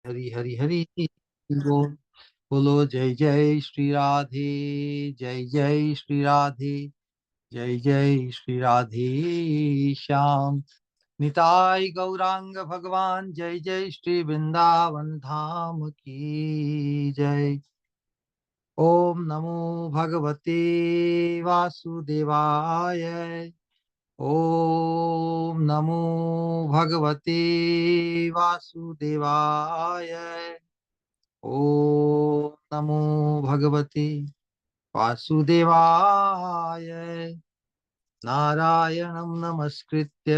हरि हरि हरि बोल। बोलो जय जय श्री राधे, जय जय श्री राधे, जय जय श्री राधे श्याम। निताय गौरांग भगवान, जय जय श्री वृंदावन धाम की जय। ओम नमो भगवते वासुदेवाय। ओम नमो भगवते वासुदेवाय। ओम नमो भगवते वासुदेवाय। नारायणं नमस्कृत्य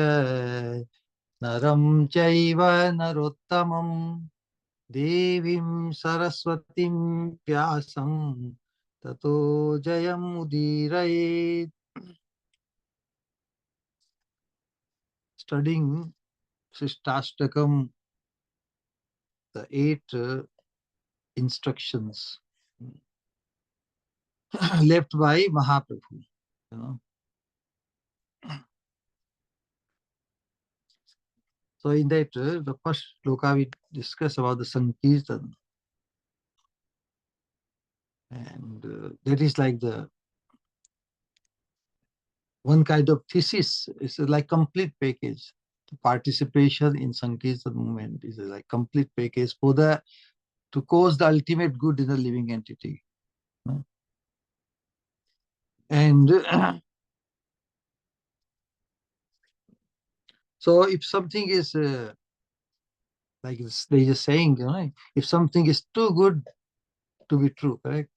नरं चैव नरोत्तमं देवीं सरस्वतीं व्यासं ततो जयमुदीरयेत्। Studying Sikshastakam, the eight instructions left by Mahaprabhu. You know. So in that, the first sloka we discuss about the Sankirtan, and that is like the one kind of thesis. It's like complete package. Participation in Sankirtan movement is like complete package for the to cause the ultimate good in the living entity. And so if something is like they just saying, if something is too good to be true, correct?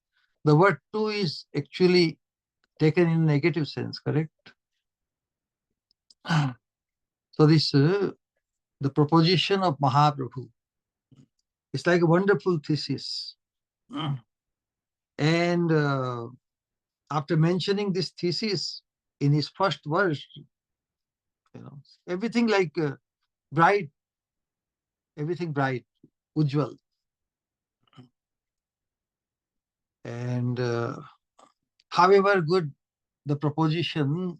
The word too is actually taken in negative sense, correct? So this the proposition of Mahaprabhu is like a wonderful thesis. And after mentioning this thesis in his first verse, everything like bright, everything bright, ujjwal. And however good the proposition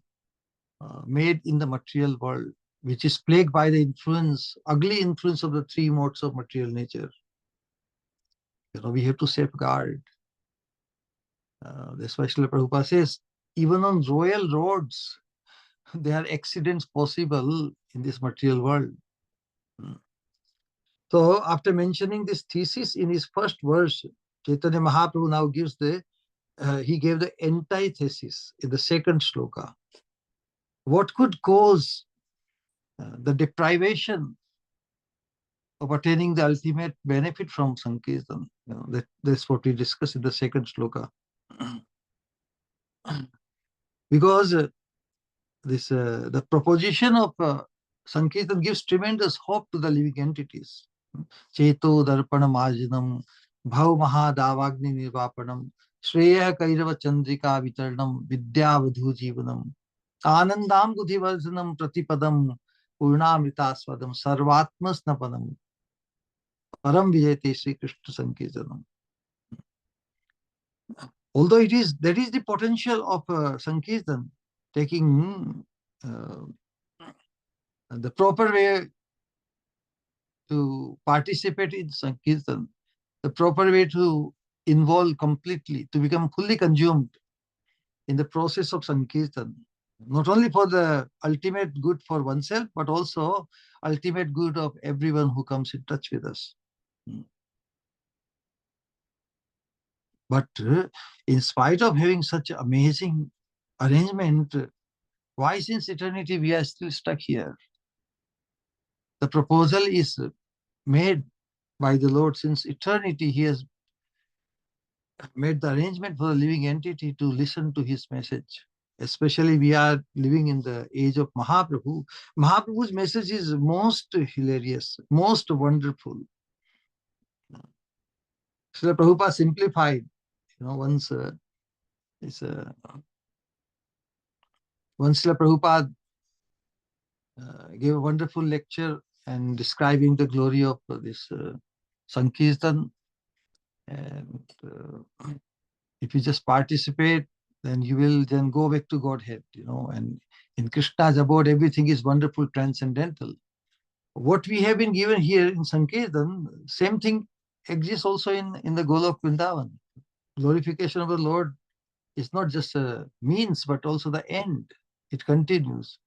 made in the material world, which is plagued by the influence, ugly influence of the three modes of material nature, we have to safeguard. That's why Srila Prabhupada says, even on royal roads, there are accidents possible in this material world. So after mentioning this thesis in his first verse, Chaitanya Mahaprabhu now gives he gave the antithesis in the second sloka. What could cause the deprivation of attaining the ultimate benefit from Sankirtan? That's what we discussed in the second sloka. Because the proposition of Sankirtan gives tremendous hope to the living entities. Cheto darpana marjanam, bhav mahadavagni nirvapanam, shreya kairava chandrika vitarnam, vidyavadhu jivanam, anandam buddhivarjanam pratipadam, purnamritaswadam, sarvatmasnapanam, param vijayate Sri Krishna Sankirtanam. Although that is the potential of Sankirtan, taking the proper way to participate in Sankirtan, the proper way to involve completely, to become fully consumed in the process of Sankirtan, not only for the ultimate good for oneself, but also ultimate good of everyone who comes in touch with us. But in spite of having such amazing arrangement, why since eternity we are still stuck here? The proposal is made by the Lord since eternity. He has made the arrangement for the living entity to listen to his message. Especially we are living in the age of Mahaprabhu. Mahaprabhu's message is most hilarious, most wonderful. Srila Prabhupada simplified, once Srila Prabhupada gave a wonderful lecture and describing the glory of this Sankirtan. And if you just participate, then you will then go back to Godhead, and in Krishna's abode, everything is wonderful, transcendental. What we have been given here in Sankirtan, same thing exists also in the Golok Vrindavan. Glorification of the Lord is not just a means, but also the end. It continues.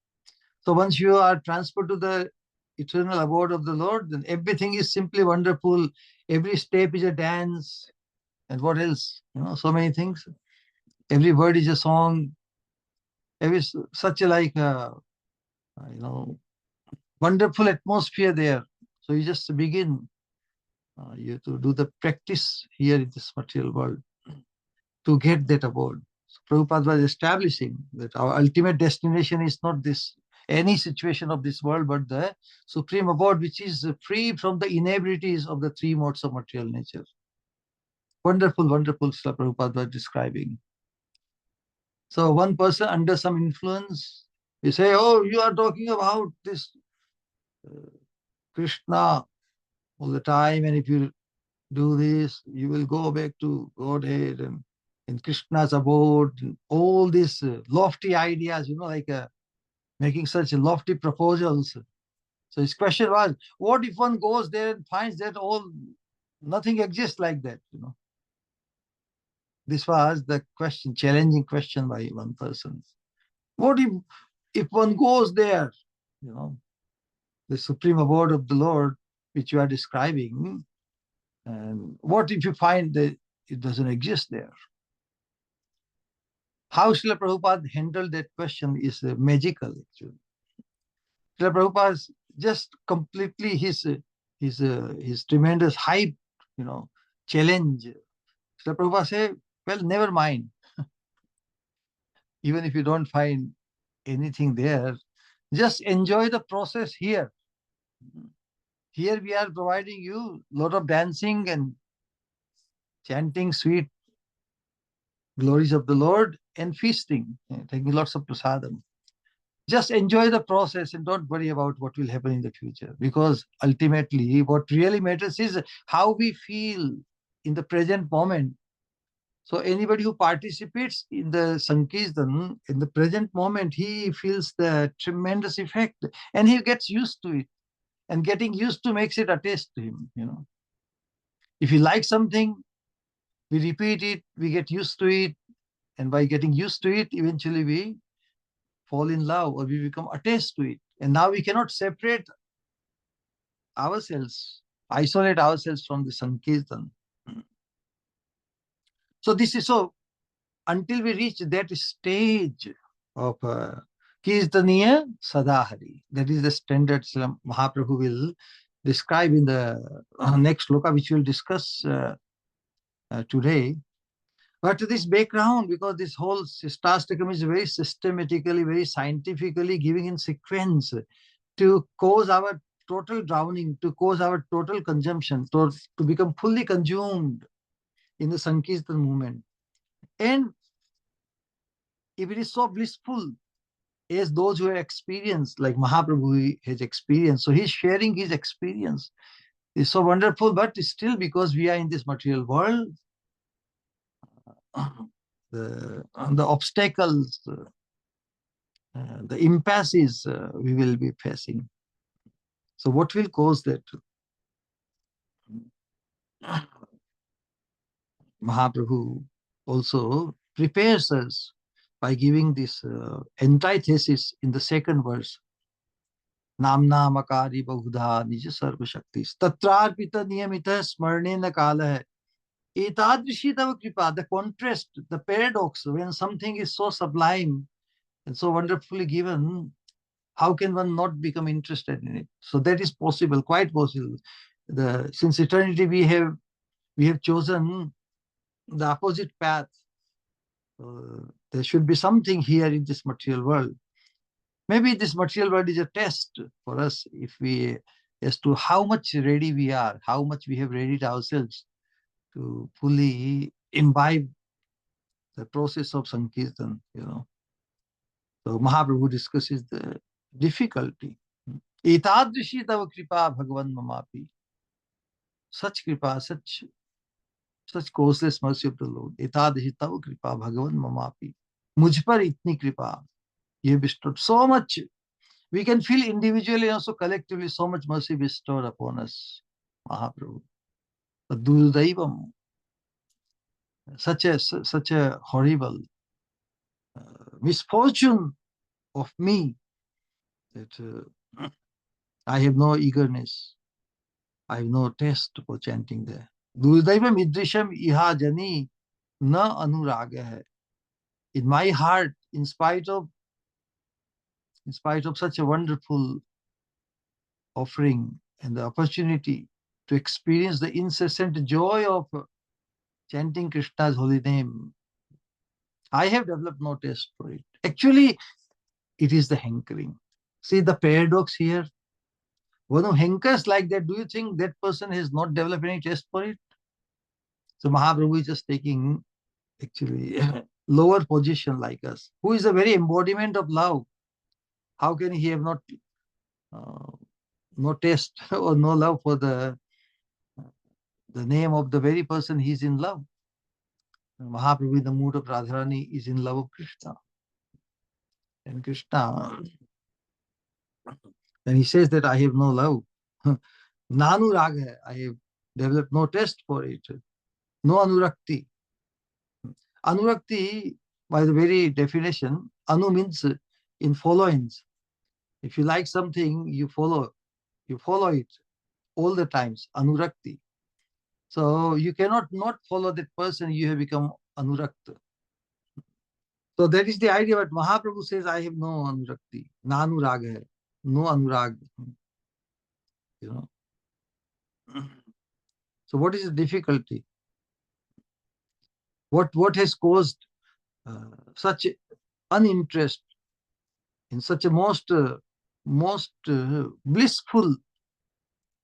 So once you are transferred to the eternal abode of the Lord, then everything is simply wonderful. Every step is a dance. And what else? So many things. Every word is a song. Every such a wonderful atmosphere there. So you just begin. You have to do the practice here in this material world to get that abode. So Prabhupada was establishing that our ultimate destination is not this any situation of this world, but the supreme abode, which is free from the inabilities of the three modes of material nature. Wonderful, wonderful Srila Prabhupada was describing. So one person under some influence, we say, oh, you are talking about this Krishna all the time, and if you do this, you will go back to Godhead and in Krishna's abode, and all these lofty ideas, making such lofty proposals. So his question was, what if one goes there and finds that nothing exists like that? This was the question, challenging question by one person. What if one goes there, the supreme abode of the Lord, which you are describing, and what if you find that it doesn't exist there? How Srila Prabhupada handled that question is magical, actually. Srila Prabhupada just completely his tremendous hype, challenge. Srila Prabhupada said, well, never mind. Even if you don't find anything there, just enjoy the process here. Here we are providing you a lot of dancing and chanting sweet glories of the Lord and feasting, taking lots of prasadam. Just enjoy the process and don't worry about what will happen in the future, because ultimately what really matters is how we feel in the present moment. So anybody who participates in the Sankirtan in the present moment, he feels the tremendous effect and he gets used to it. And getting used to makes it a taste to him. If you like something, we repeat it, we get used to it. And by getting used to it, eventually we fall in love or we become attached to it. And now we cannot separate ourselves, isolate ourselves from the Sankirtan. So this is so until we reach that stage of Kirtaniya Sadahari. That is the standard Mahaprabhu will describe in the next sloka, which we'll discuss today. But to this background, because this whole Sikshastakam is very systematically, very scientifically giving in sequence to cause our total drowning, to cause our total consumption, to become fully consumed in the Sankirtan movement. And if it is so blissful as those who have experienced, like Mahaprabhu has experienced, so he's sharing his experience. It's so wonderful, but still because we are in this material world, the obstacles, the impasses we will be facing. So what will cause that? Mahaprabhu also prepares us by giving this antithesis in the second verse. Namna makari bahudha nija sarva shakti tatrarpita niyamita smarnena kala hai etadrishi tava kripa. The contrast, the paradox, when something is so sublime and so wonderfully given, how can one not become interested in it? So that is possible, quite possible. Since eternity we have chosen the opposite path. There should be something here in this material world. Maybe this material world is a test for us as to how much ready we are, how much we have readied ourselves to fully imbibe the process of Sankirtan. So Mahaprabhu discusses the difficulty. Etadrishi tava kripa bhagavan mamapi. Such kripa, such causeless mercy of the Lord. Etadrishi tava kripa bhagavan mamapi. Mujh par itni kripa. You have bestowed so much We can feel individually and also collectively so much mercy bestowed upon us, Mahaprabhu. Durdaivam, such a horrible misfortune of me that I have no eagerness, I have no taste for chanting there. Durdaivam idrisham iha jani na anuraga hai. In my heart, in spite of such a wonderful offering and the opportunity to experience the incessant joy of chanting Krishna's holy name, I have developed no taste for it. Actually, it is the hankering. See the paradox here. One who hankers like that, do you think that person has not developed any taste for it? So Mahaprabhu is just taking actually lower position like us, who is the very embodiment of love. How can he have not uh, no taste or no love for the name of the very person he is in love? Mahaprabhu, in the mood of Radharani, is in love of Krishna. And Krishna, when he says that I have no love, Nanu raga, I have developed no taste for it, no anurakti. Anurakti, by the very definition, anu means in followings. If you like something, you follow it all the times, anurakti. So you cannot not follow that person, you have become anurakta. So that is the idea. But Mahaprabhu says, I have no anurakti, nanurag hai, no anurag. You know. So what is the difficulty? What has caused such uninterest in such a most blissful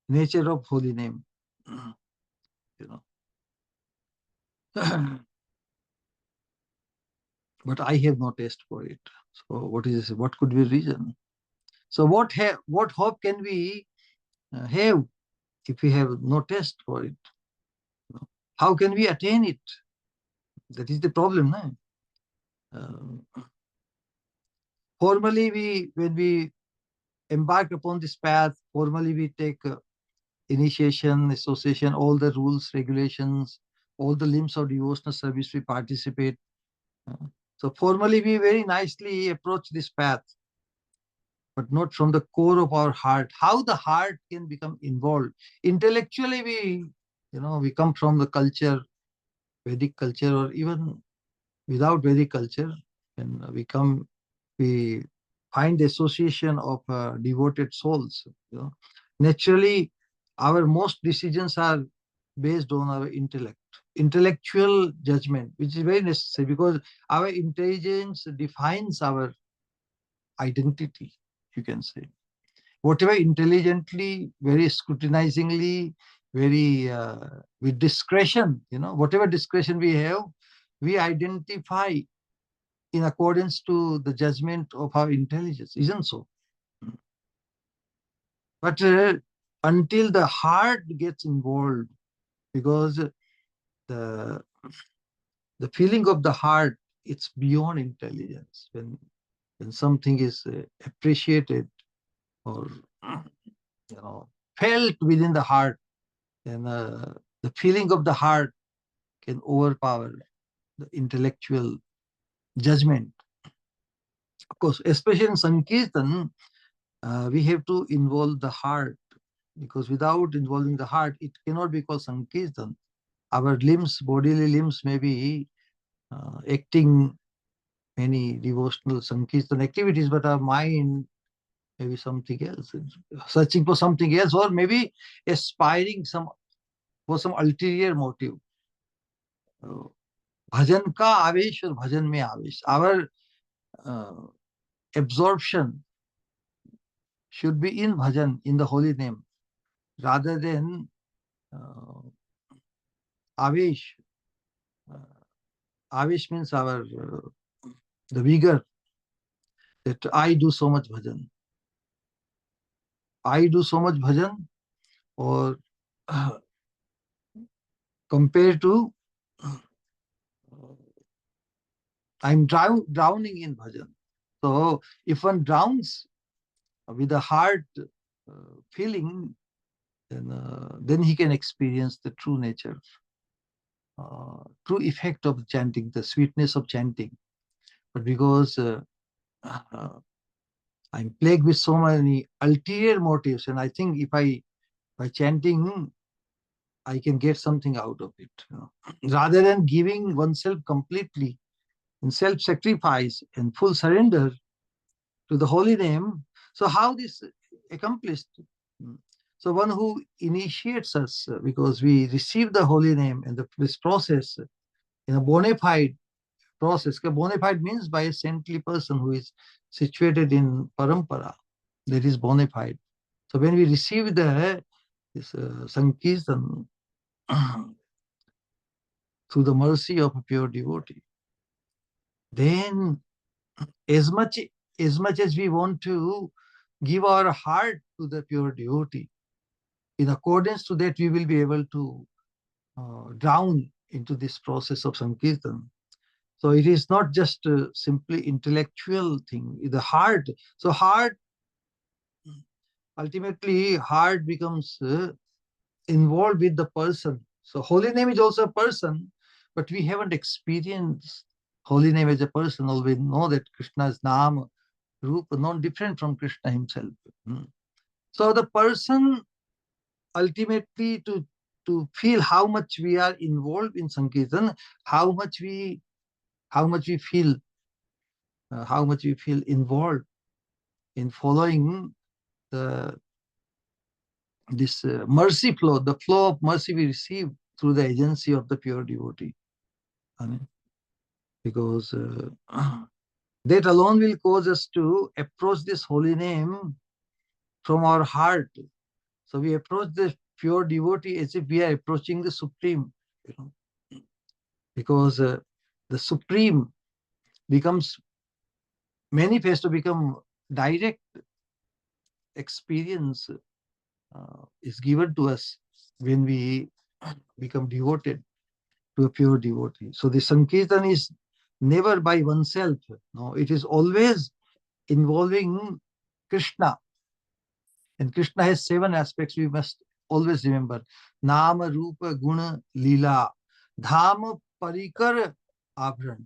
nature of holy name? You know. But I have no taste for it. So what is this? What could be reason? So what hope can we have if we have no taste for it? How can we attain it? That is the problem. No? Formally, when we embark upon this path, formally we take initiation, association, all the rules, regulations, all the limbs of devotional service we participate. Uh, so formally we very nicely approach this path, but not from the core of our heart. How the heart can become involved? Intellectually, we come from the culture, Vedic culture, or even without Vedic culture, and we find the association of devoted souls. Naturally, our most decisions are based on our intellectual judgment, which is very necessary because our intelligence defines our identity, you can say. Whatever intelligently, very scrutinizingly, very with discretion, whatever discretion we have, we identify in accordance to the judgment of our intelligence, isn't so? But until the heart gets involved, because the the feeling of the heart, it's beyond intelligence. When something is appreciated or felt within the heart, then the feeling of the heart can overpower the intellectual judgment. Of course, especially in Sankirtan, we have to involve the heart, because without involving the heart, it cannot be called Sankirtan. Our bodily limbs may be acting many devotional Sankirtan activities, but our mind may be something else, searching for something else, or maybe aspiring for some ulterior motive. Bhajan ka avesh or bhajan mein avesh. Our absorption should be in bhajan, in the holy name, rather than uh, avesh. Uh, Avesh means the vigor that I do so much bhajan. I do so much bhajan, or compared to I'm drowning in bhajan. So if one drowns with a heart feeling, then he can experience the true nature, true effect of chanting, the sweetness of chanting. But because I'm plagued with so many ulterior motives, and I think if by chanting, I can get something out of it. Rather than giving oneself completely in self-sacrifice and full surrender to the holy name. So how this accomplished? So one who initiates us, because we receive the holy name and this process in a bona fide process. Bona fide means by a saintly person who is situated in parampara. That is bona fide. So when we receive this Sankirtan through the mercy of a pure devotee, then as much as we want to give our heart to the pure devotee, in accordance to that, we will be able to drown into this process of Sankirtan. So it is not just simply intellectual thing. The heart. So heart, ultimately, heart becomes involved with the person. So holy name is also a person, but we haven't experienced holy name as a person. All we know that Krishna's Naam, Rupa, not different from Krishna himself. So the person ultimately to feel how much we are involved in Sankirtan, how much we feel how much we feel involved in following the this mercy flow, the flow of mercy we receive through the agency of the pure devotee. I mean, because that alone will cause us to approach this holy name from our heart. So we approach the pure devotee as if we are approaching the Supreme, because the Supreme becomes manifest, to become direct experience is given to us when we become devoted to a pure devotee. So the Sankirtan is never by oneself. No, it is always involving Krishna. And Krishna has 7 aspects we must always remember. Nama, Rupa, Guna, Leela. Dham, Parikar, Abharan.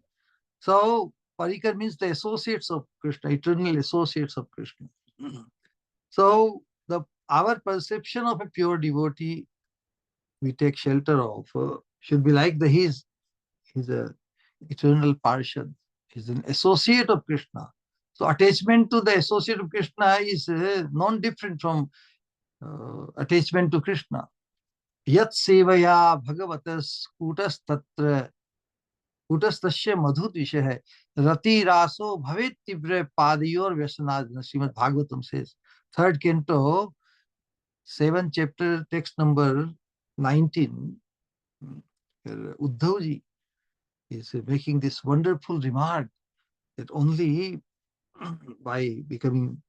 So Parikar means the associates of Krishna, eternal associates of Krishna. So our perception of a pure devotee we take shelter of should be like he's a eternal Parshad. He's an associate of Krishna. So attachment to the associate of Krishna is non-different from attachment to Krishna. Yat sevaya bhagavatas kutas tatra kutastasya madhudvisha hai rati raso bhavet tibra padayor vyasanadana. Srimad Bhagavatam says, 3rd canto, 7th chapter, text number 19. Uddhavji is making this wonderful remark that only by becoming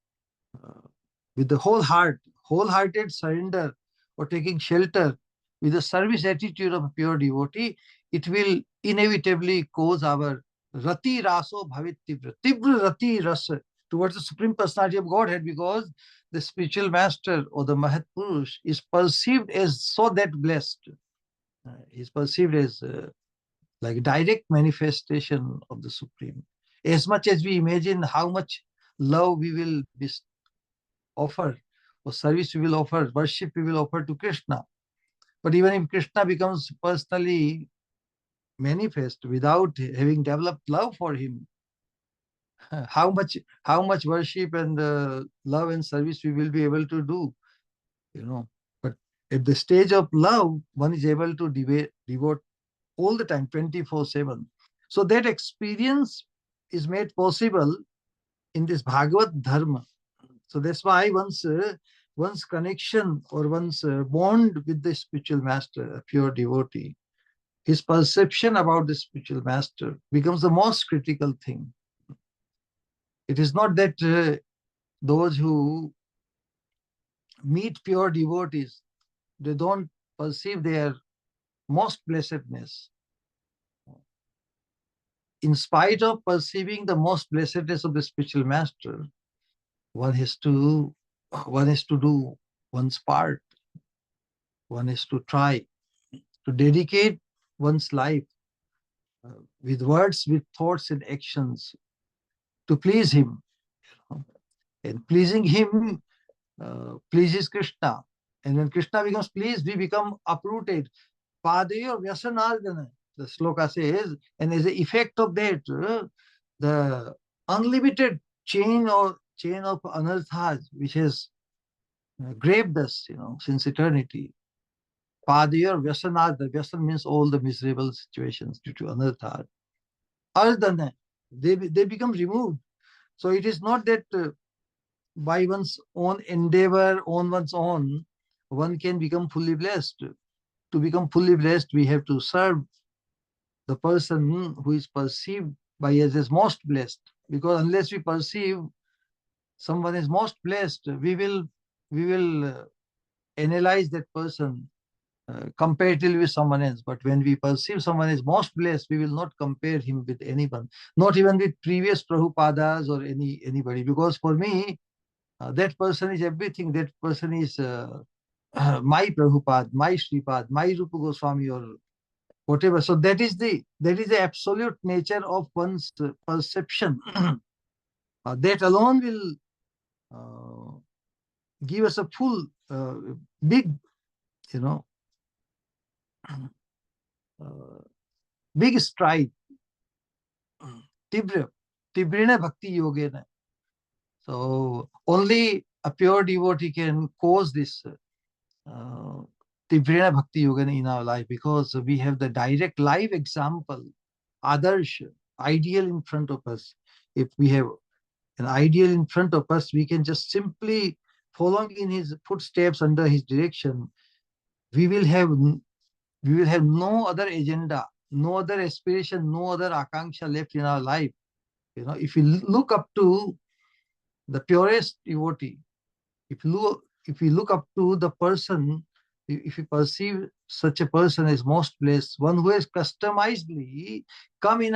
with the whole heart, wholehearted surrender or taking shelter with the service attitude of a pure devotee, it will inevitably cause our rati raso bhavit tibra. Tibra rati rasa towards the Supreme Personality of Godhead, because the spiritual master or the Mahat Purush is perceived as so that blessed. Is perceived as like direct manifestation of the Supreme. As much as we imagine how much love we will offer, or service we will offer, worship we will offer to Krishna. But even if Krishna becomes personally manifest without having developed love for him, how much worship and love and service we will be able to do, But at the stage of love, one is able to devote all the time, 24/7. So that experience is made possible in this Bhagavad Dharma. So that's why one's connection or one's bond with the spiritual master, a pure devotee, his perception about the spiritual master becomes the most critical thing. It is not that those who meet pure devotees, they don't perceive their most blessedness. In spite of perceiving the most blessedness of the spiritual master, one has to do one's part. One has to try to dedicate one's life with words, with thoughts and actions to please him. And pleasing him pleases Krishna. And when Krishna becomes pleased, we become uprooted. Padeyo Vyasanardana, the sloka says, and as an effect of that, the unlimited chain of anarthas which has graved us, since eternity. Padeyo Vyasanardana, Vyasan means all the miserable situations due to anarthas. Ardana, they become removed. So it is not that by one's own endeavor, on one's own, one can become fully blessed. To become fully blessed, we have to serve the person who is perceived by us as most blessed. Because unless we perceive someone as most blessed, we will analyze that person comparatively with someone else. But when we perceive someone as most blessed, we will not compare him with anyone, not even with previous Prabhupadas or anybody. Because for me, that person is everything. That person is my Prabhupada, my Sripad, my Rupa Goswami, or whatever. So that is the absolute nature of one's perception. That alone will give us a full, big, you know, uh, big stride. Tibra, Tibrina Bhakti Yogena. So only a pure devotee can cause this uh, Tibrina Bhakti Yogena in our life, because we have the direct live example, Adarsh, ideal in front of us. If we have an ideal in front of us, we can just simply following in his footsteps, under his direction. We will have no other agenda, no other aspiration, no other akanksha left in our life. If we look up to the purest devotee, if we look up to the person, if we perceive such a person as most blessed, one who has customizedly come in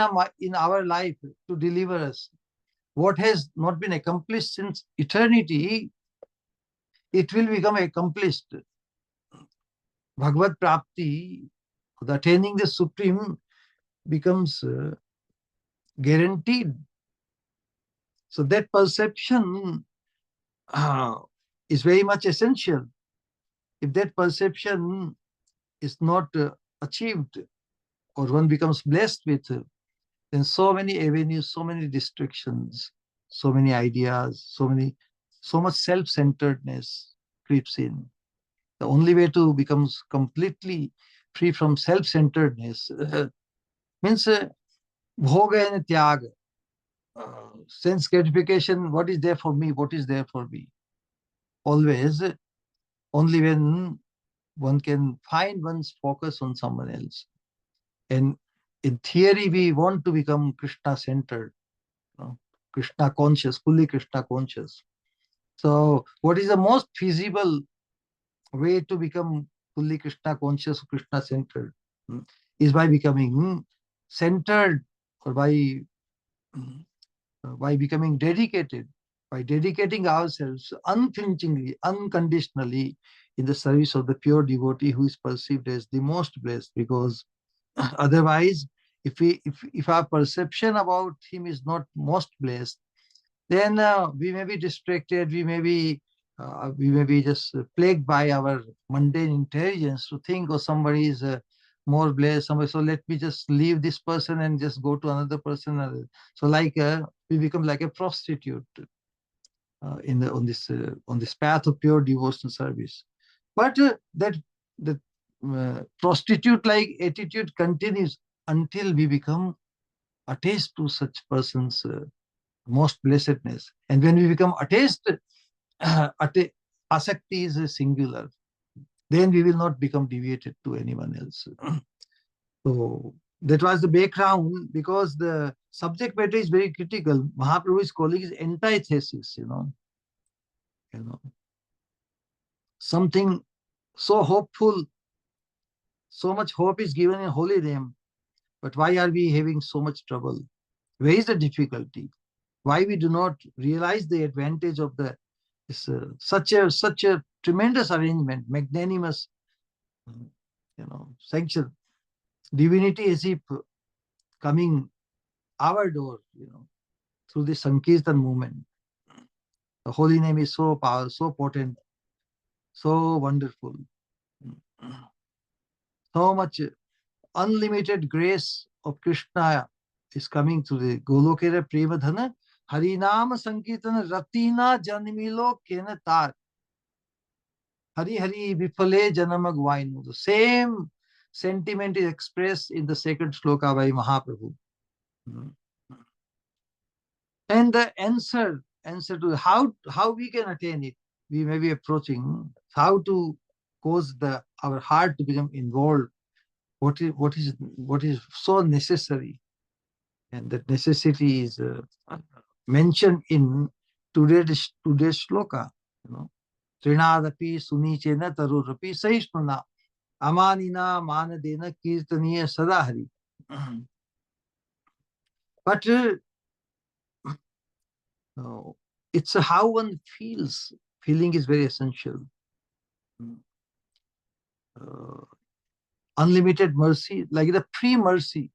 our life to deliver us, what has not been accomplished since eternity, it will become accomplished. Bhagavad Prapti, the attaining the Supreme, becomes guaranteed. So that perception uh, is very much essential. If that perception is not achieved, or one becomes blessed with, then so many avenues, so many distractions, so many ideas, so much self-centeredness creeps in. The only way to become completely free from self-centeredness means bhoga and tyag, sense gratification. What is there for me? What is there for me? Always, only when one can find one's focus on someone else. And in theory, we want to become Krishna-centered, Krishna conscious, fully Krishna conscious. So, what is the most feasible way to become fully Krishna conscious, Krishna centered, is by becoming centered, or by becoming dedicated, by dedicating ourselves unflinchingly, unconditionally in the service of the pure devotee who is perceived as the most blessed. Because otherwise, if our perception about him is not most blessed, then we may be distracted, we may be just plagued by our mundane intelligence to think, oh, somebody is more blessed, somebody, so let me just leave this person and just go to another person. So like we become like a prostitute on this path of pure devotional service. But that prostitute like attitude continues until we become attached to such persons most blessedness. And when we become attached, asakti is singular, then we will not become deviated to anyone else. So that was the background, because the subject matter is very critical. Mahaprabhu is calling it antithesis, something so hopeful, so much hope is given in holy name, but why are we having so much trouble? Where is the difficulty? Why we do not realize the advantage of such a tremendous arrangement, magnanimous, sanction, divinity as if coming our door, through the Sankirtan movement. The holy name is so powerful, so potent, so wonderful. So much unlimited grace of Krishna is coming through the Golokera Premadhana Harinama Sankirtana Ratina Janmilo Kenatar Hari Hari Vifale Janamagvainu. The same sentiment is expressed in the sacred sloka by Mahaprabhu. And the answer to how we can attain it, we may be approaching how to cause our heart to become involved. What is so necessary, and that necessity is mentioned in today's shloka. Trinadapi sunichena tarurapi saishnuna amanina manadena kirtaniya sadahari. But it's how one feels. Feeling is very essential. Unlimited mercy, like the pre-mercy.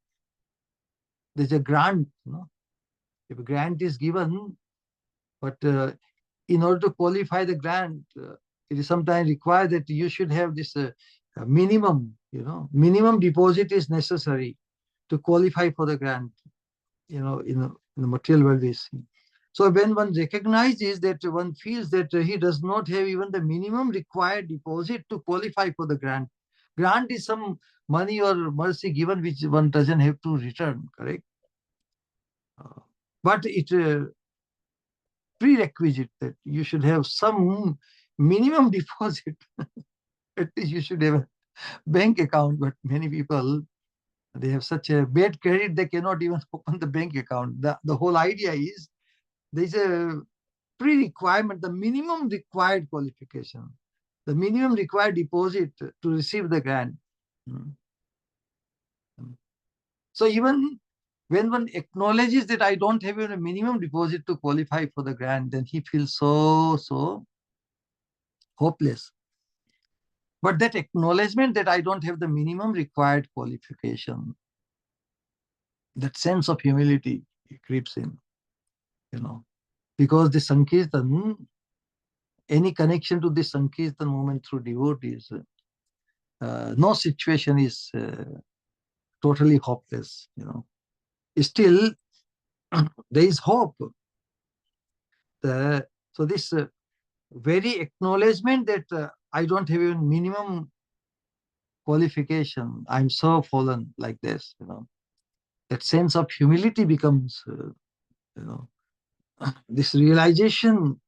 There's a grant. If a grant is given, but in order to qualify the grant, it is sometimes required that you should have this minimum, minimum deposit is necessary to qualify for the grant, in the material world we see. So when one recognizes that, one feels that he does not have even the minimum required deposit to qualify for the grant. Grant is some money or mercy given which one doesn't have to return, correct? But it prerequisite that you should have some minimum deposit. At least you should have a bank account. But many people, they have such a bad credit, they cannot even open the bank account. The whole idea is there's a pre-requirement, the minimum required qualification, the minimum required deposit to receive the grant. So even when one acknowledges that I don't have even a minimum deposit to qualify for the grant, then he feels so hopeless. But that acknowledgement that I don't have the minimum required qualification, that sense of humility creeps in, because the Sankirtan, any connection to the Sankirtan movement through devotees, no situation is totally hopeless, Still, there is hope. So this very acknowledgement that I don't have even minimum qualification, I'm so fallen like this, that sense of humility becomes, this realization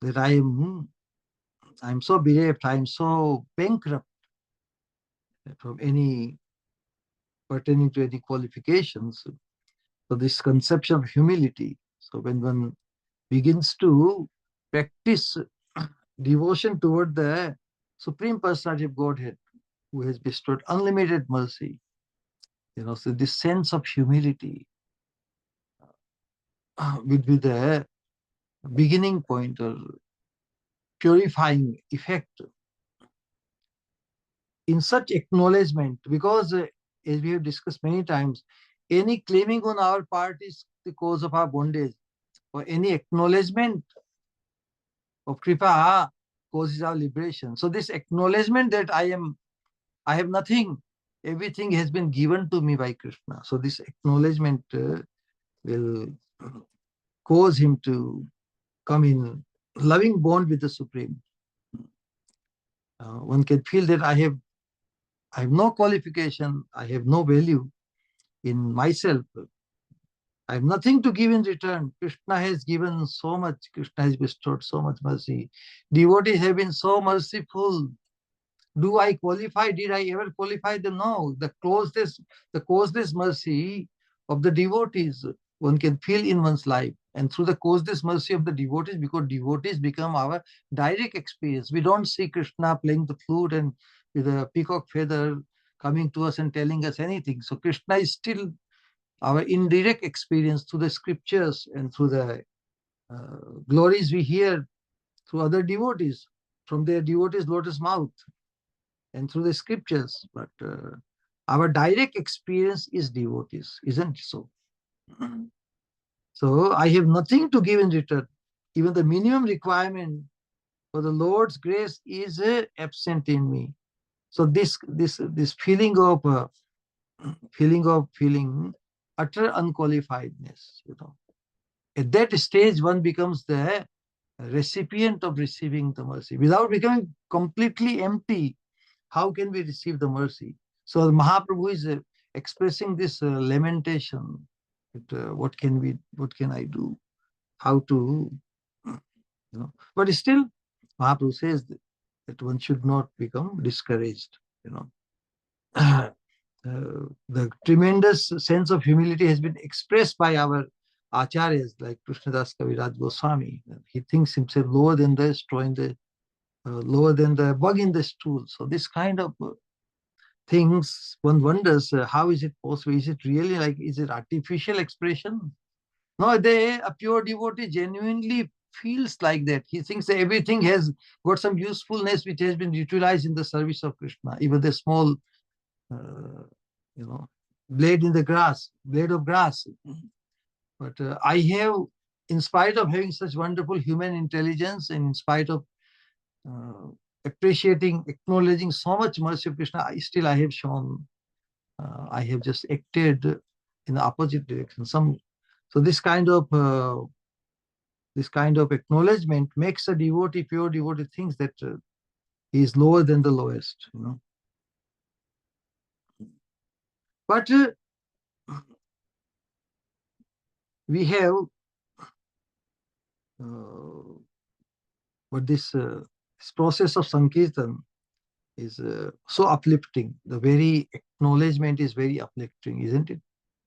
that I'm so bereft, I'm so bankrupt from any pertaining to any qualifications. So this conception of humility. So when one begins to practice devotion toward the Supreme Personality of Godhead, who has bestowed unlimited mercy, so this sense of humility will be the beginning point or purifying effect in such acknowledgement, because as we have discussed many times, any claiming on our part is the cause of our bondage, or any acknowledgement of kripa causes our liberation. So this acknowledgement that I have nothing, everything has been given to me by Krishna. So this acknowledgement will cause him to come in loving bond with the Supreme. One can feel that I have no qualification, I have no value in myself. I have nothing to give in return. Krishna has given so much. Krishna has bestowed so much mercy. Devotees have been so merciful. Do I qualify? Did I ever qualify them? No. The causeless mercy of the devotees, one can feel in one's life. And through the causeless mercy of the devotees, because devotees become our direct experience. We don't see Krishna playing the flute and with a peacock feather coming to us and telling us anything. So Krishna is still our indirect experience through the scriptures and through the glories we hear through other devotees, from their devotees' lotus mouth, and through the scriptures. But our direct experience is devotees, isn't it so? So I have nothing to give in return. Even the minimum requirement for the Lord's grace is absent in me. So this feeling utter unqualifiedness, At that stage, one becomes the recipient of receiving the mercy. Without becoming completely empty, how can we receive the mercy? So Mahaprabhu is expressing this lamentation. That, what can I do? How to, But still, Mahaprabhu says that one should not become discouraged. The tremendous sense of humility has been expressed by our acharyas like Krishnadas Kaviraj Goswami. He thinks himself lower than the straw in the lower than the bug in the stool. So this kind of things, one wonders how is it possible? Is it really is it artificial expression? No, a pure devotee genuinely feels like that. He thinks that everything has got some usefulness which has been utilized in the service of Krishna. Even the small, uh, blade of grass. But I have, in spite of having such wonderful human intelligence, and in spite of uh, appreciating, acknowledging so much mercy of Krishna, I have shown, I have just acted in the opposite direction. So this kind of acknowledgement makes a devotee, pure devotee, thinks that he is lower than the lowest. But we have, but this process of Sankirtan is so uplifting. The very acknowledgement is very uplifting, isn't it?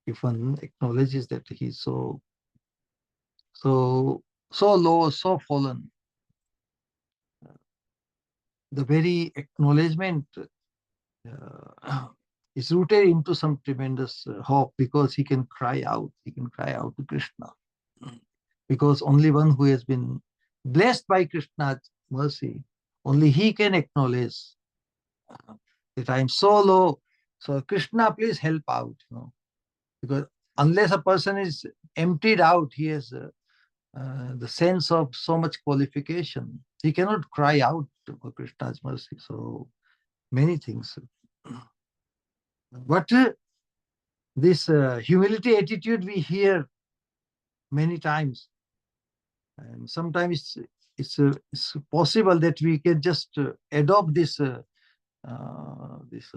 If one acknowledges that he's so low, so fallen, the very acknowledgement is rooted into some tremendous hope, because he can cry out. He can cry out to Krishna, because only one who has been blessed by Krishna's mercy, only he can acknowledge that I am so low. So Krishna, please help out. Because unless a person is emptied out, he has the sense of so much qualification. He cannot cry out for Krishna's mercy. So many things. But this humility attitude we hear many times, and sometimes it's possible that we can just adopt this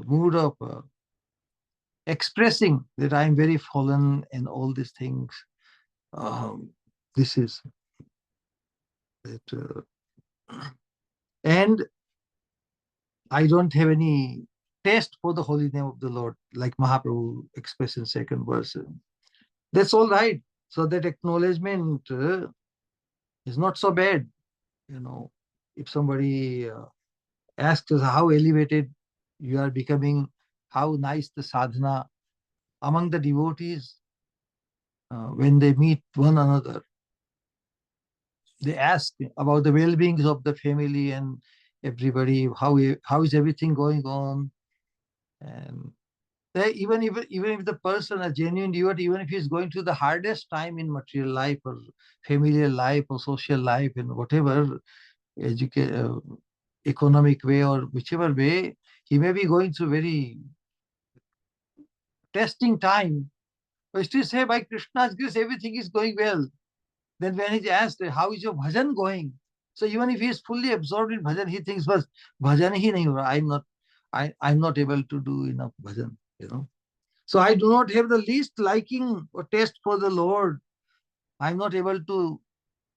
mood of expressing that I am very fallen and all these things. This is that, and I don't have any taste for the holy name of the Lord, like Mahaprabhu expressed in second verse. That's all right. So that acknowledgement is not so bad. If somebody asks us how elevated you are becoming, how nice the sadhana among the devotees, when they meet one another, they ask about the well-being of the family and everybody, how is everything going on, and even if the person, a genuine devotee, even if he's going through the hardest time in material life or familial life or social life and whatever economic way or whichever way, he may be going through very testing time, but still say by Krishna's grace everything is going well. Then when he's asked, how is your bhajan going? So even if he is fully absorbed in bhajan, he thinks, but bhajan hi nahi ho raha. I'm not able to do enough bhajan. So I do not have the least liking or taste for the Lord. I'm not able to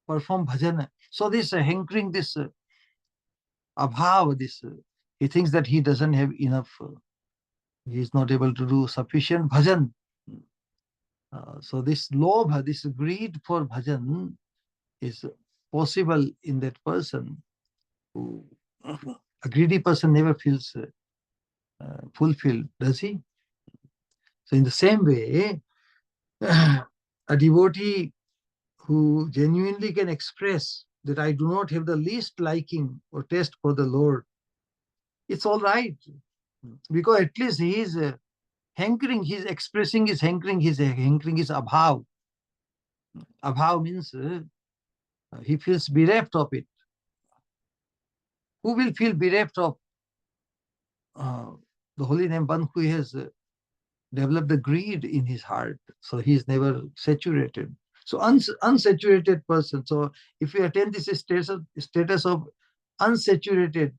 perform bhajan. So this hankering, this abhav, he thinks that he doesn't have enough, he is not able to do sufficient bhajan. So this lobha, this greed for bhajan is possible in that person who, a greedy person never feels fulfilled, does he? So in the same way, A devotee who genuinely can express that I do not have the least liking or taste for the Lord, it's all right. Because at least he is hankering, he's expressing his hankering is abhav. Abhav means he feels bereft of it. Who will feel bereft of uh, the holy name? One who has developed the greed in his heart. So he is never saturated. So unsaturated person. So if we attain this status of unsaturated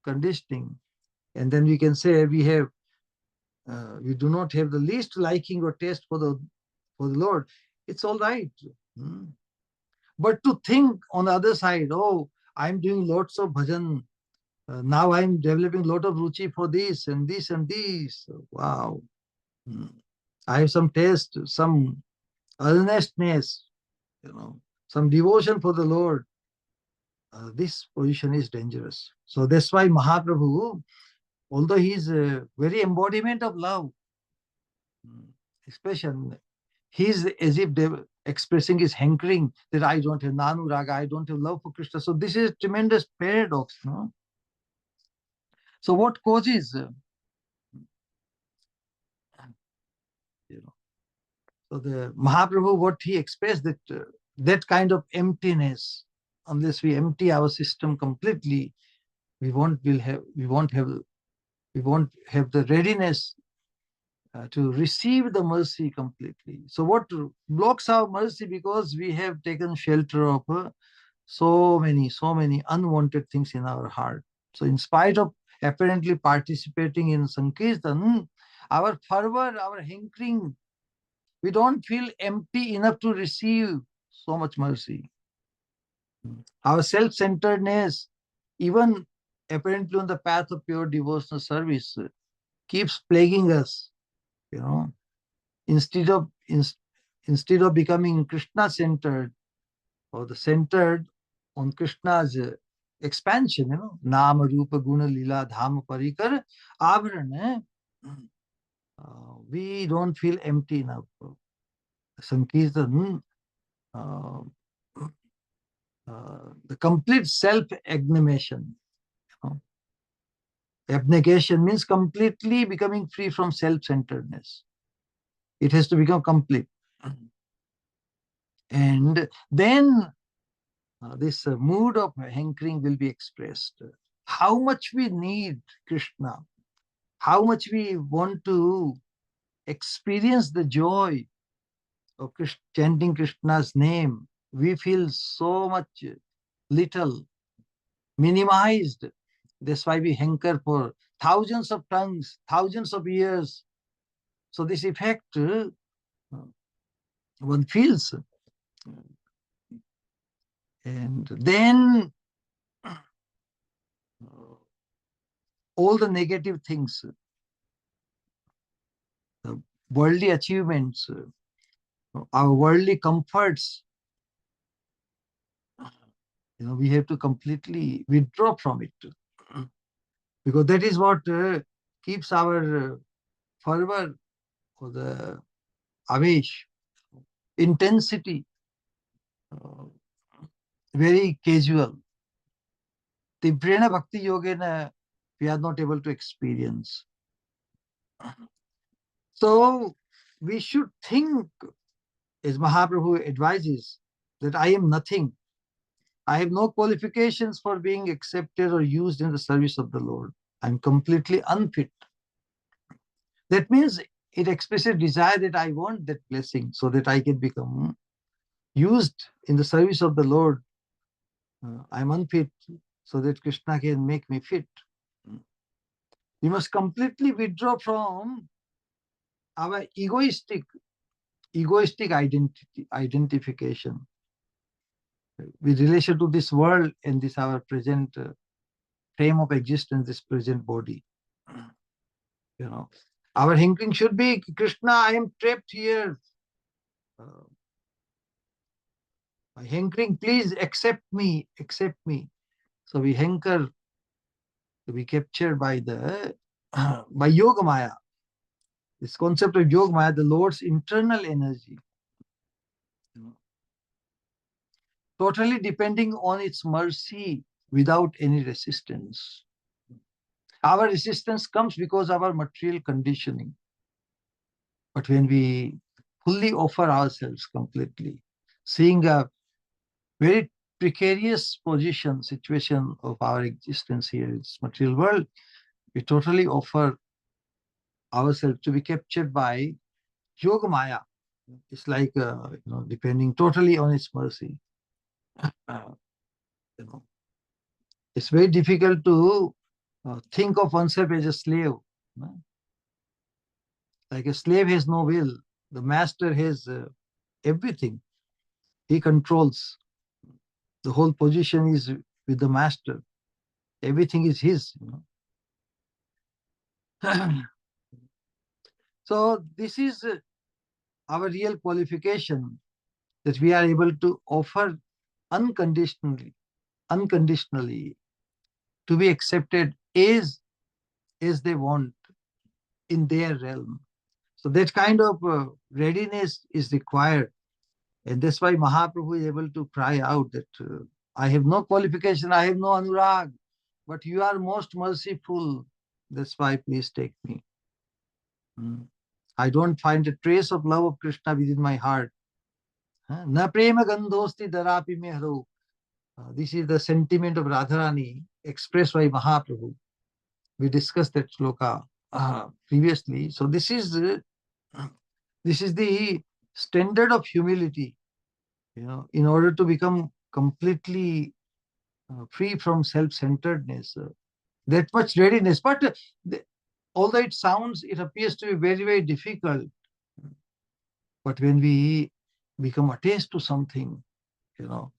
conditioning, and then we can say we do not have the least liking or taste for the Lord. It's all right. Hmm. But to think on the other side, oh, I'm doing lots of bhajan. Now I'm developing a lot of ruchi for this and this and this. Wow. Hmm. I have some taste, some earnestness, some devotion for the Lord. This position is dangerous. So that's why Mahaprabhu, although he is a very embodiment of love, expression, he's as if they were expressing his hankering that I don't have Nanu Raga, I don't have love for Krishna. So this is a tremendous paradox. No? So what causes, you know, so the Mahaprabhu, what he expressed that that kind of emptiness, unless we empty our system completely, we won't have the readiness to receive the mercy completely. So what blocks our mercy? Because we have taken shelter of so many unwanted things in our heart. So in spite of apparently participating in Sankirtan, our fervor, our hankering, we don't feel empty enough to receive so much mercy. Our self-centeredness, even apparently on the path of pure devotional service, keeps plaguing us, you know, instead of instead of becoming Krishna-centered or the centered on Krishna's expansion, Nama, Rupa, Guna, Lila, Dhama, Parikar, Avran, we don't feel empty enough. Sankirtan, uh, the complete self-abnegation. You know. Abnegation means completely becoming free from self-centeredness. It has to become complete. And then this mood of hankering will be expressed. How much we need Krishna, how much we want to experience the joy of chanting Krishna's name. We feel so much little, minimized. That's why we hanker for thousands of tongues, thousands of years. So this effect one feels. And then all the negative things, the worldly achievements, our worldly comforts, we have to completely withdraw from it. Because that is what keeps our fervor or the avesh, intensity, uh, very casual. Tivrena Bhakti Yogena, we are not able to experience. So we should think, as Mahaprabhu advises, that I am nothing. I have no qualifications for being accepted or used in the service of the Lord. I'm completely unfit. That means it expresses desire that I want that blessing so that I can become used in the service of the Lord. I'm unfit so that Krishna can make me fit. We must completely withdraw from our egoistic identification with relation to this world and this our present frame of existence, this present body. Our hankering should be, Krishna, I am trapped here. Uh, my hankering, please accept me, accept me. So we hanker to be captured by the by Yoga Maya. This concept of Yoga Maya, the Lord's internal energy, totally depending on its mercy without any resistance. Our resistance comes because of our material conditioning. But when we fully offer ourselves completely, seeing a very precarious situation of our existence here in this material world, we totally offer ourselves to be captured by Yoga Maya. It's like depending totally on its mercy. Uh, you know, it's very difficult to think of oneself as a slave. Like a slave has no will. The master has everything. He controls. The whole position is with the master. Everything is his. So this is our real qualification, that we are able to offer unconditionally to be accepted as they want in their realm. So that kind of readiness is required. And that's why Mahaprabhu is able to cry out that I have no qualification, I have no anurag, but you are most merciful. That's why please take me. I don't find a trace of love of Krishna within my heart. Na prema gandhosti darapi me haro. This is the sentiment of Radharani expressed by Mahaprabhu. We discussed that sloka previously. So this is the standard of humility. In order to become completely free from self-centeredness, that much readiness. But although it appears to be very, very difficult, but when we become attached to something,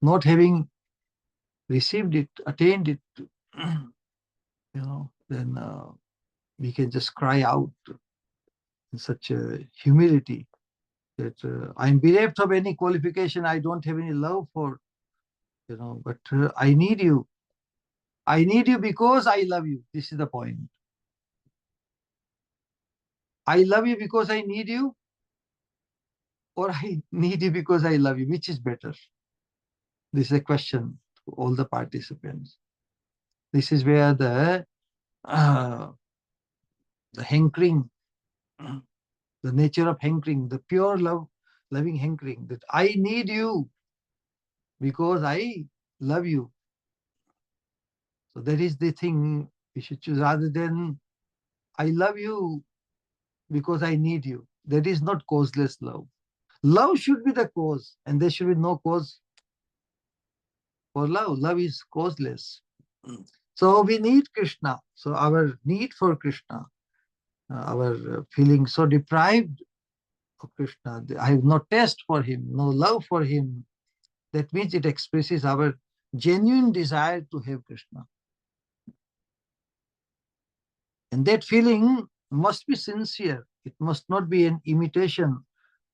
not having received it, attained it, then we can just cry out in such a humility that I'm bereft of any qualification, I don't have any love for, but I need you. I need you because I love you. This is the point. I love you because I need you, or I need you because I love you. Which is better? This is a question to all the participants. This is where the hankering, the nature of hankering, the pure loving hankering, that I need you because I love you. So that is the thing we should choose, rather than I love you because I need you. That is not causeless love. Love should be the cause, and there should be no cause for love. Love is causeless. So we need Krishna. So our need for Krishna, our feeling so deprived of Krishna, I have no taste for him, no love for him. That means it expresses our genuine desire to have Krishna. And that feeling must be sincere. It must not be an imitation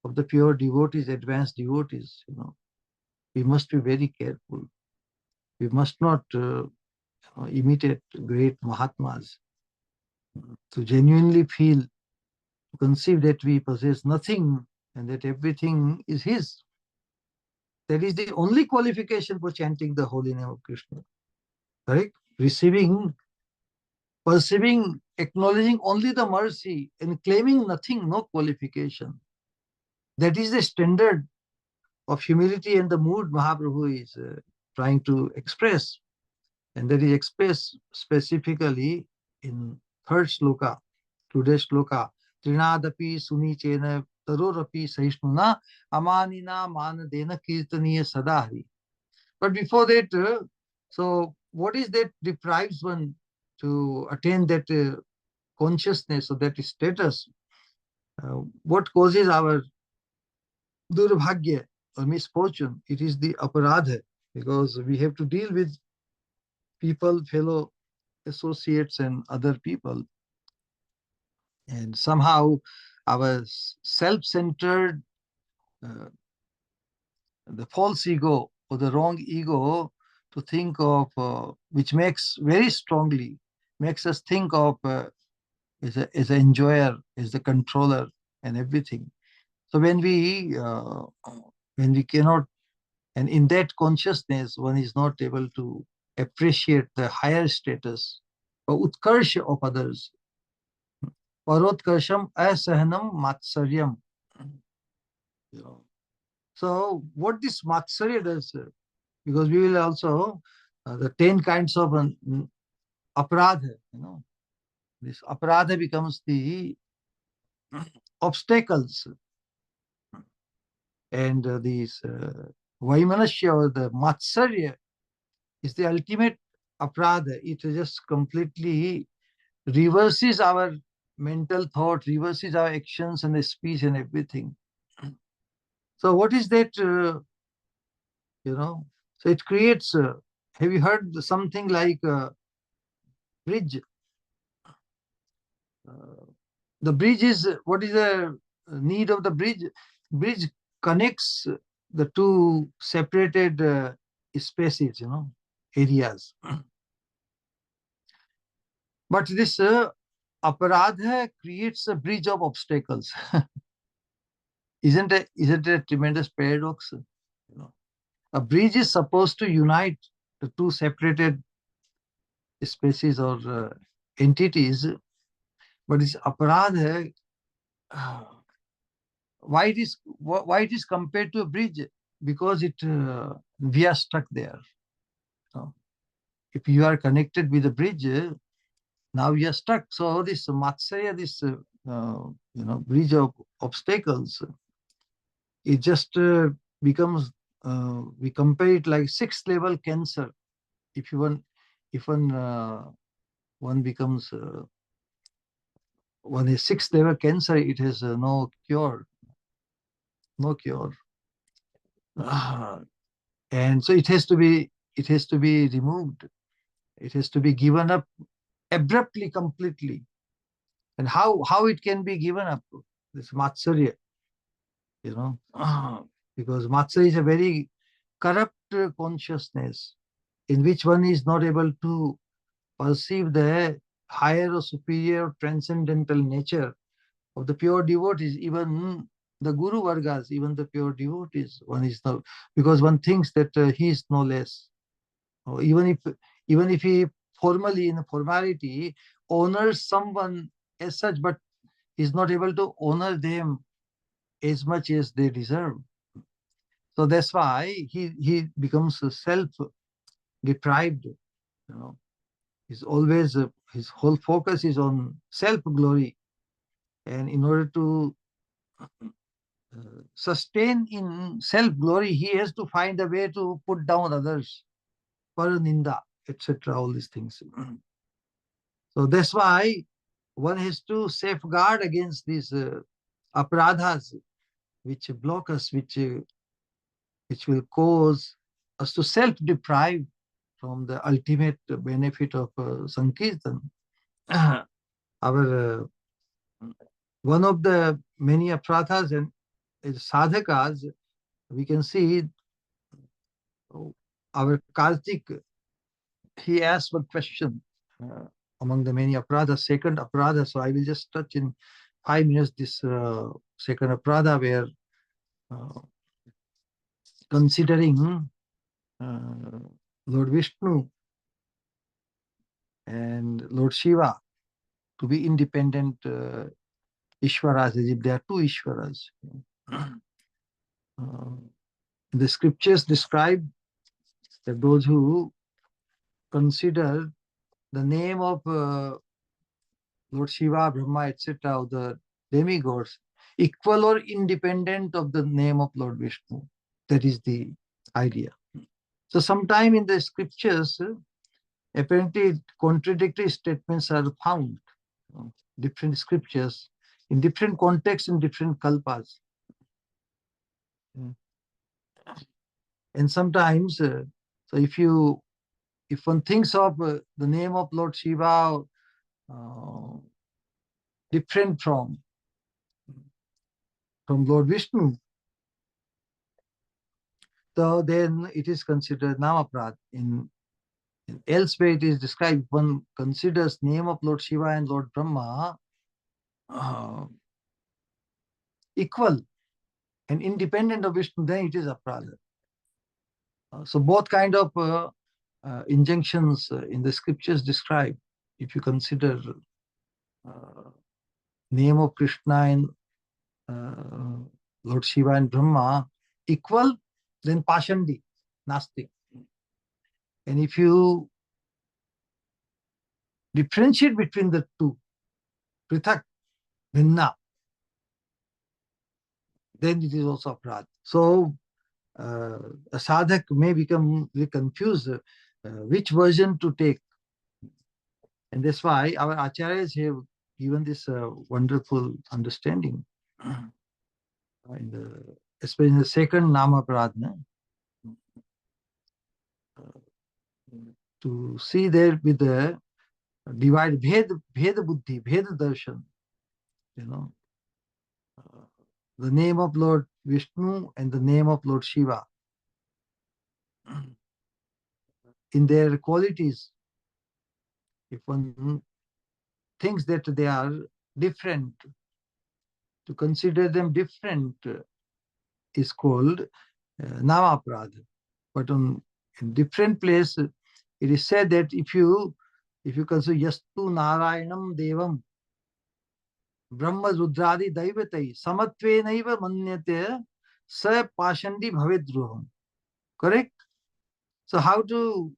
of the pure devotees, advanced devotees. We must be very careful. We must not imitate great Mahatmas. To genuinely feel, to conceive that we possess nothing and that everything is his. That is the only qualification for chanting the holy name of Krishna. Correct? Perceiving, acknowledging only the mercy and claiming nothing, no qualification. That is the standard of humility and the mood Mahaprabhu is trying to express. And that is expressed specifically in third sloka, today's sloka. Trinadapi sunichena tarorapi sahishnuna amanina manadena kirtaniya sadahari. But before that, so what is that deprives one to attain that consciousness or that status? What causes our durbhagya or misfortune? It is the aparadha, because we have to deal with people, fellow associates and other people. And somehow our self-centered, the false ego or the wrong ego to think of, which makes very strongly, makes us think of as an enjoyer, as the controller and everything. So when we cannot, and in that consciousness, one is not able to appreciate the higher status or utkarsha of others. Parotkarsham asahanam matsaryam. You know. So what this matsarya does, because we will also the 10 kinds of aparadha, this aparadha becomes the obstacles, and these vaimanasya or the matsarya is the ultimate aparadha. It just completely reverses our mental thought, reverses our actions and the speech and everything. So what is that, so it creates, have you heard something like bridge? Uh, the bridge is, what is the need of the bridge? Bridge connects the two separated spaces, areas. But this aparadha creates a bridge of obstacles. Isn't it a tremendous paradox? A bridge is supposed to unite the two separated species or entities, but this aparadha, uh, why it is compared to a bridge? Because we are stuck there. So if you are connected with a bridge, now you are stuck. So this matsaya, this bridge of obstacles, it just becomes, we compare it like sixth level cancer. If you want, if one becomes one is sixth level cancer, it has no cure, no cure. And so it has to be removed. It has to be given up abruptly, completely. And how it can be given up? This matsarya, because matsarya is a very corrupt consciousness in which one is not able to perceive the higher or superior transcendental nature of the pure devotees, even the Guru Vargas, even the pure devotees. One is no, because one thinks that he is no less. Or even if he formally, in a formality, honors someone as such, but is not able to honor them as much as they deserve. So that's why he becomes self deprived. He's always his whole focus is on self glory, and in order to sustain in self glory, he has to find a way to put down others, paraninda, etc. All these things. So that's why one has to safeguard against these aparadhas, which block us, which will cause us to self deprive from the ultimate benefit of Sankirtan. Our one of the many aparadhas and sadhakas, we can see our Kartik, he asked one question uh, among the many aparadhas, second aparadha. So I will just touch in 5 minutes this second aparadha, where uh, considering uh, Lord Vishnu and Lord Shiva to be independent Ishwaras, as if there are two Ishwaras. The scriptures describe that those who consider the name of Lord Shiva, Brahma, etc., of the demigods, equal or independent of the name of Lord Vishnu. That is the idea. So sometime in the scriptures, apparently contradictory statements are found. Different scriptures in different contexts, in different kalpas. And sometimes, so if one thinks of the name of Lord Shiva uh, different from Lord Vishnu, so then it is considered namaprad. In elsewhere it is described, one considers name of Lord Shiva and Lord Brahma equal and independent of Vishnu, then it is aparadha. So both kind of injunctions in the scriptures describe. If you consider name of Krishna and Lord Shiva and Brahma equal, then Pashandi, Nastik. And if you differentiate between the two, Prithak, Bhinna, then it is also aparadha. So a sadhak may become confused which version to take. And that's why our acharyas have given this wonderful understanding. Especially in the second Nama Pradna, to see there with the divide Bheda Buddhi, Bheda Darshan, the name of Lord Vishnu and the name of Lord Shiva in their qualities. If one thinks that they are different, to consider them different is called Nama Pradha. But in different place, it is said that if you consider Yastu Narayanam Devam Brahma Rudradi Daivatai Samatvenaiva Manyate Sa Pashandi Bhavedruham. Correct? So how to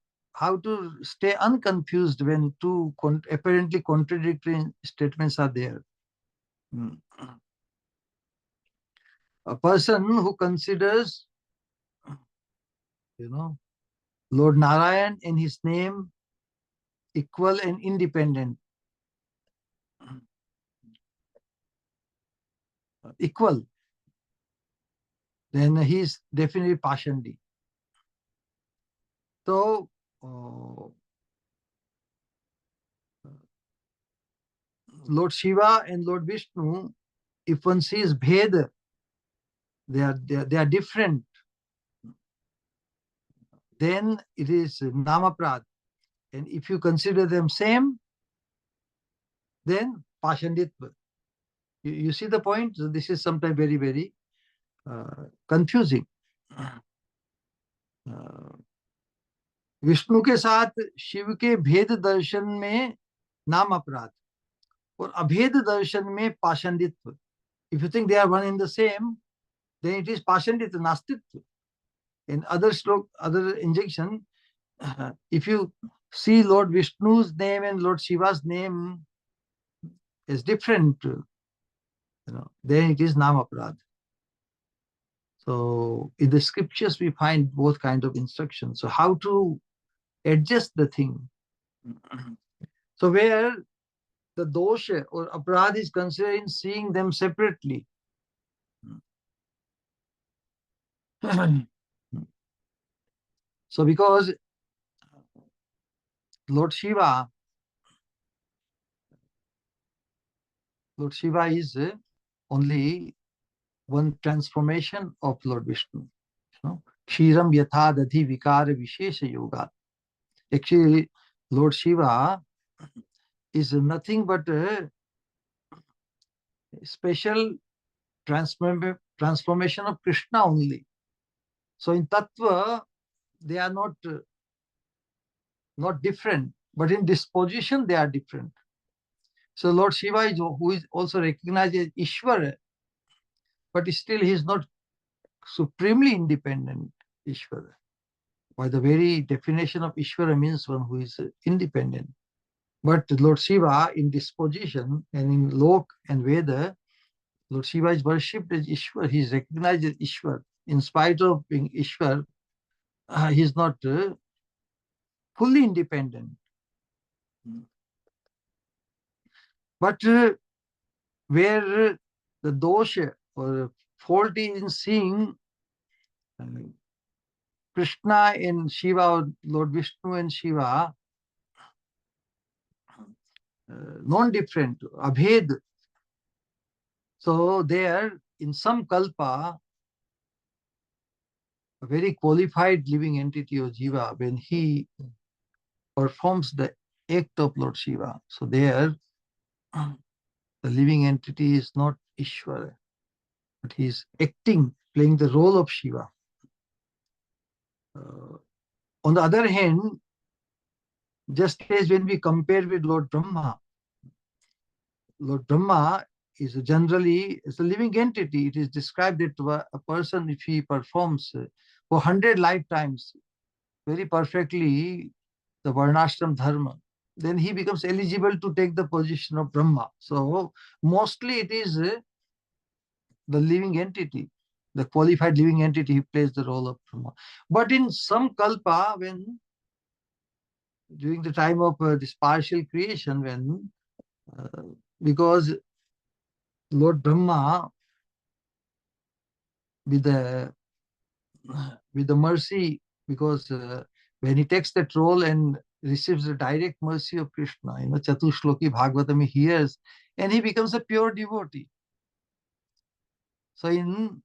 stay unconfused when two apparently contradictory statements are there? A person who considers, Lord Narayan and his name equal and independent, equal, then he is definitely Pashandi. So, Lord Shiva and Lord Vishnu, if one sees Bheda, they are different, then it is Namaprad. And if you consider them same, then Pashanditva. You see the point? So this is sometimes very, very confusing. Vishnu के साथ शिव के भेद दर्शन में नाम अपराध और अभेद दर्शन में पाषंडित्व. If you think they are one in the same, then it is pashanditva, nastitva. In other injection, if you see Lord Vishnu's name and Lord Shiva's name is different, then it is nama aparadha. So in the scriptures we find both kind of instructions. So how to adjust the thing? So where the dosha or aparadha is considered in seeing them separately. So because Lord Shiva is only one transformation of Lord Vishnu. Kshiram yatha-dadhi vikara vishesha yoga. Actually, Lord Shiva is nothing but a special transformation of Krishna only. So in Tattva, they are not different, but in disposition they are different. So Lord Shiva is who is also recognized as Ishvara, but still he is not supremely independent Ishvara. By the very definition of Ishvara means one who is independent. But Lord Shiva in disposition and in Lok and Veda, Lord Shiva is worshipped as Ishwar. He is recognized as Ishwar. In spite of being Ishwar, he is not fully independent. But where the dosha or fault is in seeing Krishna and Shiva, or Lord Vishnu and Shiva, non-different, abhed. So there, in some kalpa, a very qualified living entity of Jiva, when he performs the act of Lord Shiva, so there The living entity is not Ishvara, but he is acting, playing the role of Shiva. On the other hand, just as when we compare with Lord Brahma is generally a living entity. It is described that a person, if he performs for 100 lifetimes very perfectly the Varnashram Dharma, then he becomes eligible to take the position of Brahma. So mostly it is the living entity, the qualified living entity, who plays the role of Brahma. But in some kalpa, when during the time of this partial creation, when because Lord Brahma, with the mercy, because when he takes that role and receives the direct mercy of Krishna, Chatushloki Bhagavatam, he hears, and he becomes a pure devotee. So in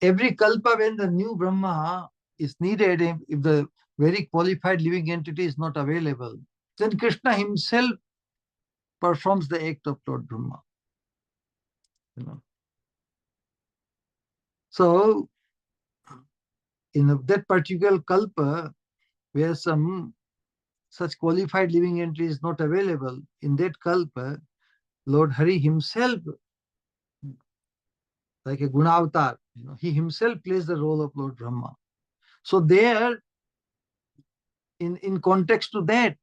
every kalpa, when the new Brahma is needed, if the very qualified living entity is not available, then Krishna himself performs the act of Lord Brahma. So in that particular kalpa, where some such qualified living entity is not available, in that kalpa, Lord Hari himself, like a Gunavatar, he himself plays the role of Lord Brahma. So there, in context to that,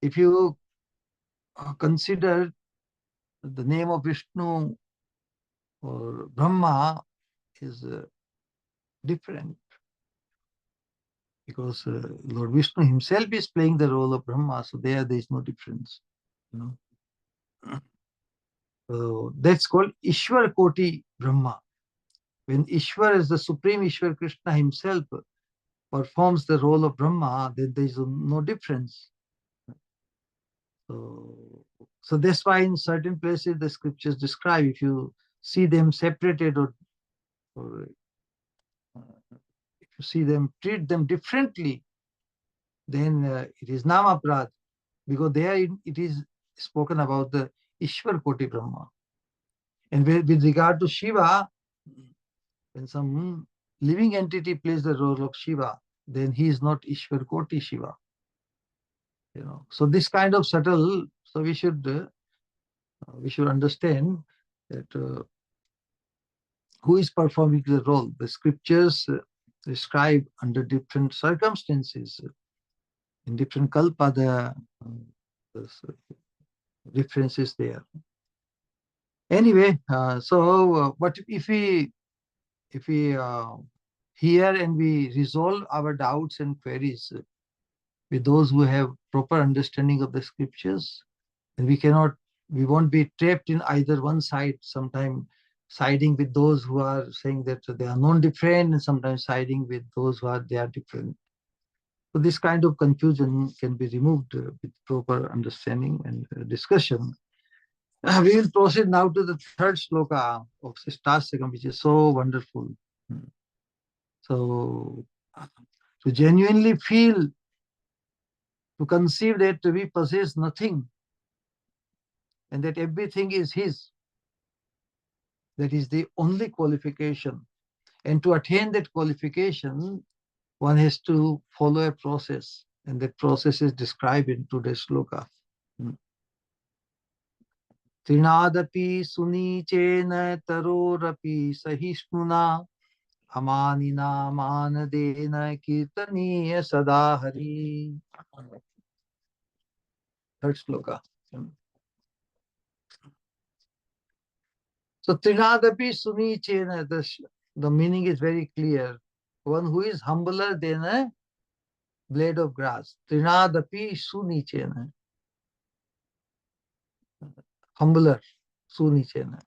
if you consider the name of Vishnu or Brahma is different, because Lord Vishnu himself is playing the role of Brahma, so there is no difference. So that's called Ishwar Koti Brahma. When Ishwar, is the supreme Ishwar Krishna himself, performs the role of Brahma, then there is no difference. So that's why in certain places the scriptures describe, if you see them separated, or if you see them, treat them differently, then it is Namaprad, because there it is spoken about the Ishwar Koti Brahma. And with regard to Shiva, when some living entity plays the role of Shiva, then he is not Ishwar Koti Shiva. So this kind of subtle, so we should understand that who is performing the role. The scriptures describe under different circumstances, in different kalpa, the differences there. Anyway, but if we hear and we resolve our doubts and queries with those who have proper understanding of the scriptures, then we won't be trapped in either one side, sometimes siding with those who are saying that they are non-different, and sometimes siding with those who are different. So this kind of confusion can be removed with proper understanding and discussion. We will proceed now to the third sloka of Sikshastakam, which is so wonderful. So to genuinely feel, to conceive that we possess nothing and that everything is his, that is the only qualification. And to attain that qualification, one has to follow a process, and that process is described in today's sloka. Trinadapi sunichena tarorapi sahishnuna amanina manadena kirtaniya sadahari. Third sloka. So Trinadapi sunichena, the meaning is very clear. One who is humbler than a blade of grass. Trinadapi sunichena. Humbler, sunichena.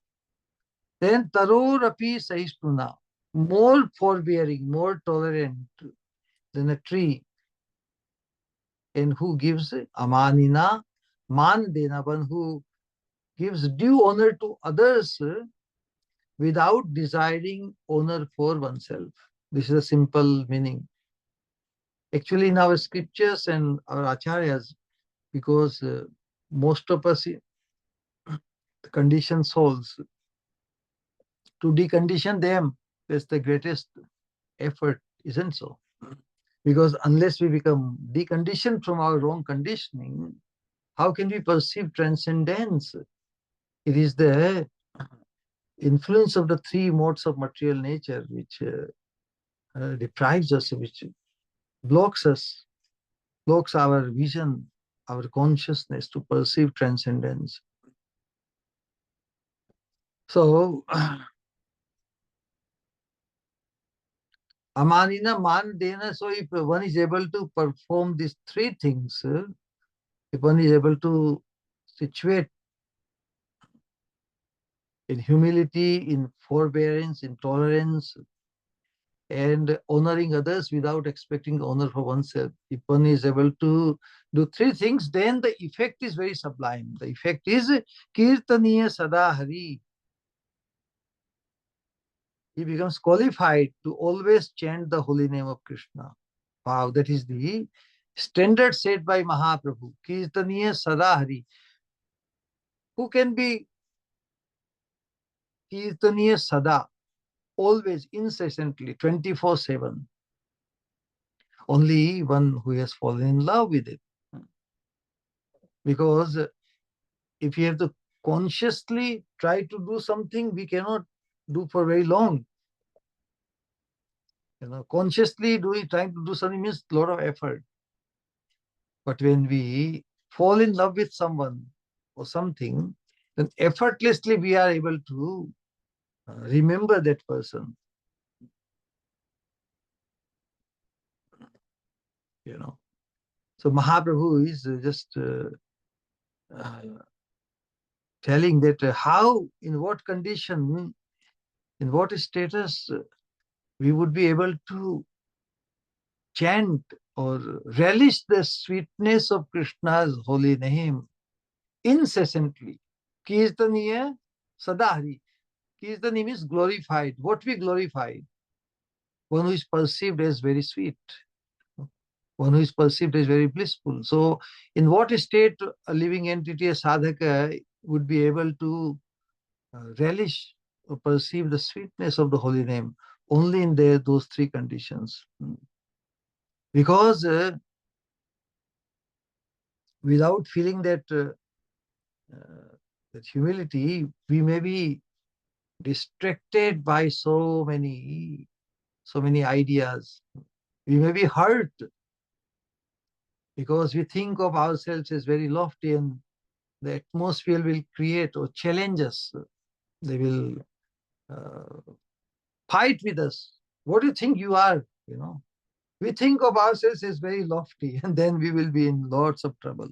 Then tarorapi sahishnuna, more forbearing, more tolerant than a tree. And who gives amanina mandena, one who gives due honor to others without desiring honor for oneself. This is a simple meaning. Actually, in our scriptures and our acharyas, because most of us, the conditioned souls, to decondition them is the greatest effort, isn't so? Because unless we become deconditioned from our own conditioning, how can we perceive transcendence? It is the influence of the three modes of material nature which deprives us, which blocks us, blocks our vision, our consciousness to perceive transcendence. So, amanina man dena, so if one is able to perform these three things, if one is able to situate in humility, in forbearance, in tolerance, and honoring others without expecting honor for oneself. If one is able to do three things, then the effect is very sublime. The effect is Kirtaniya Sada Hari. He becomes qualified to always chant the holy name of Krishna. Wow, that is the standard set by Mahaprabhu. Kirtaniya Sada Hari. Who can be Kirtaniya Sada? Always, incessantly, 24/7. Only one who has fallen in love with it. Because if you have to consciously try to do something, we cannot do for very long. Consciously trying to do something means a lot of effort. But when we fall in love with someone or something, then effortlessly we are able to remember that person. So Mahaprabhu is just uh, telling that how, in what condition, in what status we would be able to chant or relish the sweetness of Krishna's holy name incessantly. Kirtaniya Sadahari. Kirtani means glorified. What we glorify? One who is perceived as very sweet. One who is perceived as very blissful. So, in what state a living entity, a sadhaka, would be able to relish or perceive the sweetness of the holy name? Only in those three conditions. Because without feeling that humility, we may be distracted by so many ideas. We may be hurt because we think of ourselves as very lofty, and the atmosphere will create or challenge us. They will fight with us. What do you think you are? We think of ourselves as very lofty, and then we will be in lots of trouble.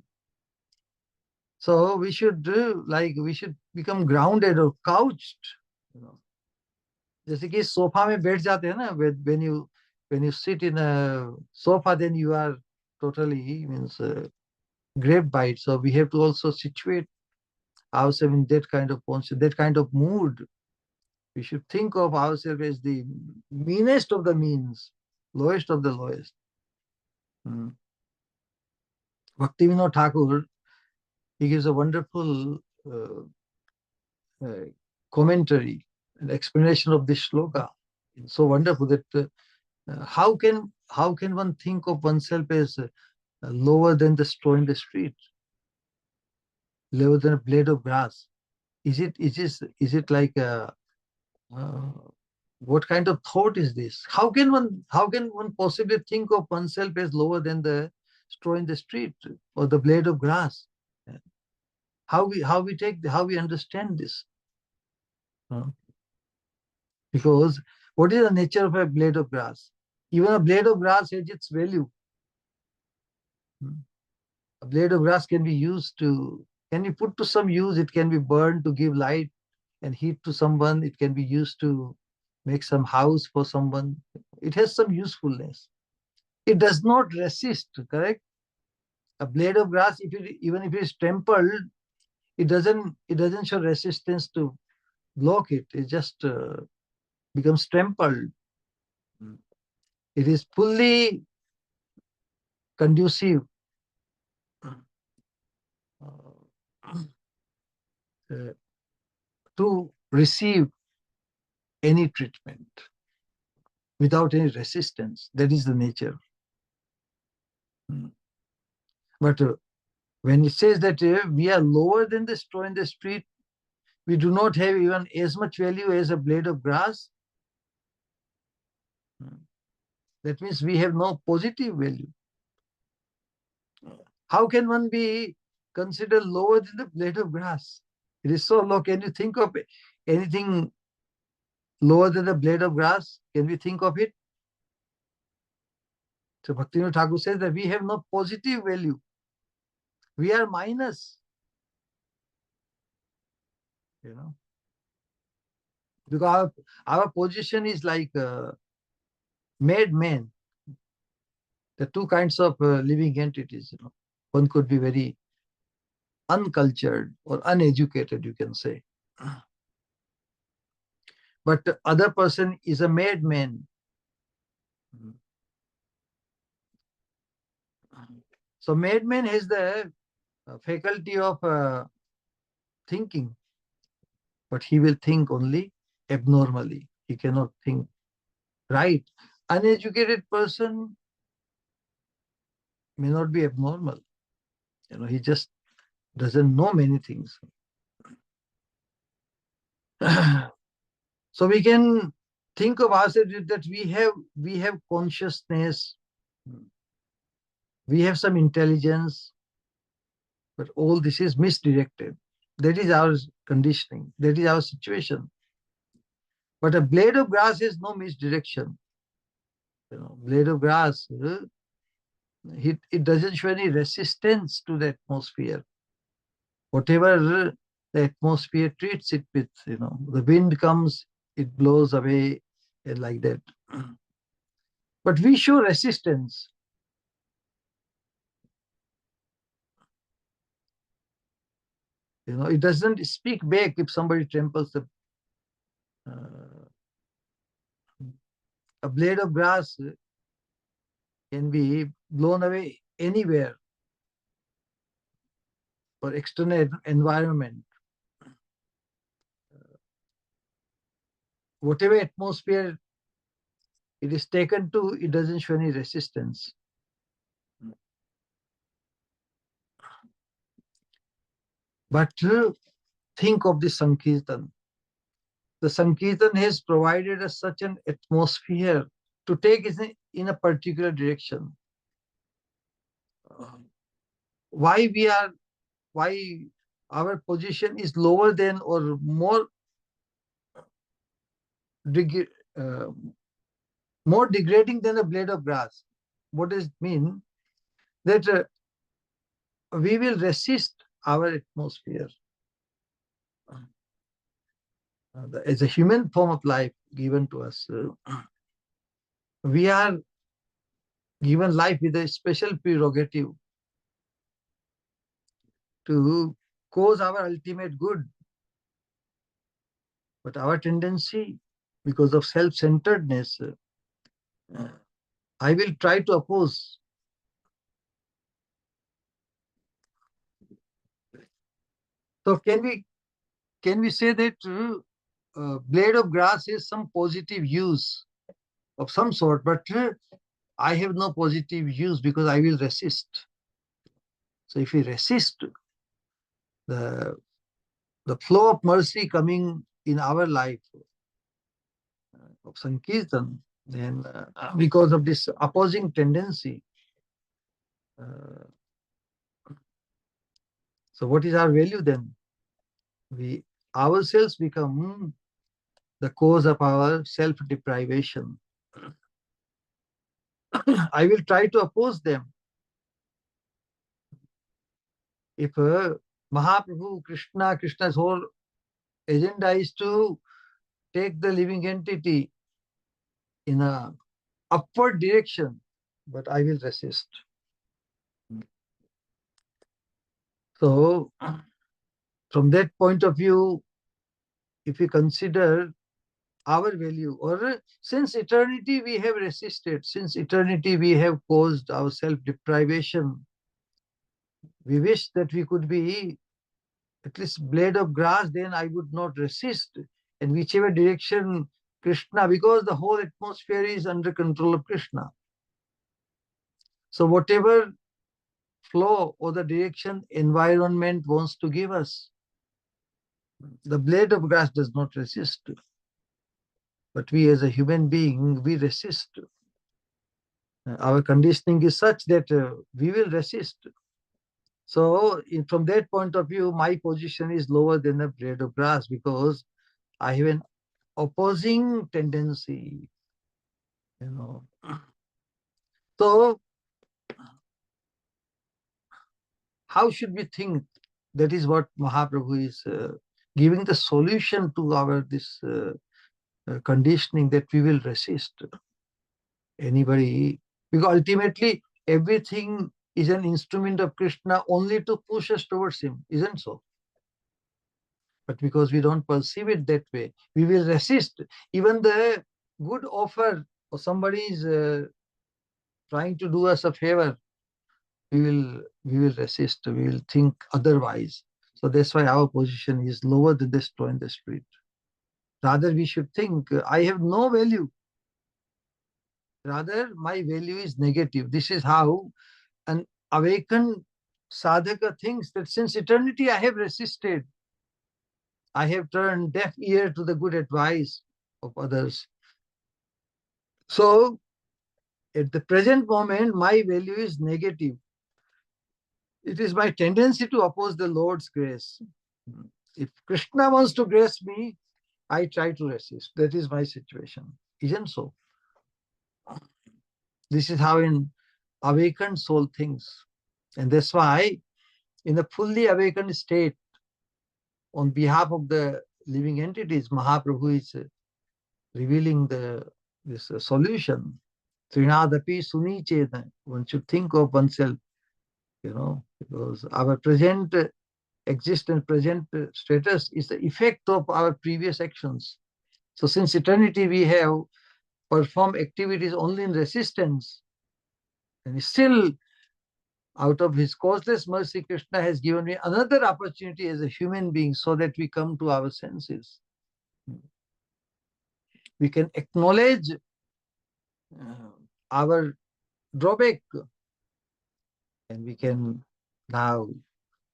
So we should we should become grounded or couched. जैसे कि sofa में बैठ जाते हैं ना, when you sit in a sofa, then you are totally means grabbed by it. So we have to also situate ourselves in that kind of conscious, that kind of mood. We should think of ourselves as the meanest of the means, lowest of the lowest. Bhaktivinoda Thakur, he gives a wonderful commentary and explanation of this sloka. It's so wonderful that how can one think of oneself as lower than the straw in the street, lower than a blade of grass? Is it like a what kind of thought is this? How can one possibly think of oneself as lower than the straw in the street or the blade of grass? How we understand this? Because what is the nature of a blade of grass? Even a blade of grass has its value. A blade of grass can be put to some use. It can be burned to give light and heat to someone. It can be used to make some house for someone. It has some usefulness. It does not resist, correct? A blade of grass, even if it is trampled, it doesn't show resistance to block it. It just becomes trampled. It is fully conducive to receive any treatment without any resistance. That is the nature. But when it says that we are lower than the straw in the street, we do not have even as much value as a blade of grass, that means we have no positive value. How can one be considered lower than the blade of grass? It is so low. Can you think of anything lower than the blade of grass? Can we think of it? So Bhaktivinoda Thakur says that we have no positive value. We are minus. Because our position is like made man. The two kinds of living entities. One could be very uncultured or uneducated, you can say. But the other person is a made man. So made man has the faculty of thinking, but he will think only abnormally. He cannot think right. Uneducated person may not be abnormal. He just doesn't know many things. So we can think of ourselves that we have consciousness, we have some intelligence, but all this is misdirected. That is our conditioning. That is our situation. But a blade of grass has no misdirection. Blade of grass, it doesn't show any resistance to the atmosphere. Whatever the atmosphere treats it with, the wind comes, it blows away, and like that. But we show resistance. It doesn't speak back if somebody tramples a blade of grass can be blown away anywhere for external environment. Whatever atmosphere it is taken to, it doesn't show any resistance. But think of the Sankirtan. The Sankirtan has provided us such an atmosphere to take it in a particular direction. Why our position is lower than or more degrading than a blade of grass? What does it mean? That we will resist our atmosphere. As a human form of life given to us, we are given life with a special prerogative to cause our ultimate good. But our tendency, because of self-centeredness, I will try to oppose. So can we say that blade of grass is some positive use of some sort, but I have no positive use because I will resist. So if we resist the flow of mercy coming in our life of Sankirtan, then because of this opposing tendency, so what is our value then? We ourselves become the cause of our self-deprivation. I will try to oppose them. If Mahaprabhu, Krishna's whole agenda is to take the living entity in a upward direction, but I will resist. So from that point of view, if we consider our value, or since eternity we have resisted, since eternity we have caused our self-deprivation, we wish that we could be at least blade of grass, then I would not resist. And whichever direction Krishna, because the whole atmosphere is under control of Krishna. So whatever flow or the direction environment wants to give us, the blade of grass does not resist. But we as a human being, we resist. Our conditioning is such that we will resist. So from that point of view, my position is lower than a blade of grass because I have an opposing tendency, you know. So how should we think? That is what Mahaprabhu is giving the solution to our this conditioning, that we will resist anybody, because ultimately everything is an instrument of Krishna only to push us towards him, isn't so? But because we don't perceive it that way, we will resist. Even the good offer, or somebody is trying to do us a favor, we will resist. We will think otherwise. So that's why our position is lower than the straw in the street. Rather, we should think, I have no value. Rather, my value is negative. This is how an awakened sadhaka thinks, that since eternity I have resisted. I have turned deaf ear to the good advice of others. So, at the present moment, my value is negative. It is my tendency to oppose the Lord's grace. If Krishna wants to grace me, I try to resist. That is my situation. Isn't so? This is how an awakened soul thinks. And that's why, in a fully awakened state, on behalf of the living entities, Mahaprabhu is revealing this solution. Trinadapi sunichena. One should think of oneself, because our present existence, present status is the effect of our previous actions. So since eternity we have performed activities only in resistance, and still out of his causeless mercy, Krishna has given me another opportunity as a human being so that we come to our senses. We can acknowledge our drawback, and we can now,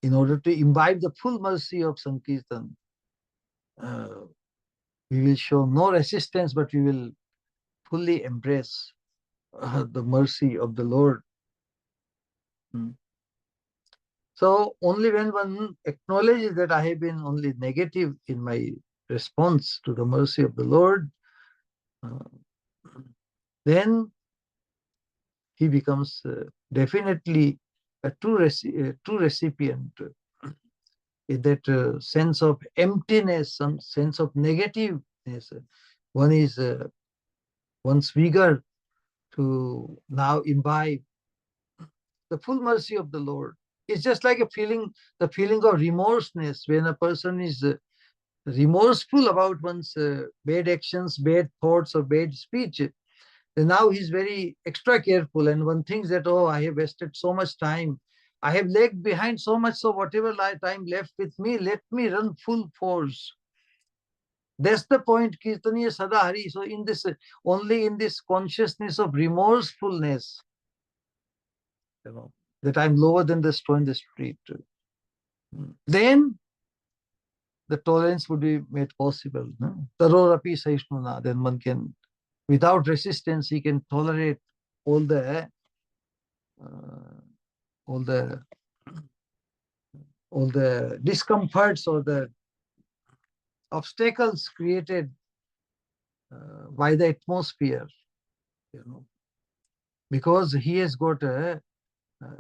in order to imbibe the full mercy of Sankirtan, we will show no resistance, but we will fully embrace the mercy of the Lord. So only when one acknowledges that I have been only negative in my response to the mercy of the Lord, then he becomes definitely a true recipient in that sense of emptiness, some sense of negativeness. One is one's eager to now imbibe the full mercy of the Lord. It's just like the feeling of remorseness when a person is remorseful about one's bad actions, bad thoughts, or bad speech. Then now he's very extra careful, and one thinks that, oh, I have wasted so much time. I have lagged behind so much, so whatever time left with me, let me run full force. That's the point, Caitanya Sadahari. So in this, only in this consciousness of remorsefulness, that I'm lower than the straw in the street, then the tolerance would be made possible. Tarorapi sahishnuna, then one can, without resistance, he can tolerate all the uh, all the all the discomforts or the obstacles created by the atmosphere, because he has got a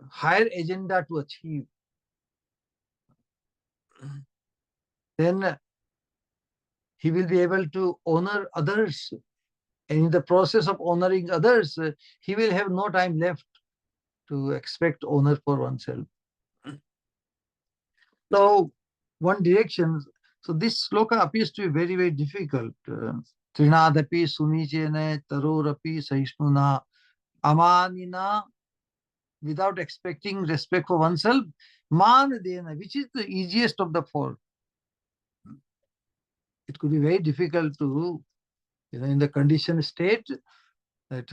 higher agenda to achieve. Then he will be able to honor others, and in the process of honoring others, he will have no time left to expect honor for oneself. So one direction. So this sloka appears to be very, very difficult. Trinadapi sunichena tarorapi sahishnuna amanina without expecting respect for oneself, manadena, which is the easiest of the four. It could be very difficult to, in the conditioned state, that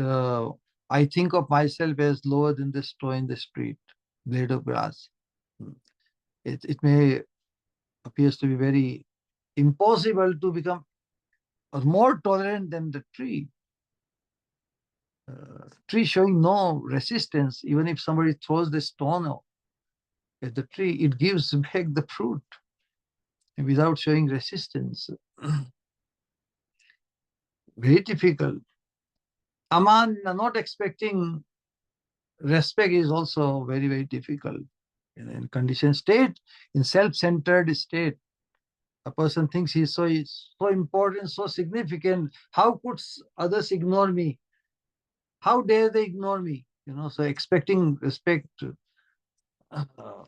I think of myself as lower than the straw in the street, blade of grass. It may appears to be very impossible to become or more tolerant than the tree. Tree showing no resistance, even if somebody throws the stone at the tree, it gives back the fruit without showing resistance. Very difficult. Aman, not expecting respect is also very, very difficult. In conditioned state, in self-centered state, a person thinks he's so important, so significant. How could others ignore me? How dare they ignore me? So expecting respect, uh,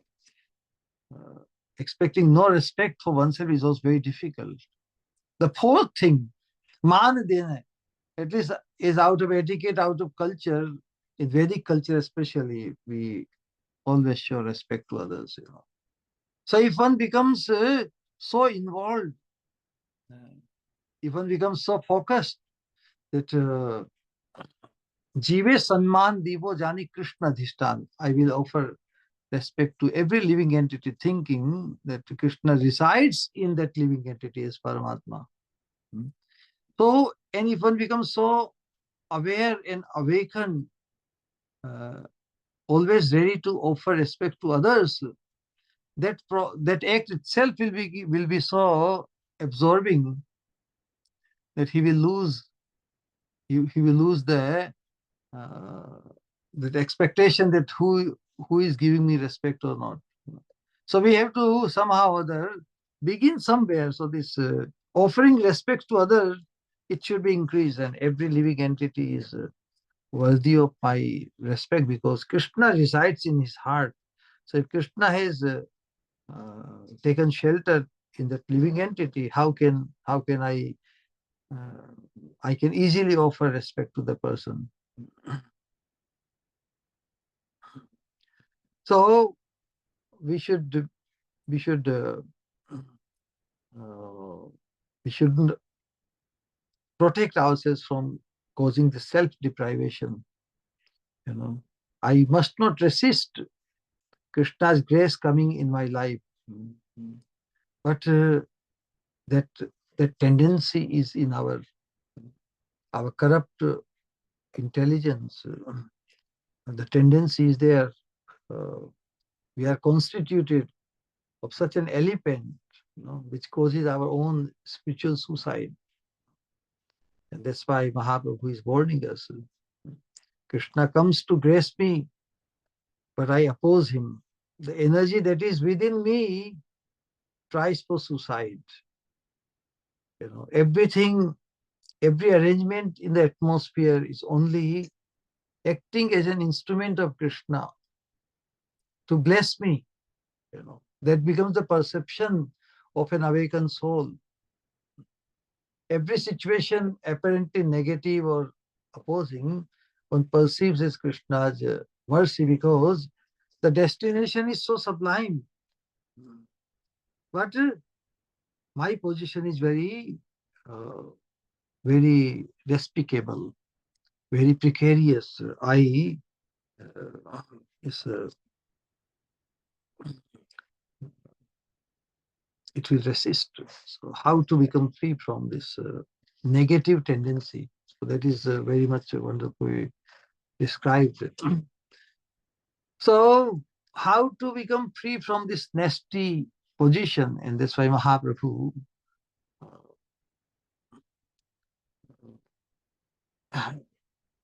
expecting no respect for oneself is also very difficult. The fourth thing, man dena, at least is out of etiquette, out of culture. In Vedic culture especially, we always show respect to others. So if one becomes so involved, if one becomes so focused that Jive Sanman Divo Jani Krishna Dhistan, I will offer respect to every living entity, thinking that Krishna resides in that living entity as Paramatma. So, and if one becomes so aware and awakened, uh, always ready to offer respect to others, that act itself will be so absorbing that he will lose he will lose uh, that expectation that who is giving me respect or not. So we have to somehow or other begin somewhere. So this offering respect to others, it should be increased, and every living entity is worthy of my respect because Krishna resides in his heart. So if Krishna has taken shelter in that living entity, how can I can easily offer respect to the person. So we should we should uh, we shouldn't protect ourselves from causing the self deprivation. I must not resist Krishna's grace coming in my life, but that that tendency is in our corrupt intelligence. The tendency is there. Uh, we are constituted of such an elephant, which causes our own spiritual suicide. And that's why Mahaprabhu is warning us. Krishna comes to grace me, but I oppose him. The energy that is within me tries for suicide. Everything, every arrangement in the atmosphere is only acting as an instrument of Krishna to bless me. That becomes the perception of an awakened soul. Every situation apparently negative or opposing, one perceives as Krishna's mercy because the destination is so sublime. But my position is uh, very despicable, very precarious. I is it will resist. So how to become free from this negative tendency? So that is very much wonderfully described. So how to become free from this nasty position? And that's why Mahaprabhu,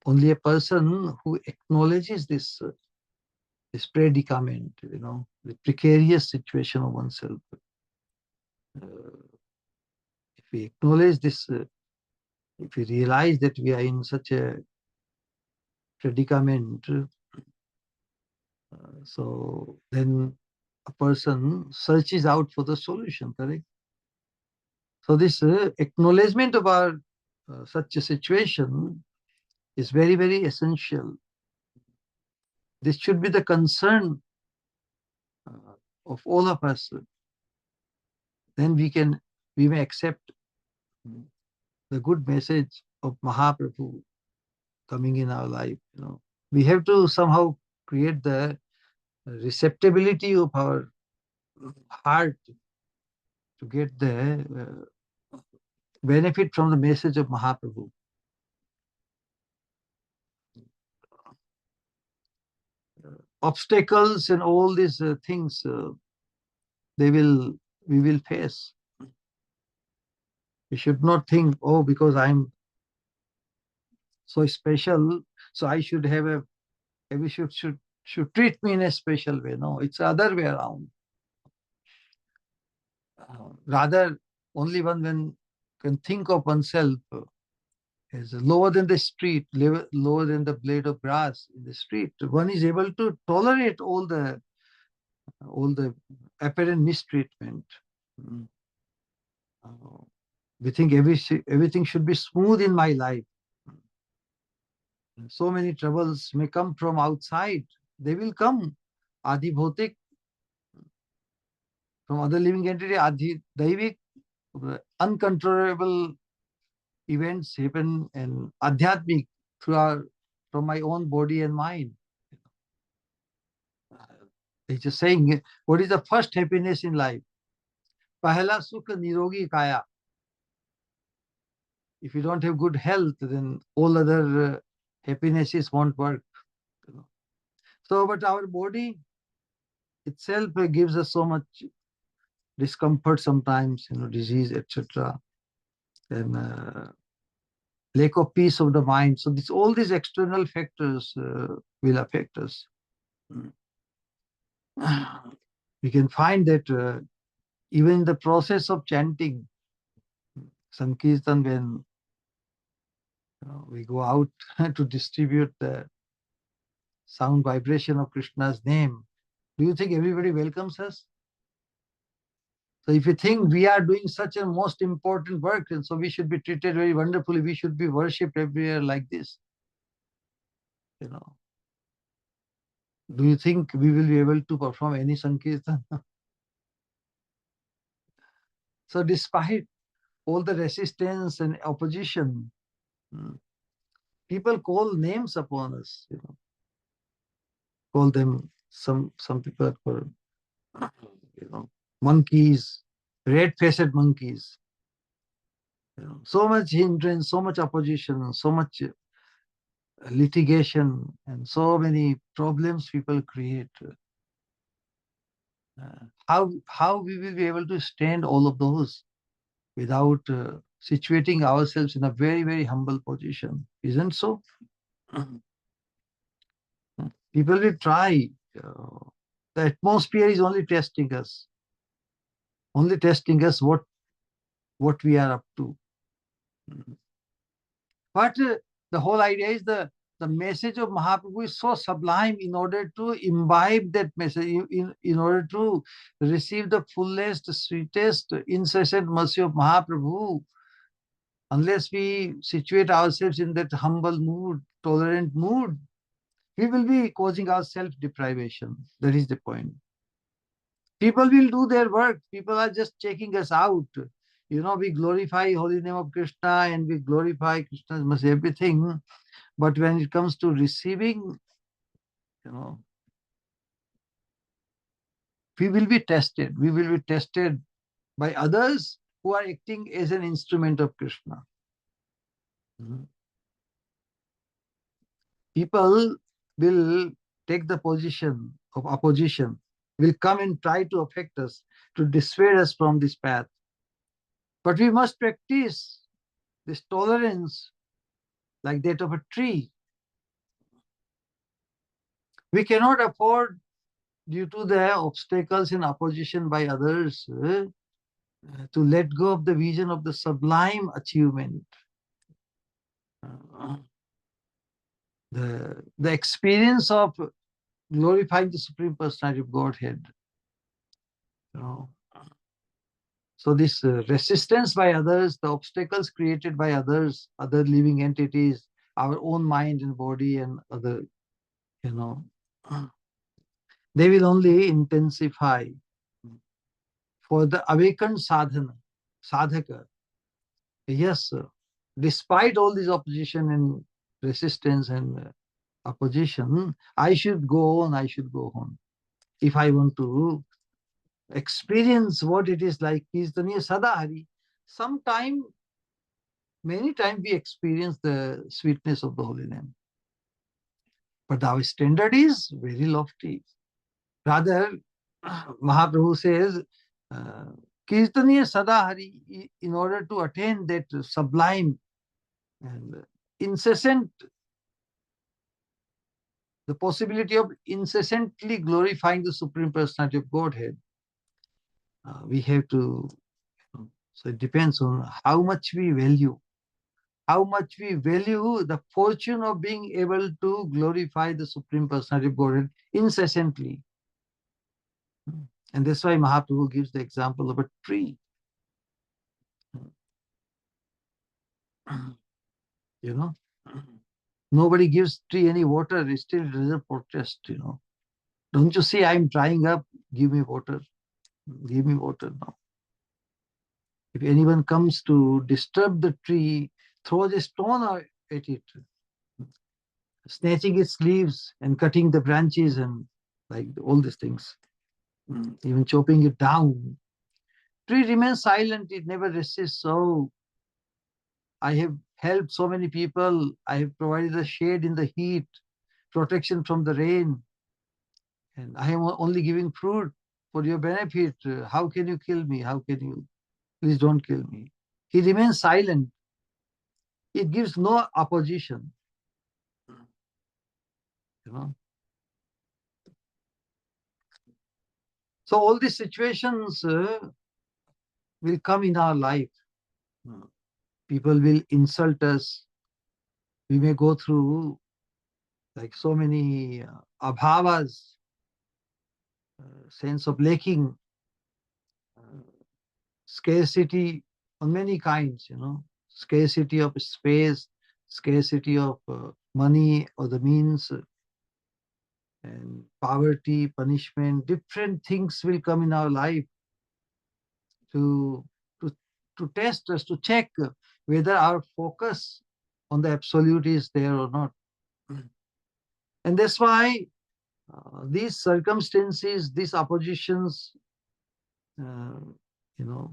only a person who acknowledges this predicament, the precarious situation of oneself. If we acknowledge this, if we realize that we are in such a predicament, so then a person searches out for the solution, correct? So this acknowledgement of our such a situation is very, very essential. This should be the concern of all of us. Then we may accept the good message of Mahaprabhu coming in our life. We have to somehow create the receptibility of our heart to get the benefit from the message of Mahaprabhu. Obstacles and all these things we will face. We should not think, oh, because I'm so special, so I should have we should treat me in a special way. No, it's the other way around. Rather, only one when can think of oneself as lower than the street, lower than the blade of grass in the street. One is able to tolerate all the apparent mistreatment. We think everything should be smooth in my life. So many troubles may come from outside. They will come. Adi bhautik, from other living entity, adi daivik, uncontrollable events happen, and adhyatmic from my own body and mind. He's just saying, what is the first happiness in life? Pahela sukha nirogi kaya. If you don't have good health, then all other happinesses won't work. So, but our body itself gives us so much discomfort sometimes, disease, etc. And lack of peace of the mind. So all these external factors will affect us. We can find that even in the process of chanting Sankirtan, when we go out to distribute the sound vibration of Krishna's name, do you think everybody welcomes us? So if you think we are doing such a most important work, and so we should be treated very wonderfully, we should be worshipped everywhere like this. Do you think we will be able to perform any Sankirtan? So despite all the resistance and opposition, people call names upon us, call them, some people call, monkeys, red-faced monkeys. So much hindrance, so much opposition, so much litigation, and so many problems people create. How we will be able to stand all of those without situating ourselves in a very, very humble position? Isn't so? People will try. The atmosphere is only testing us what we are up to. But the whole idea is the message of Mahaprabhu is so sublime. In order to imbibe that message, in order to receive the fullest, sweetest, incessant mercy of Mahaprabhu, unless we situate ourselves in that humble mood, tolerant mood, we will be causing our self-deprivation. That is the point. People will do their work. People are just checking us out. We glorify holy name of Krishna and we glorify Krishna's mercy, everything. But when it comes to receiving, we will be tested. We will be tested by others who are acting as an instrument of Krishna. People will take the position of opposition, will come and try to affect us, to dissuade us from this path. But we must practice this tolerance like that of a tree. We cannot afford, due to the obstacles and opposition by others, to let go of the vision of the sublime achievement. The experience of glorifying the Supreme Personality of Godhead. So this resistance by others, the obstacles created by others, other living entities, our own mind and body and other, they will only intensify. For the awakened sadhaka, yes, despite all this opposition and resistance and opposition, I should go on, I should go on. If I want to experience what it is like, Caitanya Sadahari, sometime, many times we experience the sweetness of the holy name. But our standard is very lofty. Rather, Mahaprabhu says, uh, Kirtaniya Sadahari, in order to attain that sublime and incessant, the possibility of incessantly glorifying the Supreme Personality of Godhead, we have to, so it depends on how much we value the fortune of being able to glorify the Supreme Personality of Godhead incessantly. And that's why Mahaprabhu gives the example of a tree. You know, nobody gives tree any water, it still doesn't protest, Don't you see I'm drying up? Give me water. Give me water now. If anyone comes to disturb the tree, throws a stone at it, snatching its leaves and cutting the branches and like all these things, even chopping it down. Tree remains silent, it never resists. So I have helped so many people. I have provided the shade in the heat, protection from the rain, and I am only giving fruit for your benefit. How can you kill me? How can you? Please don't kill me. He remains silent. It gives no opposition. You know. So all these situations will come in our life. People will insult us. We may go through like so many abhavas, sense of lacking, uh, scarcity on many kinds, scarcity of space, scarcity of money or the means, and poverty, punishment, different things will come in our life to, to, to test us, to check whether our focus on the absolute is there or not. And that's why these circumstances, these oppositions, uh, you know,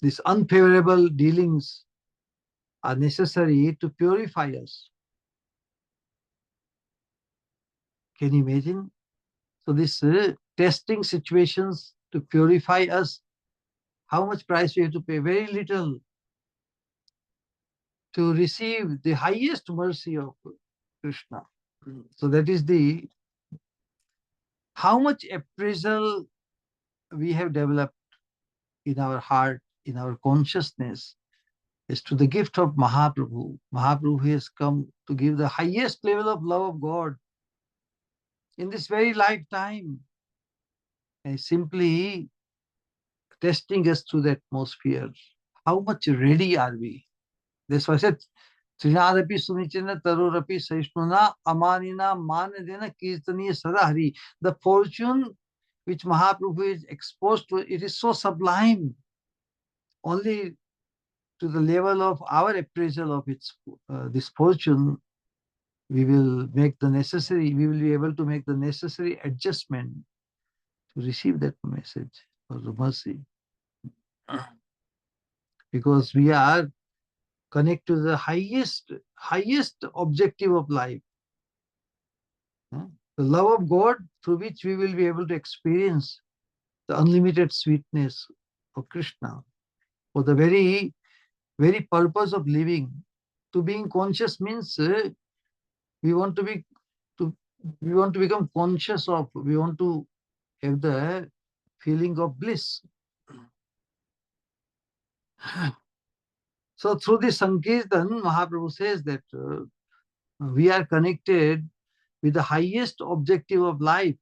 these unfavorable dealings are necessary to purify us. Can you imagine? So this testing situations to purify us, how much price we have to pay? Very little to receive the highest mercy of Krishna. So that is the how much appraisal we have developed in our heart, in our consciousness, is to the gift of Mahaprabhu. Mahaprabhu has come to give the highest level of love of God in this very lifetime, and simply testing us through the atmosphere. How much ready are we? That's why I said, Trinadapi Sunichana Tarorapi Saishnuna Amanina Manadena Kirtaniya Sadahari. The fortune which Mahaprabhu is exposed to, it is so sublime. Only to the level of our appraisal of its this fortune, we will be able to make the necessary adjustment to receive that message or the mercy. Because we are connected to the highest objective of life. The love of God, through which we will be able to experience the unlimited sweetness of Krishna. For the very purpose of living. To being conscious means we want to be to we want to become conscious of, we want to have the feeling of bliss. So through this Sankirtan, Mahaprabhu says that we are connected with the highest objective of life.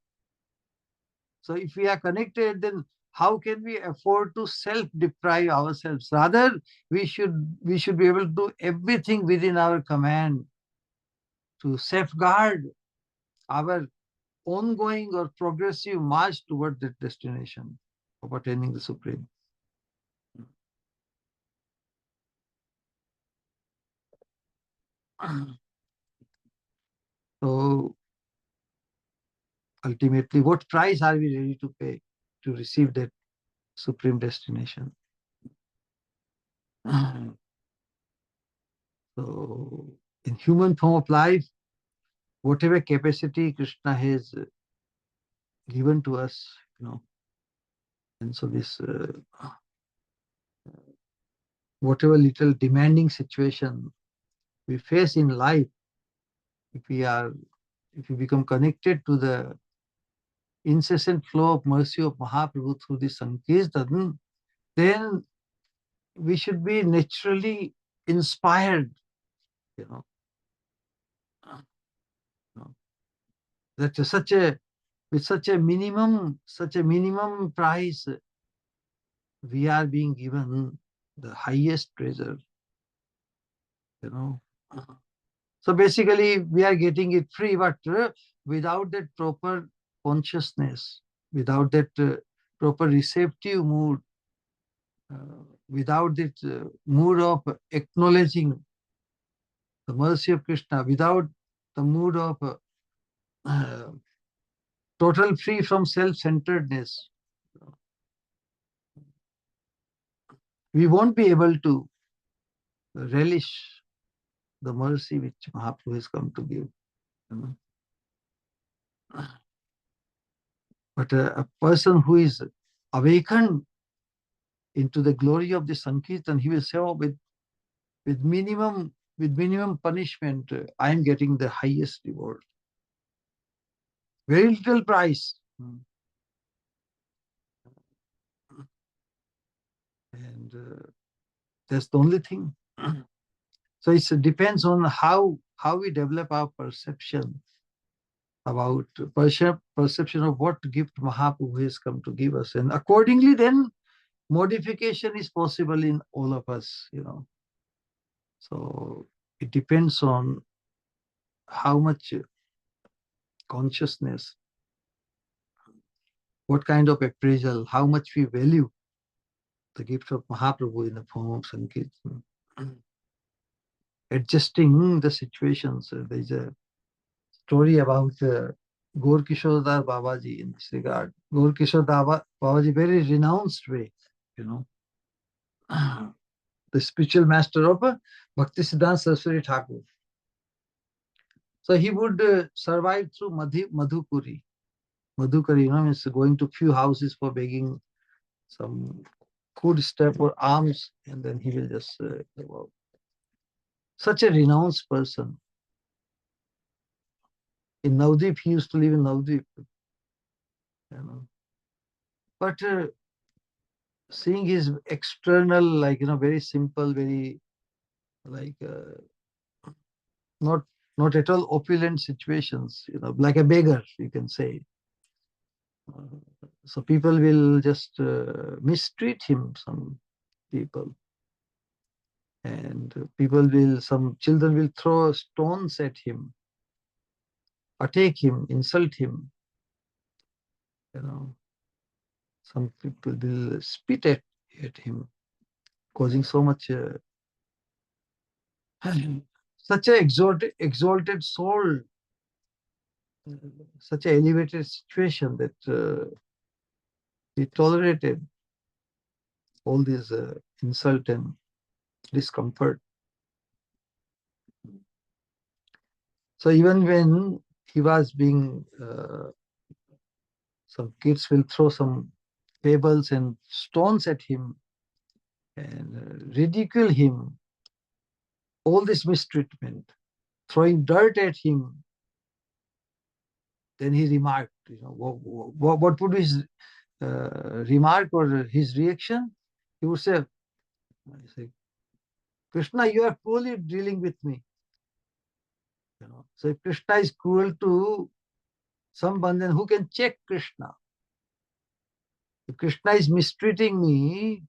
So if we are connected, then how can we afford to self-deprive ourselves? Rather, we should be able to do everything within our command to safeguard our ongoing or progressive march toward that destination of attaining the Supreme. So ultimately, what price are we ready to pay to receive that supreme destination? So in human form of life, whatever capacity Krishna has given to us, and so this whatever little demanding situation we face in life, if we become connected to the incessant flow of mercy of Mahaprabhu through this Sankirtan, then we should be naturally inspired, you know, that with such a minimum price, we are being given the highest treasure, you know. So basically, we are getting it free, but without that proper consciousness, without that proper receptive mood, without that mood of acknowledging the mercy of Krishna, without the mood of uh, total free from self-centeredness, we won't be able to relish the mercy which Mahaprabhu has come to give. But a person who is awakened into the glory of the Sankirtan, he will say, oh, with minimum punishment, I am getting the highest reward. Very little price. And that's the only thing. So it depends on how we develop our perception about perception of what gift Mahaprabhu has come to give us. And accordingly, then modification is possible in all of us, So it depends on how much consciousness, what kind of appraisal, how much we value the gift of Mahaprabhu in the form of Sankirtan. Adjusting the situations. There's a story about Gaur Kishore Babaji in this regard. Gaur Kishore Babaji, very renounced way, the spiritual master of Bhaktisiddhanta Saraswati Thakur. So he would survive through Madhukuri. Madhukari, means going to few houses for begging some food stuff or alms, and then he will just go out. Such a renounced person. In Navdeep, he used to live in Navdeep. But seeing his external, very simple, very like not at all opulent situations, like a beggar, you can say. So people will just mistreat him, some people. And some children will throw stones at him, attack him, insult him. Some people will spit at him, causing so much such an exalted soul, such an elevated situation that he tolerated all this insult and discomfort. So even when he was being, some kids will throw some pebbles and stones at him and ridicule him, all this mistreatment, throwing dirt at him. Then he remarked, what would his remark or his reaction? He would say, Krishna, you are cruelly dealing with me. So if Krishna is cruel to someone, then who can check Krishna? If Krishna is mistreating me,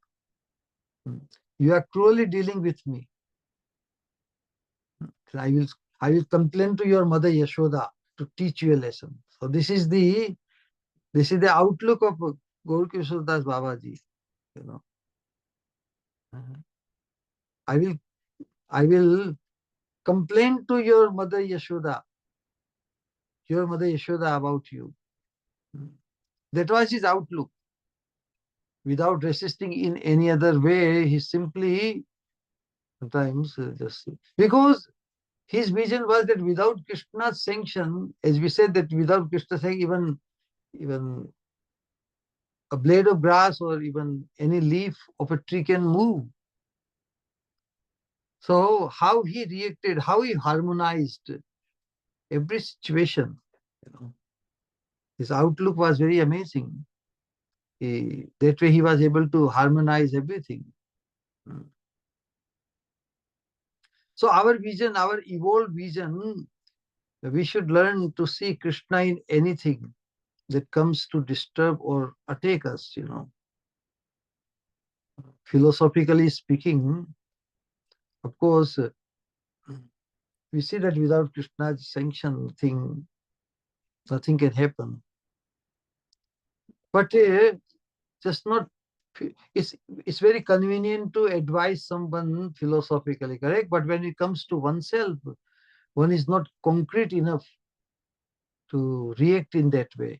you are cruelly dealing with me. I will complain to your mother Yashoda to teach you a lesson. So this is the outlook of Gaur Kishore Das Babaji. You know, I will complain to your mother Yashoda about you. That was his outlook. Without resisting in any other way, he simply sometimes just because his vision was that without Krishna's sanction, as we said, that without Krishna's sanction, even a blade of grass or even any leaf of a tree can move. So how he reacted, how he harmonized every situation, his outlook was very amazing. That way he was able to harmonize everything. So our vision, our evolved vision, we should learn to see Krishna in anything that comes to disturb or attack us, Philosophically speaking, of course, we see that without Krishna's sanction, nothing can happen. But just not, it's very convenient to advise someone philosophically, correct? But when it comes to oneself, one is not concrete enough to react in that way,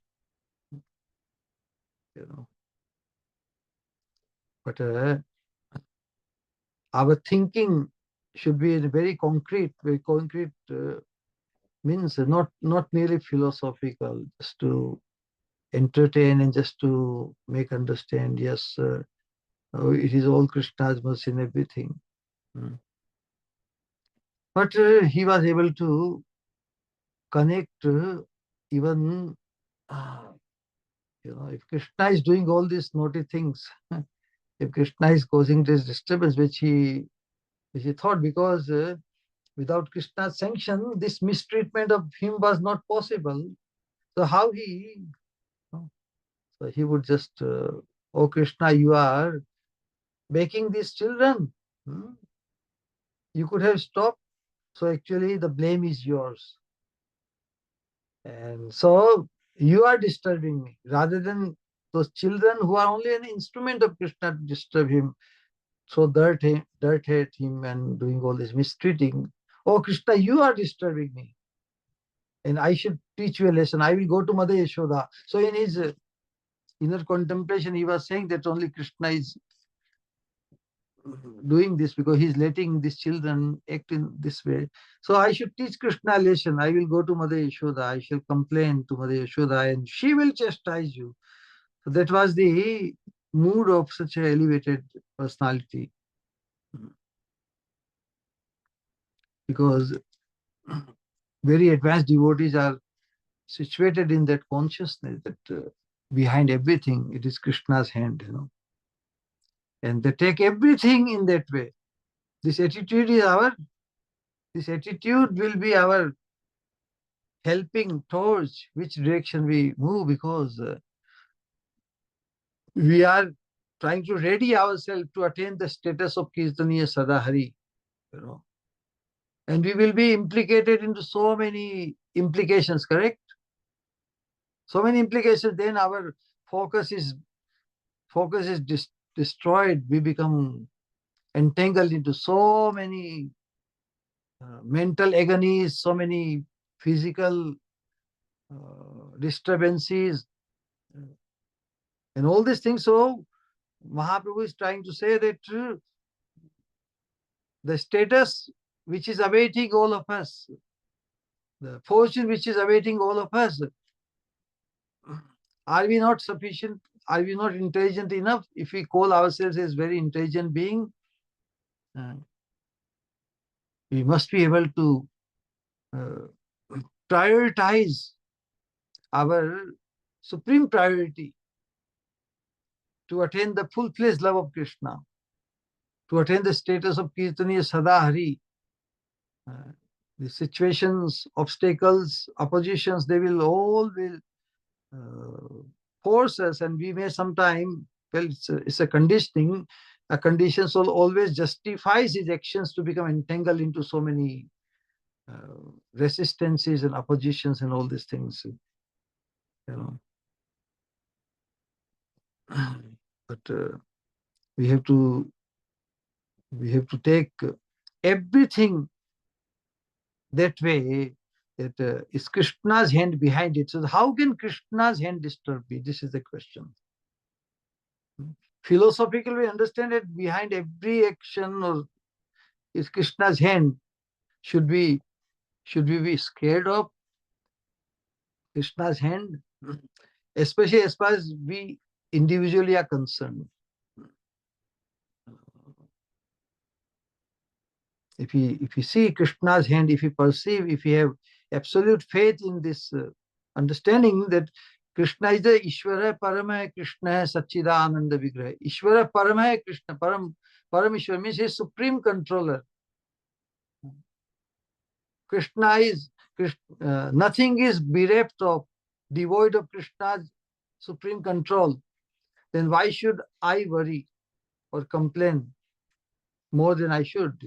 But our thinking should be very concrete. Very concrete means not merely philosophical, just to entertain and just to make understand. Yes, it is all Krishna's mercy in everything. But he was able to connect even, if Krishna is doing all these naughty things, if Krishna is causing this disturbance, which he thought, because without Krishna's sanction, this mistreatment of him was not possible. So how so he would just, oh Krishna, you are making these children. You could have stopped. So actually the blame is yours. And so you are disturbing me rather than those children who are only an instrument of Krishna to disturb him. So dirt hate him and doing all this mistreating. Oh Krishna, you are disturbing me. And I should teach you a lesson. I will go to Mother Yashoda. So in his inner contemplation, he was saying that only Krishna is doing this because he's letting these children act in this way. So I should teach Krishna a lesson. I will go to Mother Yashoda. I shall complain to Mother Yashoda and she will chastise you. So that was the mood of such an elevated personality. Because very advanced devotees are situated in that consciousness that behind everything, it is Krishna's hand, And they take everything in that way. This attitude will be our helping towards which direction we move, because we are trying to ready ourselves to attain the status of Caitanya Sadahari, And we will be implicated into so many implications, correct? So many implications, then our focus is destroyed. We become entangled into so many mental agonies, so many physical disturbances, and all these things. So Mahaprabhu is trying to say that the status which is awaiting all of us, the fortune which is awaiting all of us, are we not sufficient? Are we not intelligent enough? If we call ourselves as very intelligent being, we must be able to prioritize our supreme priority to attain the full-fledged love of Krishna, to attain the status of Kirtaniya Sadahari. The situations, obstacles, oppositions, they will all force us, and we may sometime, well, it's a conditioning. A condition soul always justifies his actions to become entangled into so many resistances and oppositions and all these things. you know. But we have to take everything that way, that is Krishna's hand behind it. So how can Krishna's hand disturb me? This is the question. Philosophically, we understand that behind every action or is Krishna's hand. Should we be scared of Krishna's hand? Especially as far as we individually are concerned. If we see Krishna's hand, if we perceive, if we have absolute faith in this understanding that Krishna is the Ishvara Parama, Krishna is Satchidananda Vigraha. Ishvara Parama, Krishna, Paramishwar means he is supreme controller. Krishna is, nothing is bereft of, devoid of Krishna's supreme control. Then why should I worry or complain more than I should,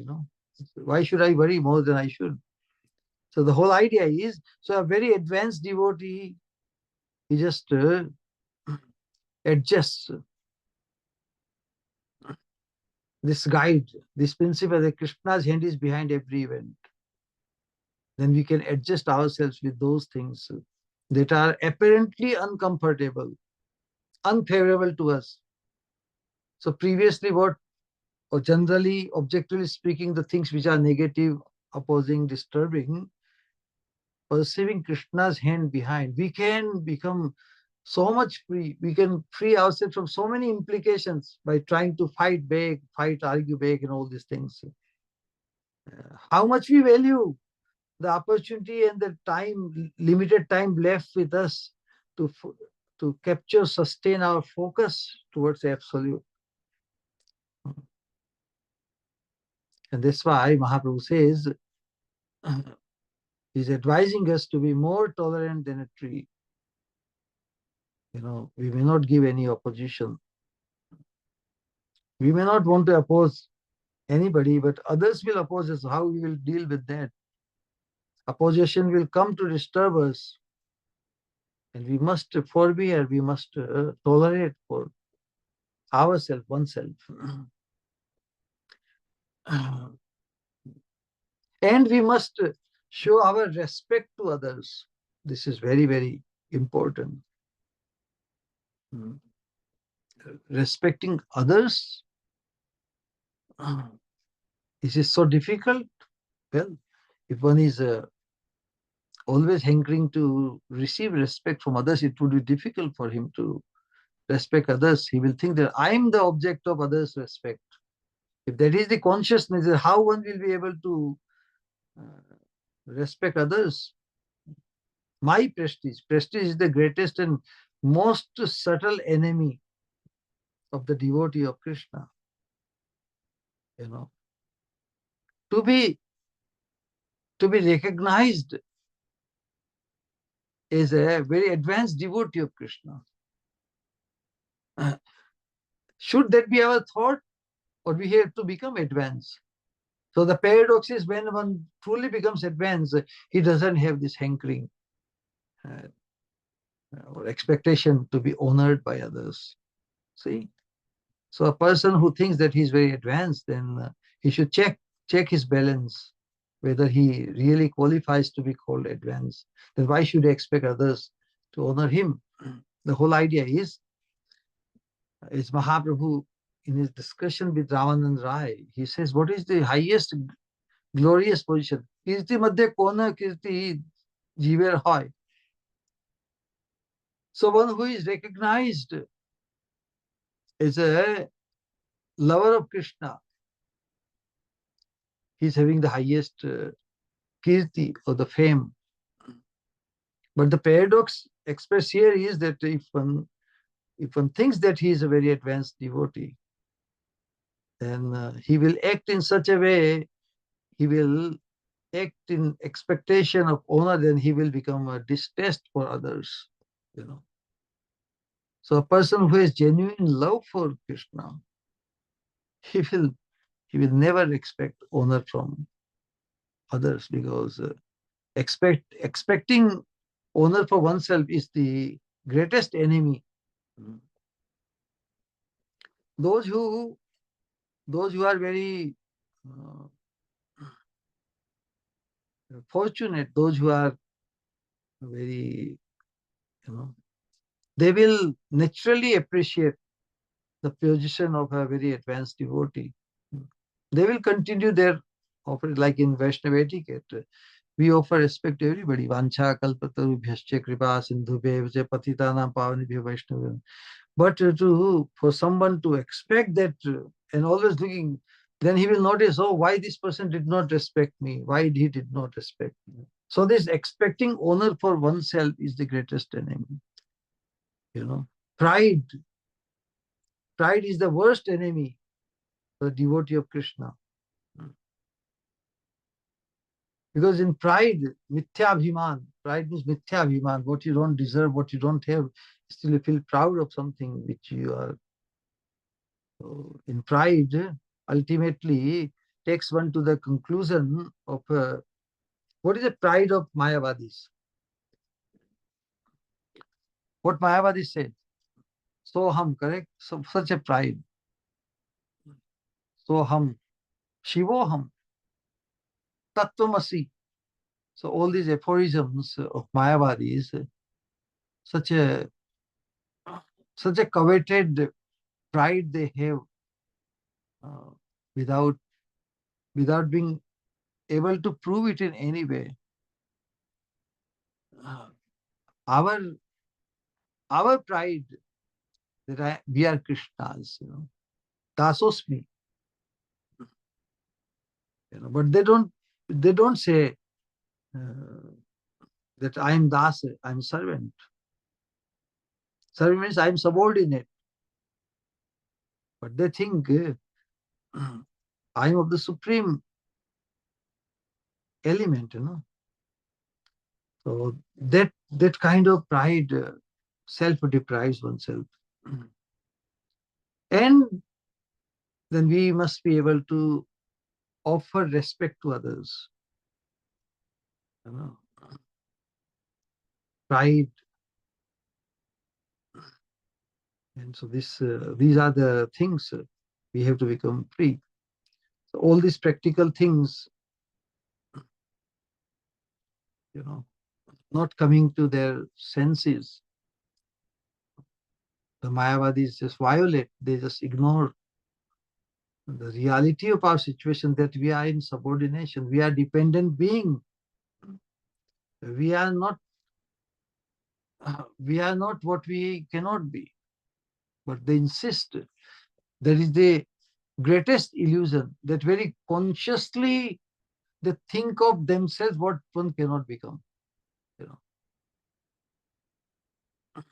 Why should I worry more than I should? So the whole idea is, so a very advanced devotee, he just adjusts this guide, this principle that Krishna's hand is behind every event. Then we can adjust ourselves with those things that are apparently uncomfortable, unfavorable to us. So previously or generally, objectively speaking, the things which are negative, opposing, disturbing, perceiving Krishna's hand behind, we can become so much free. We can free ourselves from so many implications by trying to fight back, argue back, and all these things. How much we value the opportunity and the time, limited time left with us to capture, sustain our focus towards absolute. And that's why Mahaprabhu says, he's advising us to be more tolerant than a tree. We may not give any opposition. We may not want to oppose anybody, but others will oppose us. How we will deal with that? Opposition will come to disturb us. And we must forbear, we must tolerate for ourselves, oneself. And we must show our respect to others. This is very, very important. Respecting others, this is so difficult. Well, if one is always hankering to receive respect from others, it would be difficult for him to respect others. He will think that I am the object of others' respect. If that is the consciousness, how one will be able to respect others? My prestige. Prestige is the greatest and most subtle enemy of the devotee of Krishna. To be recognized as a very advanced devotee of Krishna. Should that be our thought, or we have to become advanced? So the paradox is, when one truly becomes advanced, he doesn't have this hankering or expectation to be honored by others. See? So a person who thinks that he's very advanced, then he should check his balance, whether he really qualifies to be called advanced. Then why should he expect others to honor him? The whole idea is Mahaprabhu, in his discussion with Ramanand Rai, he says, what is the highest glorious position? Kirti madhya kona kirti jiver hoy. So one who is recognized as a lover of Krishna, he's having the highest kirti, or the fame. But the paradox expressed here is that if one thinks that he is a very advanced devotee, then he will act in such a way, he will act in expectation of honor, then he will become a distaste for others. So a person who has genuine love for Krishna, he will never expect honor from others, because expecting honor for oneself is the greatest enemy. Those who are very uh, fortunate, those who are very, they will naturally appreciate the position of a very advanced devotee. They will continue their offer, like in Vaishnava etiquette. We offer respect to everybody. Vancha kalpatarubhyascha kripa sindhubhya patitanam pavanibhyo Vaishnava. But for someone to expect that and always looking, then he will notice, oh, why this person did not respect me? Why he did not respect me? So this expecting honor for oneself is the greatest enemy. Pride. Pride is the worst enemy for the devotee of Krishna. Because in pride, pride means mithya what you don't deserve, what you don't have, still you feel proud of something which you are. So in pride, ultimately takes one to the conclusion of what is the pride of Mayavadis? What Mayavadis said, Soham, correct? So such a pride. Soham, Shivoham, Tattvamasi. So all these aphorisms of Mayavadis, such a such a coveted pride they have, uh, without being able to prove it in any way. Uh, our pride that we are Krishna's, Dasosmi, but they don't say uh, that I am Das, I am servant. Servant means I am subordinate, but they think I am of the supreme element. So that kind of pride self deprives oneself. And then we must be able to offer respect to others. Pride. And so these are the things we have to become free. So all these practical things, not coming to their senses, the Mayavadis just violate, they just ignore the reality of our situation, that we are in subordination, we are dependent being. We are not what we cannot be. But they insist. That is the greatest illusion, that very consciously they think of themselves what one cannot become. But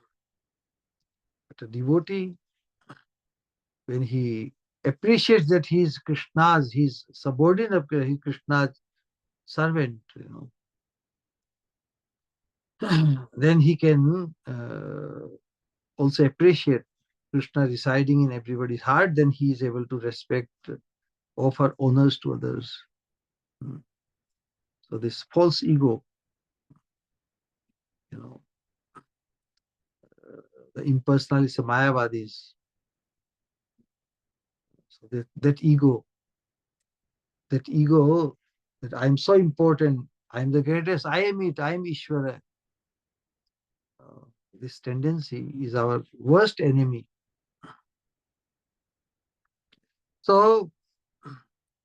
a devotee, when he appreciates that he is Krishna's, he's subordinate of Krishna's servant, then he can also appreciate Krishna residing in everybody's heart. Then he is able to respect, offer honors to others. So this false ego, the impersonalists, the Mayavadis, so that ego, that I'm so important, I'm the greatest, I am it, I am Ishvara. This tendency is our worst enemy. So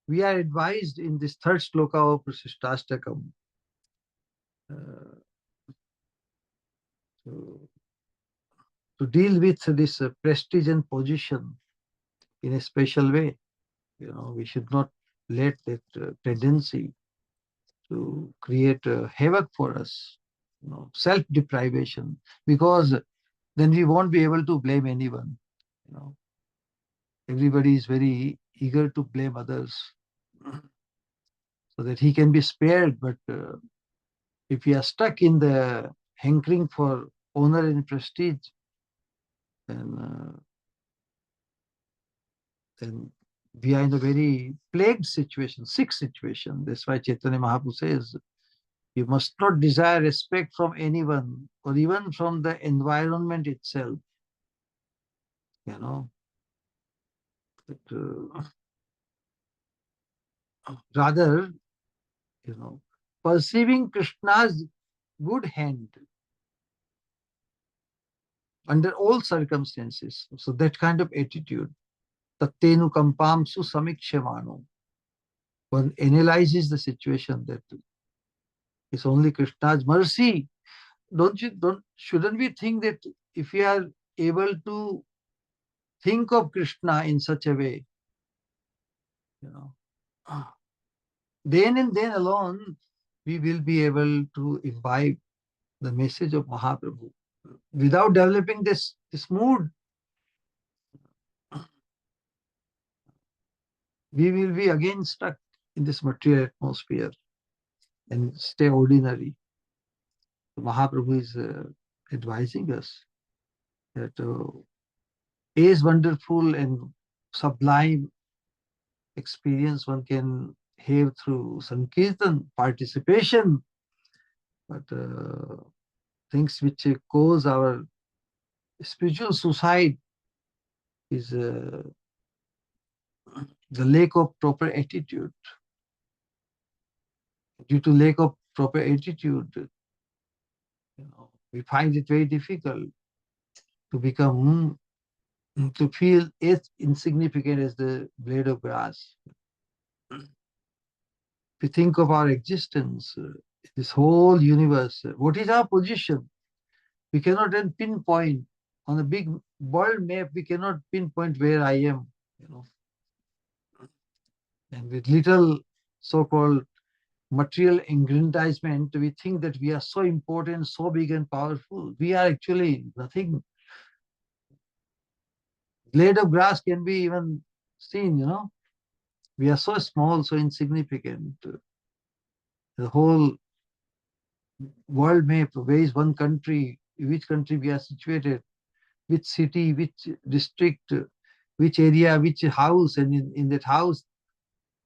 we are advised in this third sloka of Sikshastakam to deal with this prestige and position in a special way. We should not let that tendency to create havoc for us, self-deprivation, because then we won't be able to blame anyone. Everybody is very eager to blame others so that he can be spared. But if we are stuck in the hankering for honor and prestige, then we are in a very plagued situation, sick situation. That's why Chaitanya Mahaprabhu says, You must not desire respect from anyone or even from the environment itself. You know, but, rather, perceiving Krishna's good hand under all circumstances. So that kind of attitude, tattenu kampam susamikshemano, one analyzes the situation that it's only Krishna's mercy. Shouldn't we think that if we are able to think of Krishna in such a way, you know, then and then alone we will be able to imbibe the message of Mahaprabhu. Without developing this mood, we will be again stuck in this material atmosphere and stay ordinary. Mahaprabhu is advising us that is wonderful and sublime experience one can have through Sankirtan participation, but things which cause our spiritual suicide is the lack of proper attitude. Due to lack of proper attitude, we find it very difficult to become, to feel as insignificant as the blade of grass. If we think of our existence, this whole universe, what is our position? We cannot then pinpoint on a big world map. We cannot pinpoint where I am, And with little so-called material aggrandizement, we think that we are so important, so big and powerful. We are actually nothing. Blade of grass can be even seen, We are so small, so insignificant. The whole world map, where is one country, which country we are situated, which city, which district, which area, which house, and in that house,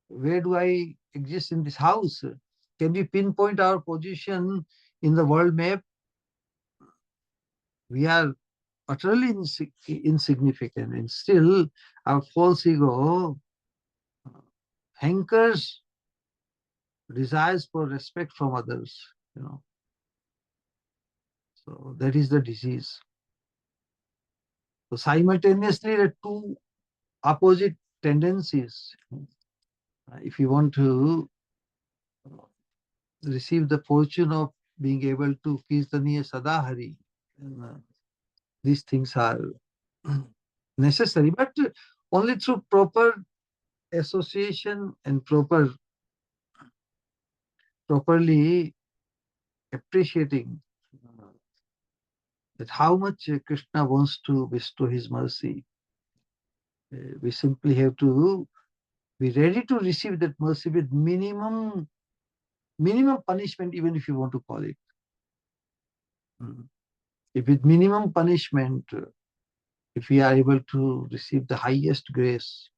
where do I exist in this house? Can we pinpoint our position in the world map? We are utterly insignificant, and still our false ego hankers, desires for respect from others, So that is the disease. So simultaneously, the two opposite tendencies. If you want to receive the fortune of being able to Kirtaniya Sadahari, these things are necessary, but only through proper association and properly appreciating that how much Krishna wants to bestow his mercy. We simply have to be ready to receive that mercy with minimum punishment, even if you want to call it. If with minimum punishment, if we are able to receive the highest grace,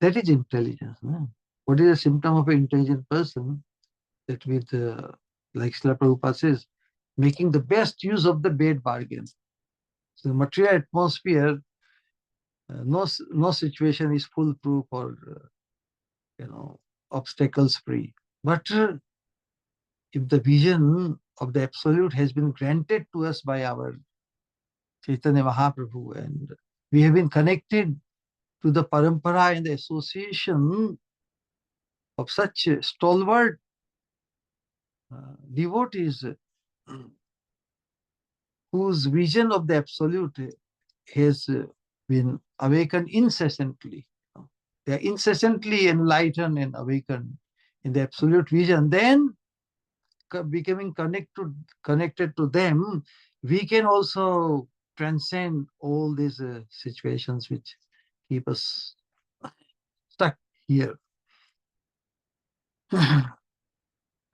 that is intelligence. No? What is a symptom of an intelligent person? That with, like Srila Prabhupada says, making the best use of the bad bargain. So the material atmosphere, no situation is foolproof or obstacles free. But if the vision of the absolute has been granted to us by our Chaitanya Mahaprabhu, and we have been connected to the parampara and the association of such stalwart devotees whose vision of the absolute has been awakened incessantly. They are incessantly enlightened and awakened in the absolute vision. Then, becoming connected to them, we can also transcend all these situations which keep us stuck here.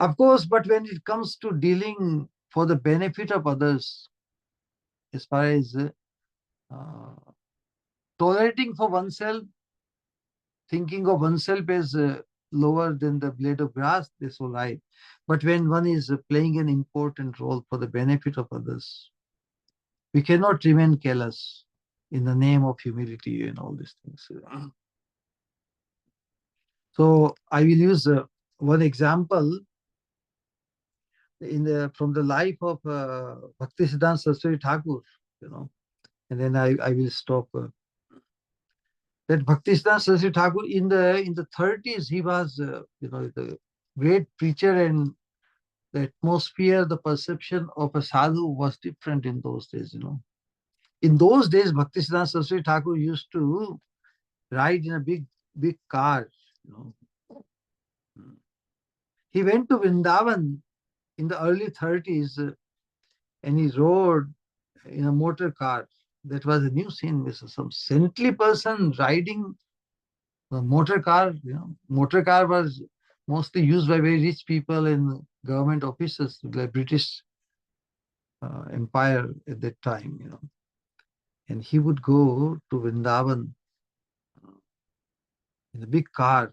Of course, but when it comes to dealing for the benefit of others, as far as tolerating for oneself, thinking of oneself as lower than the blade of grass, that's all right. But when one is playing an important role for the benefit of others, we cannot remain careless in the name of humility and all these things. So I will use one example from the life of Bhaktisiddhanta Saraswati Thakur, and then I will stop. That Bhaktisiddhanta Saraswati Thakur in the 30s, he was the great preacher, and the atmosphere, the perception of a sadhu was different in those days. In those days, Bhaktisiddhanta Saraswati Thakur used to ride in a big car. You know. He went to Vrindavan in the early 30s, and he rode in a motor car. That was a new scene. With some saintly person riding a motor car. Motor car was mostly used by very rich people and government officers, like British Empire at that time. And he would go to Vrindavan in a big car.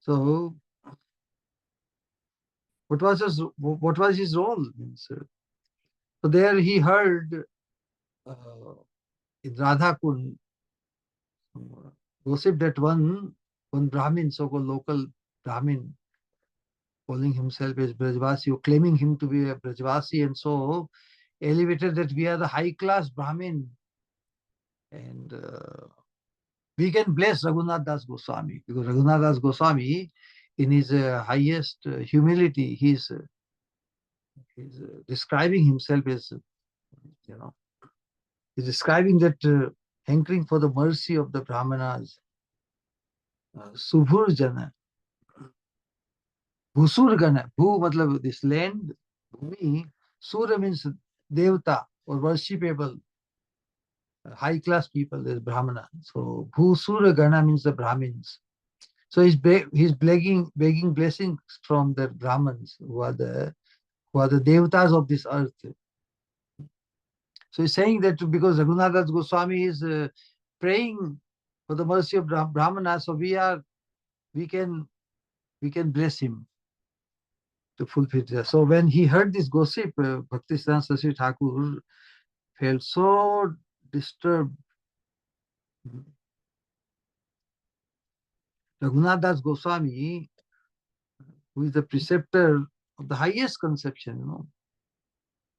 So, what was his role? So there he heard in Radha Kund gossip that one Brahmin, so-called local Brahmin, calling himself as Brajvasi, or claiming him to be a Brajvasi, and so elevated that we are the high-class Brahmin, and we can bless Raghunath Das Goswami, because Raghunath Das Goswami, in his highest humility, he's describing himself as, he's describing that hankering for the mercy of the Brahmanas, Subhur Jana, Bhusur Gana, Bhu matlab this land, Bhumi, Sura means Devta or worshipable, high class people, there's Brahmana. So Bhusura Gana means the Brahmins. So he's begging blessings from the Brahmins who are the Devtas of this earth. So he's saying that because Raghunath Das Goswami is praying for the mercy of Brahmana, so we can bless him to fulfill this. So when he heard this gossip, Bhaktisiddhanta Saraswati Thakur felt so disturbed. Raghunath Das Goswami, who is the preceptor of the highest conception,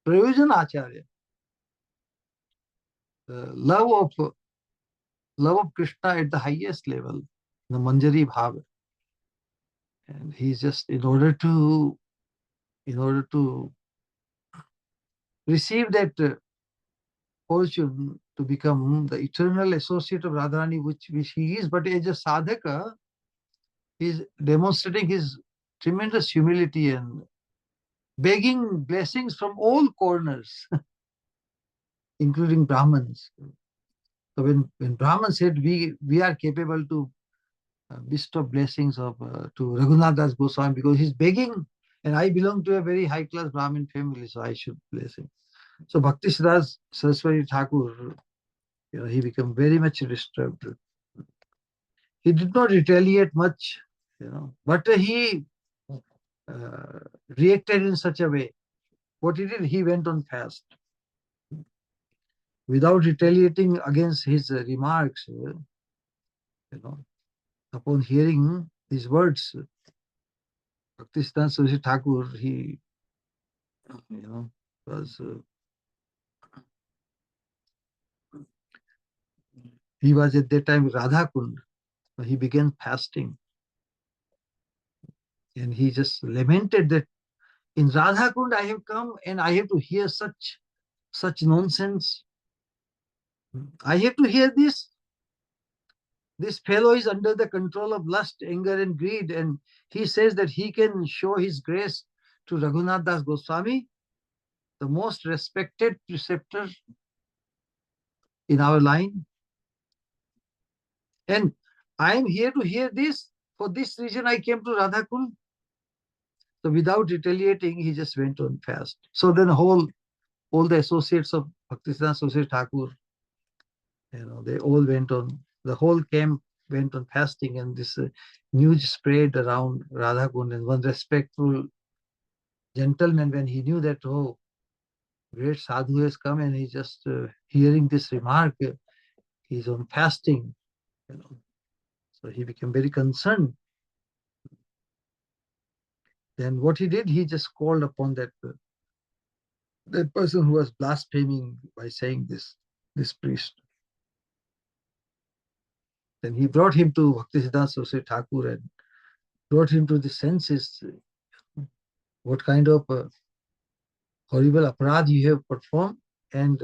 Prayojan Acharya, the love of Krishna at the highest level, the Manjari Bhava. And he's just in order to receive that fortune to become the eternal associate of Radharani, which he is, but as a sadhaka, he's demonstrating his tremendous humility and begging blessings from all corners, including Brahmins. So when Brahmans said we are capable to bestow blessings to Raghunath Das Goswami because he's begging, and I belong to a very high class Brahmin family, so I should bless him. So Bhaktisiddhanta Saraswati Thakur, he became very much disturbed. He did not retaliate much, but he reacted in such a way. What he did, he went on fast. Without retaliating against his remarks, upon hearing these words, Bhaktisiddhanta Saraswati Thakur, he was at that time Radha Kund. He began fasting, and he just lamented that in Radha Kund I have come and I have to hear such nonsense. I have to hear this. This fellow is under the control of lust, anger, and greed, and he says that he can show his grace to Raghunath Das Goswami, the most respected preceptor in our line. And I am here to hear this. For this reason, I came to Radhakund. So without retaliating, he just went on fast. So then all the associates of Bhaktisiddhanta Saraswati Thakur, they all went on. The whole camp went on fasting, and this news spread around Radha Kund, and one respectful gentleman, when he knew that, oh, great sadhu has come, and he's just hearing this remark, he's on fasting, you know. So he became very concerned. Then what he did, he just called upon that person who was blaspheming by saying this priest. Then he brought him to Bhaktisiddhanta Saraswati Thakur and brought him to the senses. What kind of horrible aparadh you have performed? And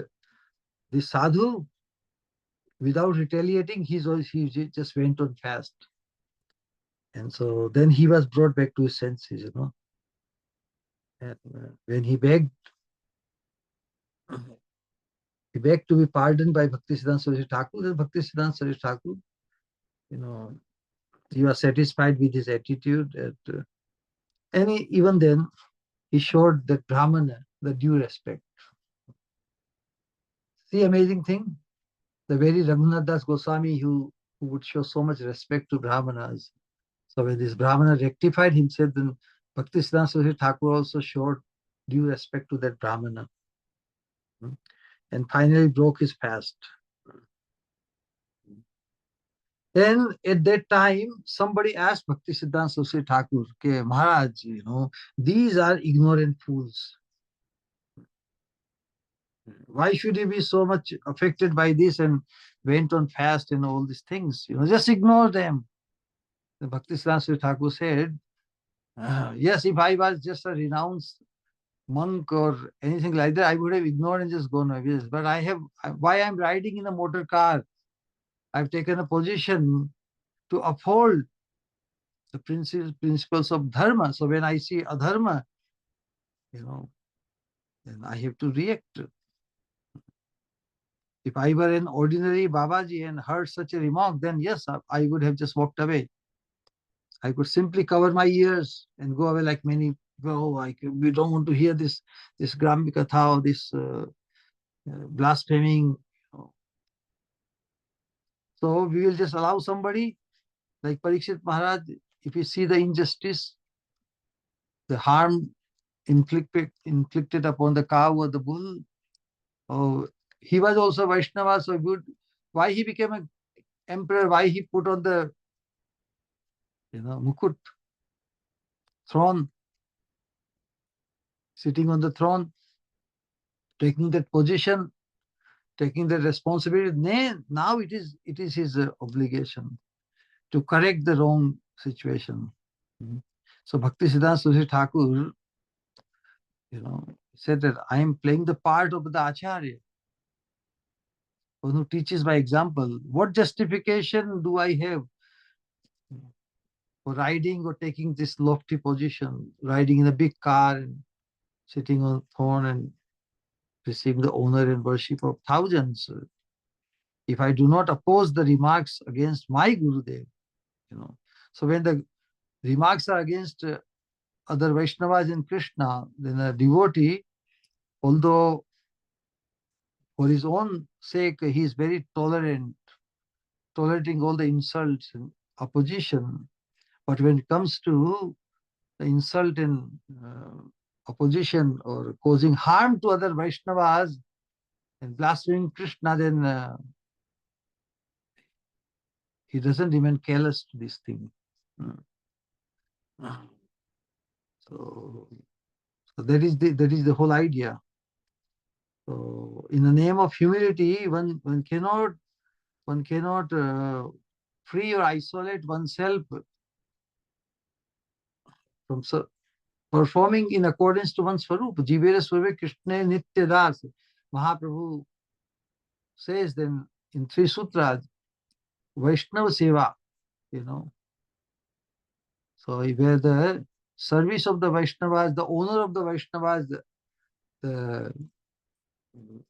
the sadhu, without retaliating, he just went on fast. And so then he was brought back to his senses, you know. And when he begged to be pardoned by Bhaktisiddhanta Saraswati Thakur, then Bhaktisiddhanta Saraswati Thakur, you know, he was satisfied with his attitude. And even then, he showed that Brahmana the due respect. See, amazing thing, the very Raghunath Das Goswami who would show so much respect to Brahmanas. So when this Brahmana rectified himself, then Bhaktisiddhanta Saraswati Thakur also showed due respect to that Brahmana. And finally broke his fast. Then at that time, somebody asked Bhaktisiddhanta Saraswati Thakur, okay, Maharaj, you know, these are ignorant fools. Why should he be so much affected by this and went on fast and all these things? You know, just ignore them. The Bhaktisiddhanta Saraswati Thakur said, yes, if I was just a renounced monk or anything like that, I would have ignored and just gone away. But why I'm riding in a motor car, I've taken a position to uphold the principles of dharma. So when I see adharma, you know, then I have to react. If I were an ordinary Babaji and heard such a remark, then yes, I would have just walked away. I could simply cover my ears and go away like many people. Oh, we don't want to hear this Gramya Katha or this blaspheming. So we will just allow somebody like Parikshit Maharaj, if you see the injustice, the harm inflicted upon the cow or the bull. Oh, he was also Vaishnava, so good. Why he became an emperor? Why he put on the mukut, throne, sitting on the throne, taking that position, taking the responsibility? Now it is his obligation to correct the wrong situation. So Bhaktisiddhanta Saraswati Thakur, said that I am playing the part of the Acharya, one who teaches by example. What justification do I have for riding or taking this lofty position, riding in a big car and sitting on throne and receiving the honor and worship of thousands, if I do not oppose the remarks against my Gurudev? So when the remarks are against other Vaishnavas in Krishna, then a devotee, although for his own sake he is very tolerant, tolerating all the insults and opposition, but when it comes to the insult and opposition or causing harm to other Vaishnavas and blaspheming Krishna, then he doesn't remain callous to this thing. So that is the whole idea. So in the name of humility, one cannot free or isolate oneself from performing in accordance to one's Swarup. Jivera Swarup Krishna Nitya Das. Mahaprabhu says then in 3 sutras, Vaishnava Seva, So where the service of the Vaishnavas, the honor of the Vaishnavas, the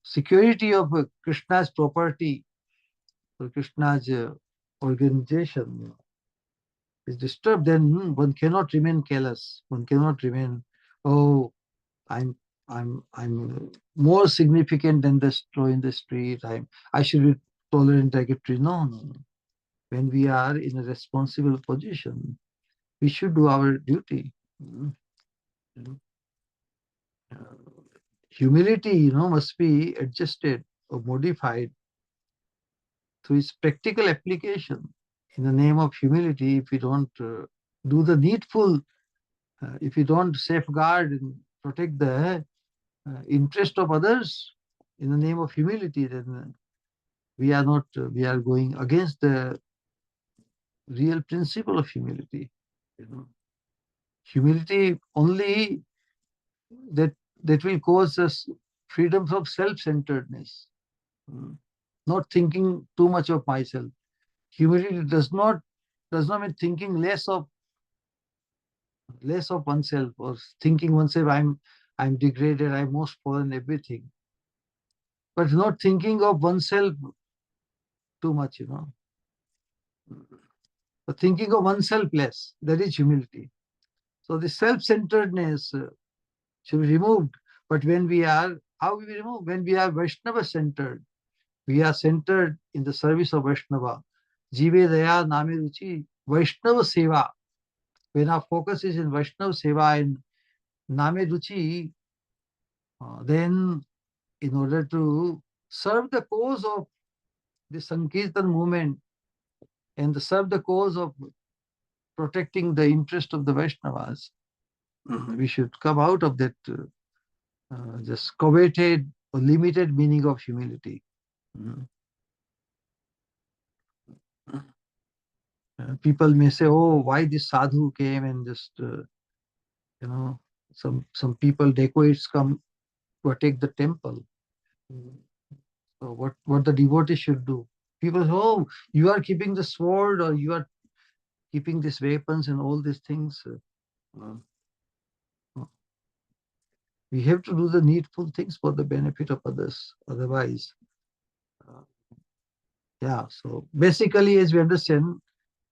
security of Krishna's property, or Krishna's organization is disturbed, then one cannot remain callous. One cannot remain, oh, I'm more significant than the straw in the street. I should be tolerant like a tree. No. when we are in a responsible position, we should do our duty. Humility, must be adjusted or modified through its practical application. In the name of humility, if we don't do the needful, if we don't safeguard and protect the interest of others in the name of humility, then we are not, we are going against the real principle of humility. You know, humility only that that will cause us freedom from self-centeredness, mm, not thinking too much of myself. Humility does not mean thinking less of oneself, or thinking oneself I'm degraded, I'm most poor in everything, but not thinking of oneself too much, but thinking of oneself less. That is humility. So the self-centeredness should be removed. But how we remove? When we are Vaishnava centered, we are centered in the service of Vaishnava. Jive Daya Name Ruchi, Vaishnava Seva. When our focus is in Vaishnava Seva and Name Ruchi, then in order to serve the cause of the Sankirtan movement and to serve the cause of protecting the interest of the Vaishnavas, we should come out of that just coveted or limited meaning of humility. Mm. People may say, "Oh, why this sadhu came and just you know some people dacoits come to attack the temple." Mm. So what the devotees should do? People say, "Oh, you are keeping the sword, or you are keeping these weapons and all these things." Uh, we have to do the needful things for the benefit of others. Otherwise, uh, yeah. So basically, as we understand,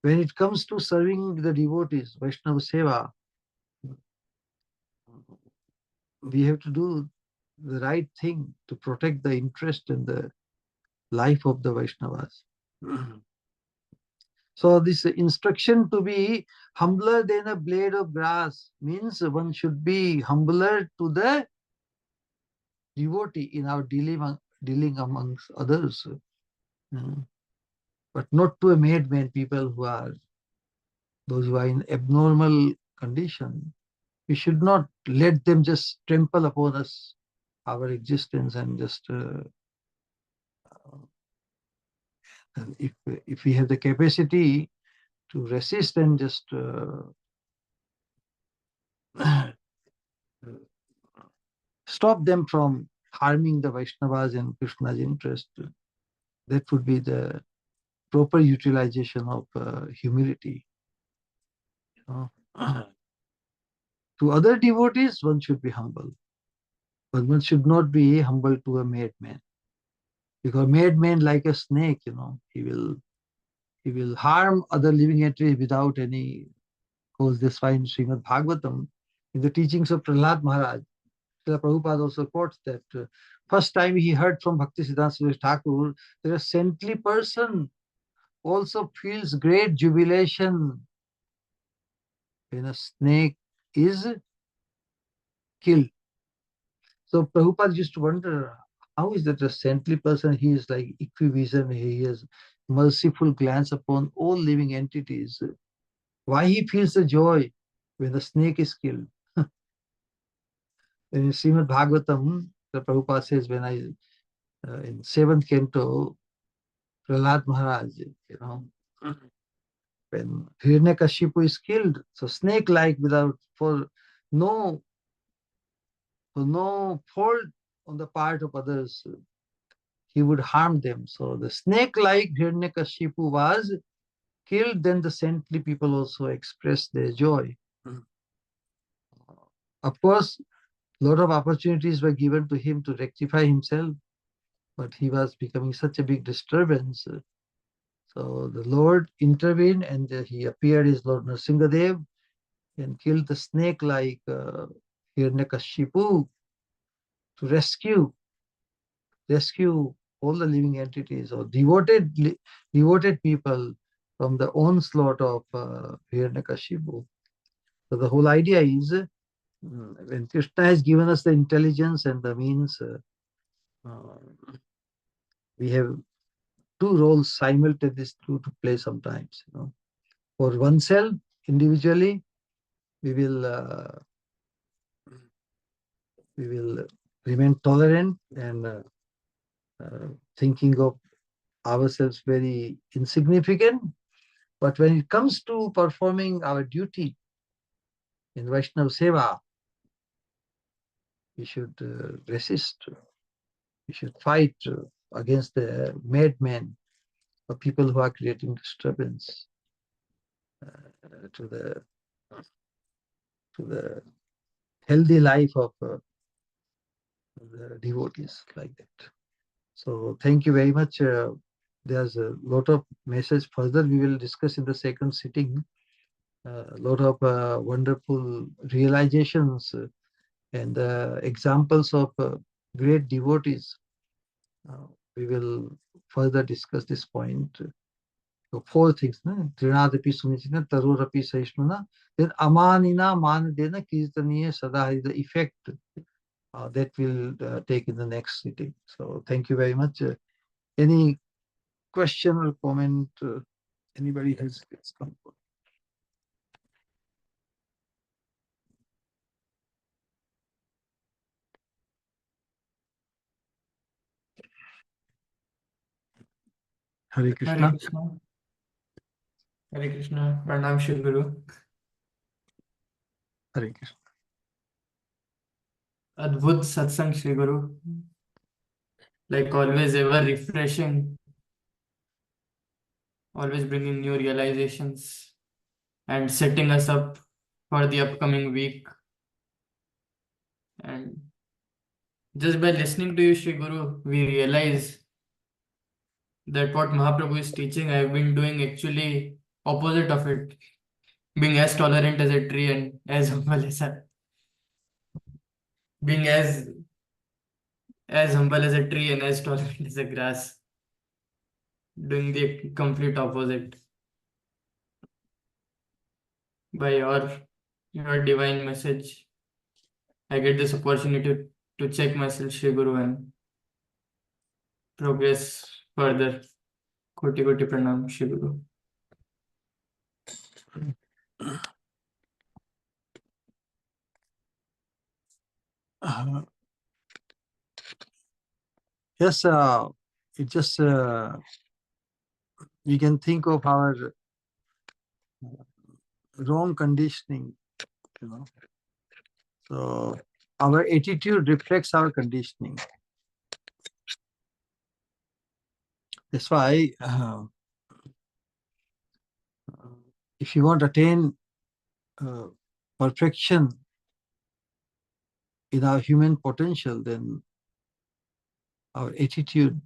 when it comes to serving the devotees, Vaishnava Seva, we have to do the right thing to protect the interest and the life of the Vaishnavas. So this instruction to be humbler than a blade of grass means one should be humbler to the devotee in our dealing amongst others, but not to a madman, people those who are in abnormal condition. We should not let them just trample upon us, our existence, and just and if we have the capacity to resist and just stop them from harming the Vaishnavas and Krishna's interest, that would be the proper utilization of humility. You know? To other devotees, one should be humble, but one should not be humble to a madman, because madman, like a snake, he will harm other living entities without any cause. This why in Srimad Bhagavatam, in the teachings of Prahlad Maharaj, Srila Prabhupada also quotes that first time he heard from Bhaktisiddhanta Thakur that a saintly person also feels great jubilation when a snake is killed. So Prabhupada used to wonder, how is that a saintly person? He is like equivision, he has merciful glance upon all living entities. Why he feels the joy when the snake is killed? In Srimad Bhagavatam, the Prabhupada says, when in seventh canto, Prahlad Maharaj, when Hiranyakashipu is killed, so snake-like without no for no fault on the part of others, he would harm them. So the snake-like Hiranyakashipu was killed, then the saintly people also expressed their joy. Of course, a lot of opportunities were given to him to rectify himself, but he was becoming such a big disturbance. So the Lord intervened, and he appeared as Lord Nrsingadev and killed the snake like Hiranyakashipu to rescue all the living entities or devoted people from the onslaught of Hiranyakashipu. So the whole idea is, when Krishna has given us the intelligence and the means, we have two roles simultaneously to play sometimes. For oneself, individually, we will remain tolerant and thinking of ourselves very insignificant. But when it comes to performing our duty in Vaishnava Seva, we should resist. We should fight against the madmen or people who are creating disturbance to the healthy life of the devotees, like that. So thank you very much. There's a lot of message further we will discuss in the second sitting. A lot of wonderful realizations and examples of great devotees. We will further discuss this point. So four things, Trinadapi Sunichina, Tarorapi Saishnuna, then Amanina Manadena Kirtaniya Sadahari, the effect that will take in the next sitting. So thank you very much. Any question or comment anybody has? Hare Krishna. Hare Krishna. Hare Krishna. Pranam Shri Guru. Hare Krishna. Adbhut Satsang Shri Guru. Like always, ever refreshing. Always bringing new realizations and setting us up for the upcoming week. And just by listening to you, Shri Guru, we realize that what Mahaprabhu is teaching, I've been doing actually opposite of it. Being as tolerant as a tree and as humble as a being as humble as a tree and as tolerant as a grass. Doing the complete opposite. By your divine message, I get this opportunity to check myself, Shri Guru, and progress further. Koti Koti Pranam, Shri Guru. Yes, it just we can think of our wrong conditioning, you know. So our attitude reflects our conditioning. That's why if you want to attain perfection in our human potential, then our attitude,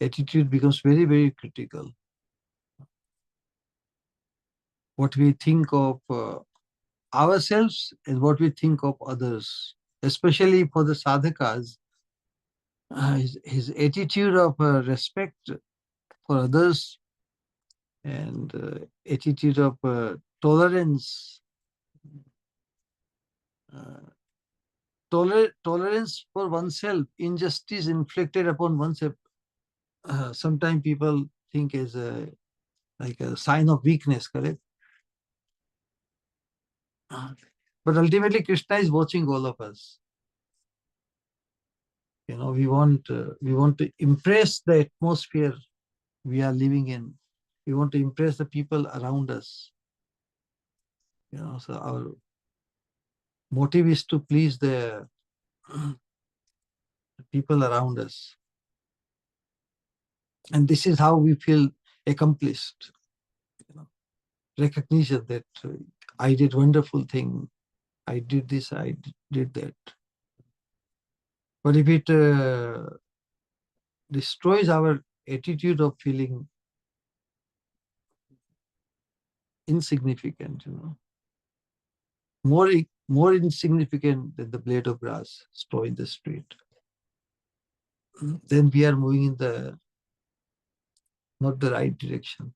attitude becomes very, very critical. What we think of ourselves and what we think of others, especially for the sadhakas, his attitude of respect for others and attitude of tolerance, tolerance for oneself, injustice inflicted upon oneself. Sometimes people think is like a sign of weakness, correct? But ultimately, Krishna is watching all of us. We want to impress the atmosphere we are living in. We want to impress the people around us. So our motive is to please the people around us. And this is how we feel accomplished. Recognition that I did wonderful thing. I did this, I did that. But if it destroys our attitude of feeling insignificant, more insignificant than the blade of grass straw in the street, then we are moving in the not the right direction.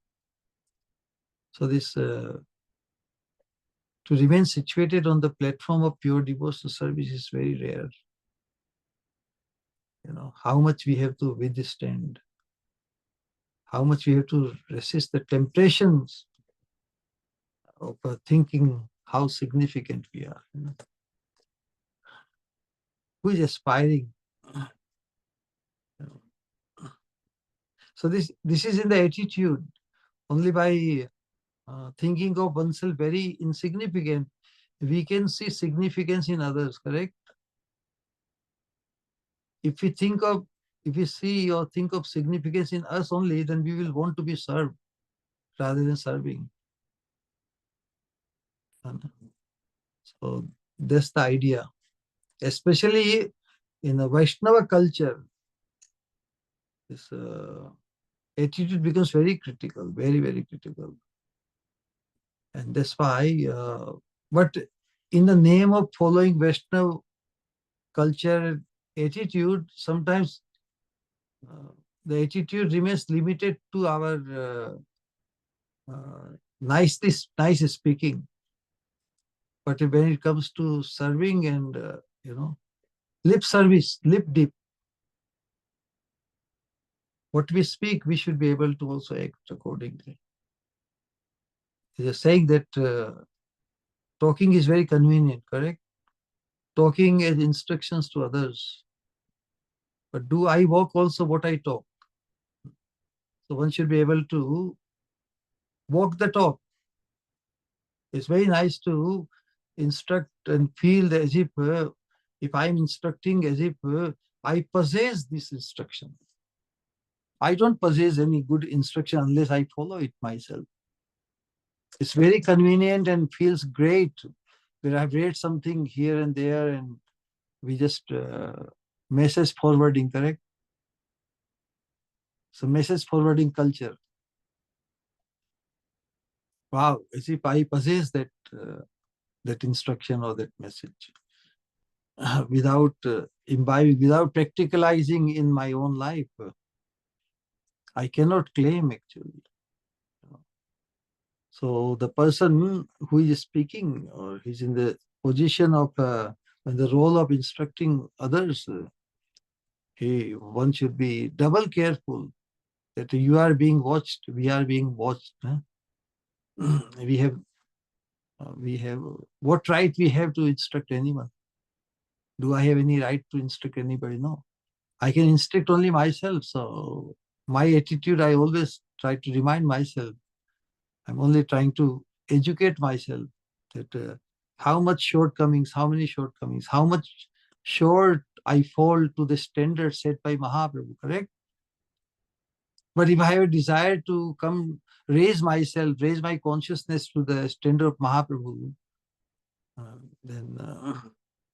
So this to remain situated on the platform of pure devotional service is very rare. How much we have to withstand, how much we have to resist the temptations of thinking how significant we are. Who is aspiring? So this is in the attitude. Only by thinking of oneself very insignificant, we can see significance in others, correct? If we see or think of significance in us only, then we will want to be served rather than serving. So that's the idea. Especially in the Vaishnava culture, this attitude becomes very critical, very, very critical. And that's why, but in the name of following Vaishnava culture attitude, sometimes the attitude remains limited to our nice speaking. But when it comes to serving and, lip service, lip dip, what we speak, we should be able to also act accordingly. They're saying that talking is very convenient, correct? Talking as instructions to others. But do I walk also what I talk? So one should be able to walk the talk. It's very nice to instruct and feel as if I'm instructing as if I possess this instruction. I don't possess any good instruction unless I follow it myself. It's very convenient and feels great when I've read something here and there and we just message forwarding, correct? So message forwarding culture. Wow, as if I possess that instruction or that message without imbibing, without practicalizing in my own life. I cannot claim actually. So the person who is speaking or he's in the position of in the role of instructing others, one should be double careful that you are being watched, we are being watched. we have what right we have to instruct anyone? Do I have any right to instruct anybody? No. I can instruct only myself. So my attitude, I always try to remind myself, I'm only trying to educate myself that how much shortcomings, how many shortcomings, how much short I fall to the standard set by Mahaprabhu, correct? But if I have a desire to raise myself, raise my consciousness to the standard of Mahaprabhu, then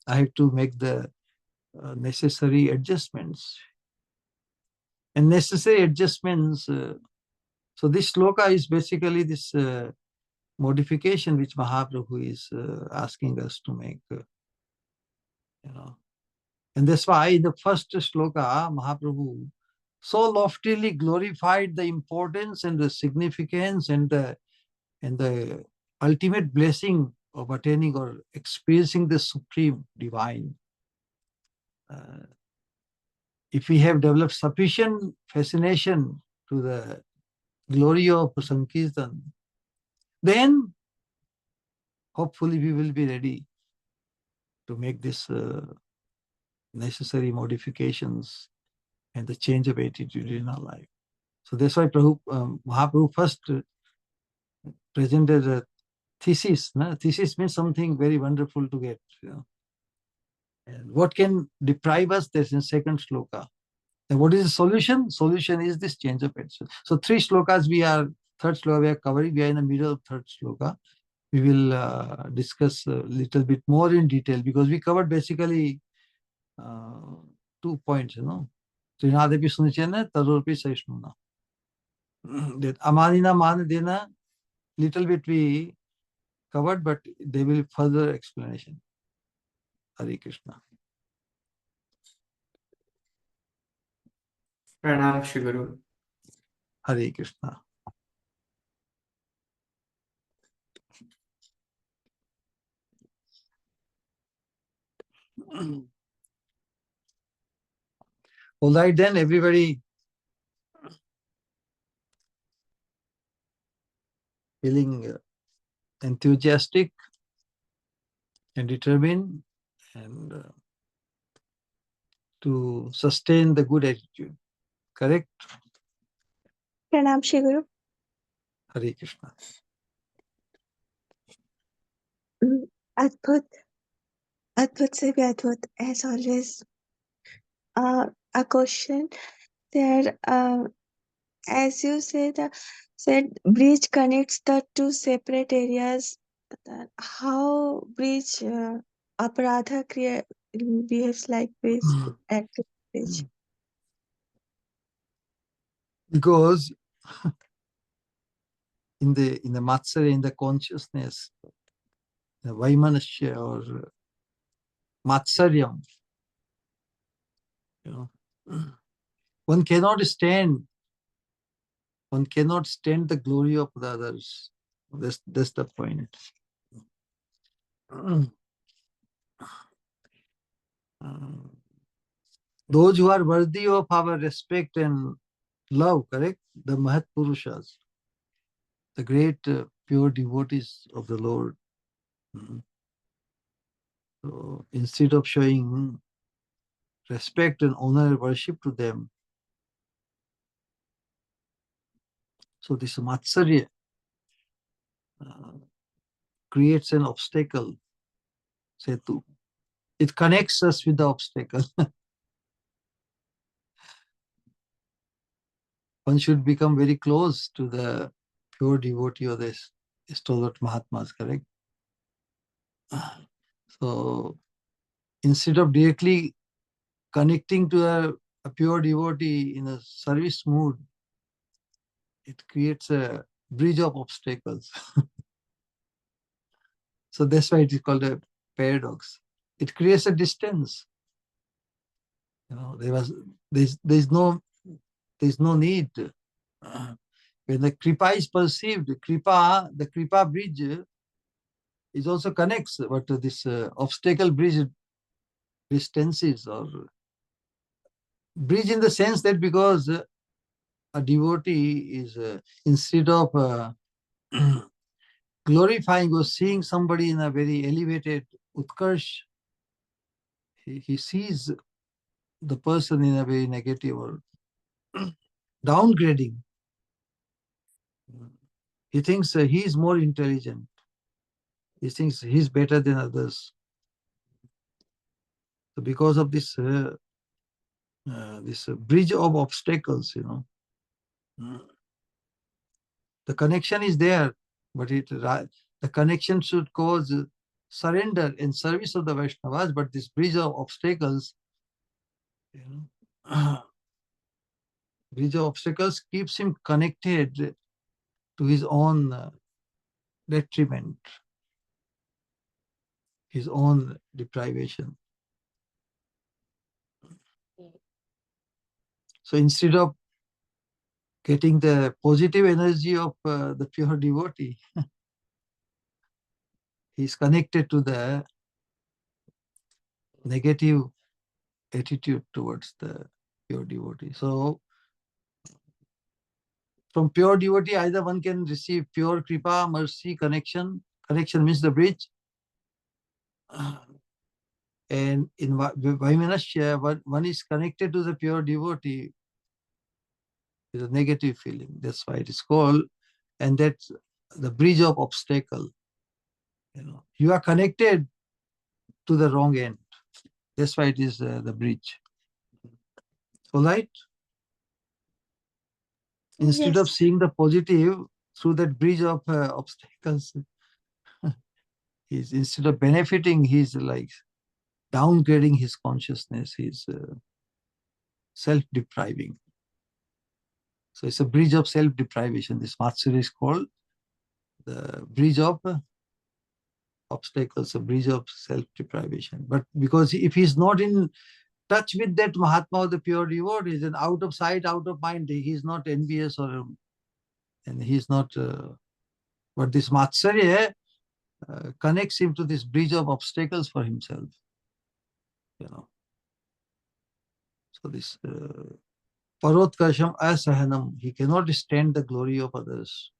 I have to make the necessary adjustments. And necessary adjustments, so this sloka is basically this modification which Mahaprabhu is asking us to make. And that's why in the first sloka, Mahaprabhu so loftily glorified the importance and the significance and the ultimate blessing of attaining or experiencing the supreme divine. If we have developed sufficient fascination to the glory of Sankirtan, then hopefully we will be ready to make this necessary modifications and the change of attitude in our life. So that's why Mahaprabhu first presented a thesis. No? Thesis means something very wonderful to get. And what can deprive us? That's in second sloka. And what is the solution? Solution is this change of attitude. So third sloka we are covering. We are in the middle of third sloka. We will discuss a little bit more in detail because we covered basically 2 points, Trinadepi Sunichena, Tarorpi Saishnuna. That Amanina Manadena, little bit we covered, but they will further explanation. Hare Krishna. Pranam Shri Guru. Hare Krishna. All right, then, everybody feeling enthusiastic and determined and to sustain the good attitude. Correct? Pranam Shri Guru. Hare Krishna. Adbhut, Adbhut se bhi Adbhut, as always. A question there, as you said bridge connects the two separate areas. How bridge aparadha behaves like bridge, active bridge? Because in the Matsarya, in the consciousness, the Vaimanasya or Matsaryam, one cannot stand the glory of the others. That's the point. Those who are worthy of our respect and love, correct? The Mahat Purushas, the great pure devotees of the Lord. So instead of showing respect and honor and worship to them, so this Matsarya creates an obstacle, Setu. It connects us with the obstacle. One should become very close to the pure devotee of this stalwart Mahatmas, correct? So instead of directly connecting to a pure devotee in a service mood, it creates a bridge of obstacles. So that's why it is called a paradox. It creates a distance. There's no need. When the kripa is perceived, the kripa bridge is also connects, but this obstacle bridge distances, or bridge in the sense that because a devotee is instead of glorifying or seeing somebody in a very elevated utkarsh, he sees the person in a very negative or downgrading. He thinks he is more intelligent. He thinks he's better than others. So because of this bridge of obstacles, the connection is there, but the connection should cause surrender and service of the Vaishnavas, but this bridge of obstacles, bridge of obstacles keeps him connected to his own detriment, his own deprivation. So instead of getting the positive energy of the pure devotee, he's connected to the negative attitude towards the pure devotee. So from pure devotee, either one can receive pure kripa, mercy, connection. Connection means the bridge. And in Vaimanasya, one is connected to the pure devotee with a negative feeling. That's why it is called, and that's the bridge of obstacle. You are connected to the wrong end. That's why it is the bridge. All right? Instead of seeing the positive through that bridge of obstacles, instead of benefiting, he's like downgrading his consciousness. He's self-depriving. So it's a bridge of self-deprivation. This Matsuri is called the bridge of obstacles, a bridge of self-deprivation. But because if he's not in touch with that Mahatma of the pure devotees, and out of sight, out of mind, he is not envious and he is not. But this Matsarya connects him to this bridge of obstacles for himself. So this Parotkarsham asahanam, he cannot stand the glory of others.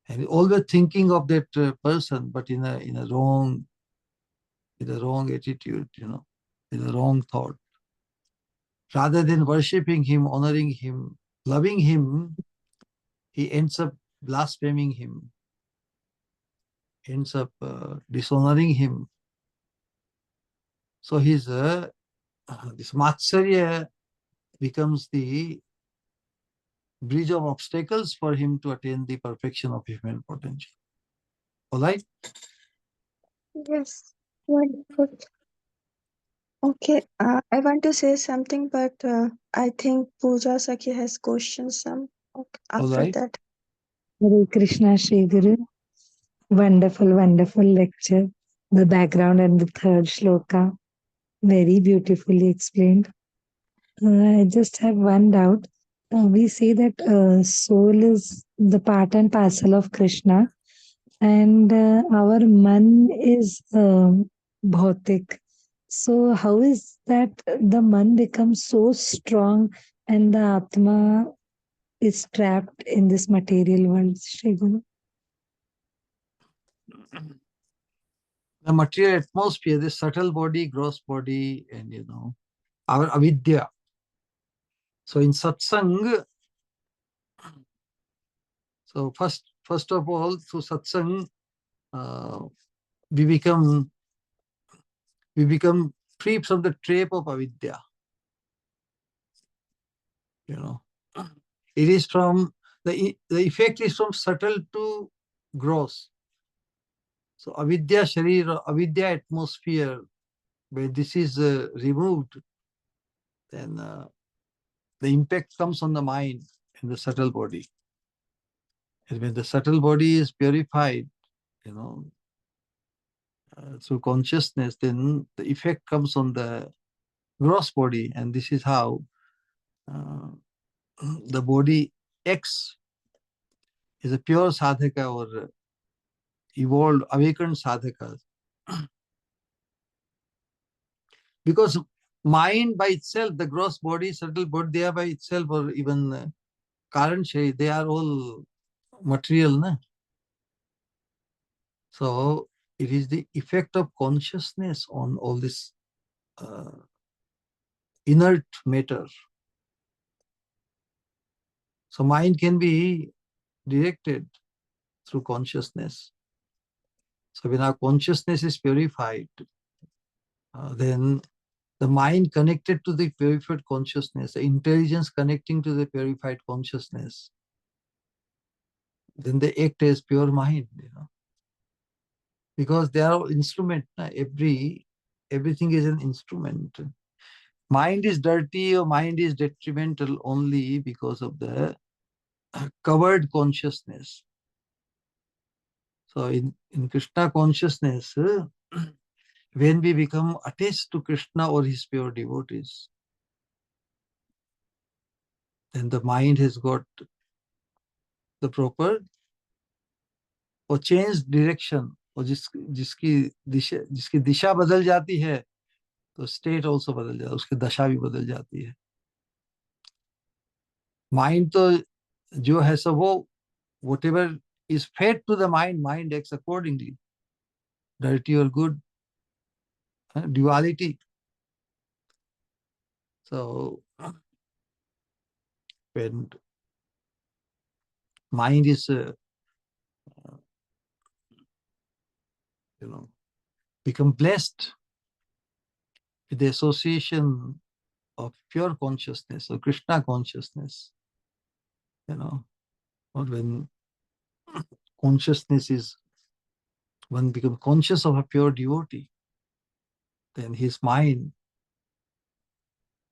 And always thinking of that person, but in a wrong attitude, in a wrong thought. Rather than worshipping him, honoring him, loving him, he ends up blaspheming him, ends up dishonoring him. So his this Matsarya becomes the bridge of obstacles for him to attain the perfection of human potential. All right? Yes, wonderful. Okay, I want to say something, but I think Pooja Sakhi has questions some. Okay, All after right. that. Hare Krishna, Shri Guru. Wonderful, wonderful lecture. The background and the third shloka, very beautifully explained. I just have one doubt. We say that soul is the part and parcel of Krishna, and our man is bhautik. So, how is that the man becomes so strong and the Atma is trapped in this material world, Shri Guru? The material atmosphere, the subtle body, gross body, and our avidya. So in satsang, so first of all, through satsang, we become free from the trap of avidya. It is from the effect is from subtle to gross. So avidya sharira, avidya atmosphere, when this is removed, then the impact comes on the mind and the subtle body. And when the subtle body is purified, through consciousness, then the effect comes on the gross body, and this is how the body X is a pure sadhaka or evolved, awakened sadhaka. Because mind by itself, the gross body, subtle body, they are by itself, or even current shape, they are all material. Na? So it is the effect of consciousness on all this inert matter. So mind can be directed through consciousness. So when our consciousness is purified, then the mind connected to the purified consciousness, the intelligence connecting to the purified consciousness, then they act as pure mind, because they are all instrument. Everything is an instrument. Mind is dirty or mind is detrimental only because of the covered consciousness. So in Krishna consciousness, when we become attached to Krishna or his pure devotees, then the mind has got the proper or changed direction, और जिसकी दिशा बदल जाती है, तो state also बदल जाता है, उसकी दशा भी बदल जाती है. माइंड तो जो है सब वो whatever is fed to the mind acts accordingly, dirty or good, duality. So when mind is become blessed with the association of pure consciousness or Krishna consciousness, or when consciousness is, one becomes conscious of a pure devotee, then his mind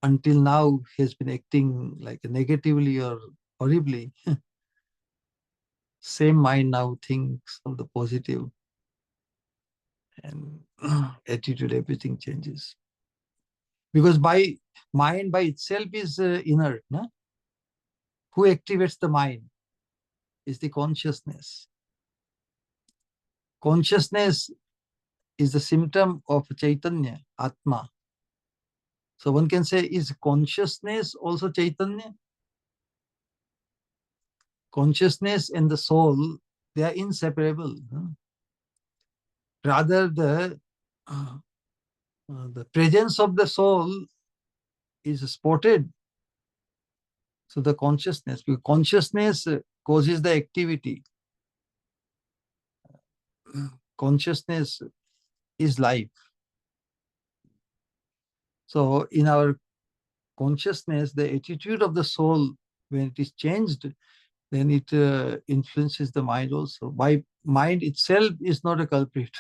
until now has been acting like negatively or horribly. Same mind now thinks of the positive, and attitude, everything changes. Because mind by itself is inert. No? Who activates the mind is the consciousness. Consciousness is the symptom of Chaitanya, Atma. So one can say, is consciousness also Chaitanya? Consciousness and the soul, they are inseparable. Rather, the presence of the soul is spotted. So the consciousness, because consciousness causes the activity. Consciousness is life. So in our consciousness, the attitude of the soul, when it is changed, then it influences the mind also. By mind itself is not a culprit.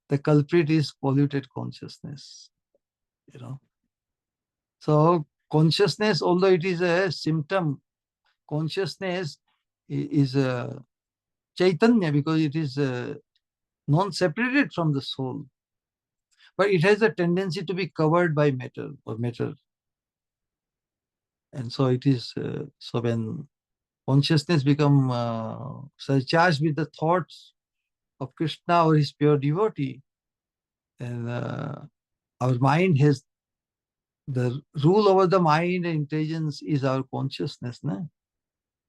The culprit is polluted consciousness. So consciousness, although it is a symptom, consciousness is a Chaitanya because it is non-separated from the soul. But it has a tendency to be covered by matter or matter. And so it is, so when consciousness become surcharged with the thoughts of Krishna or his pure devotee, then our mind has the rule over the mind and intelligence is our consciousness. Na?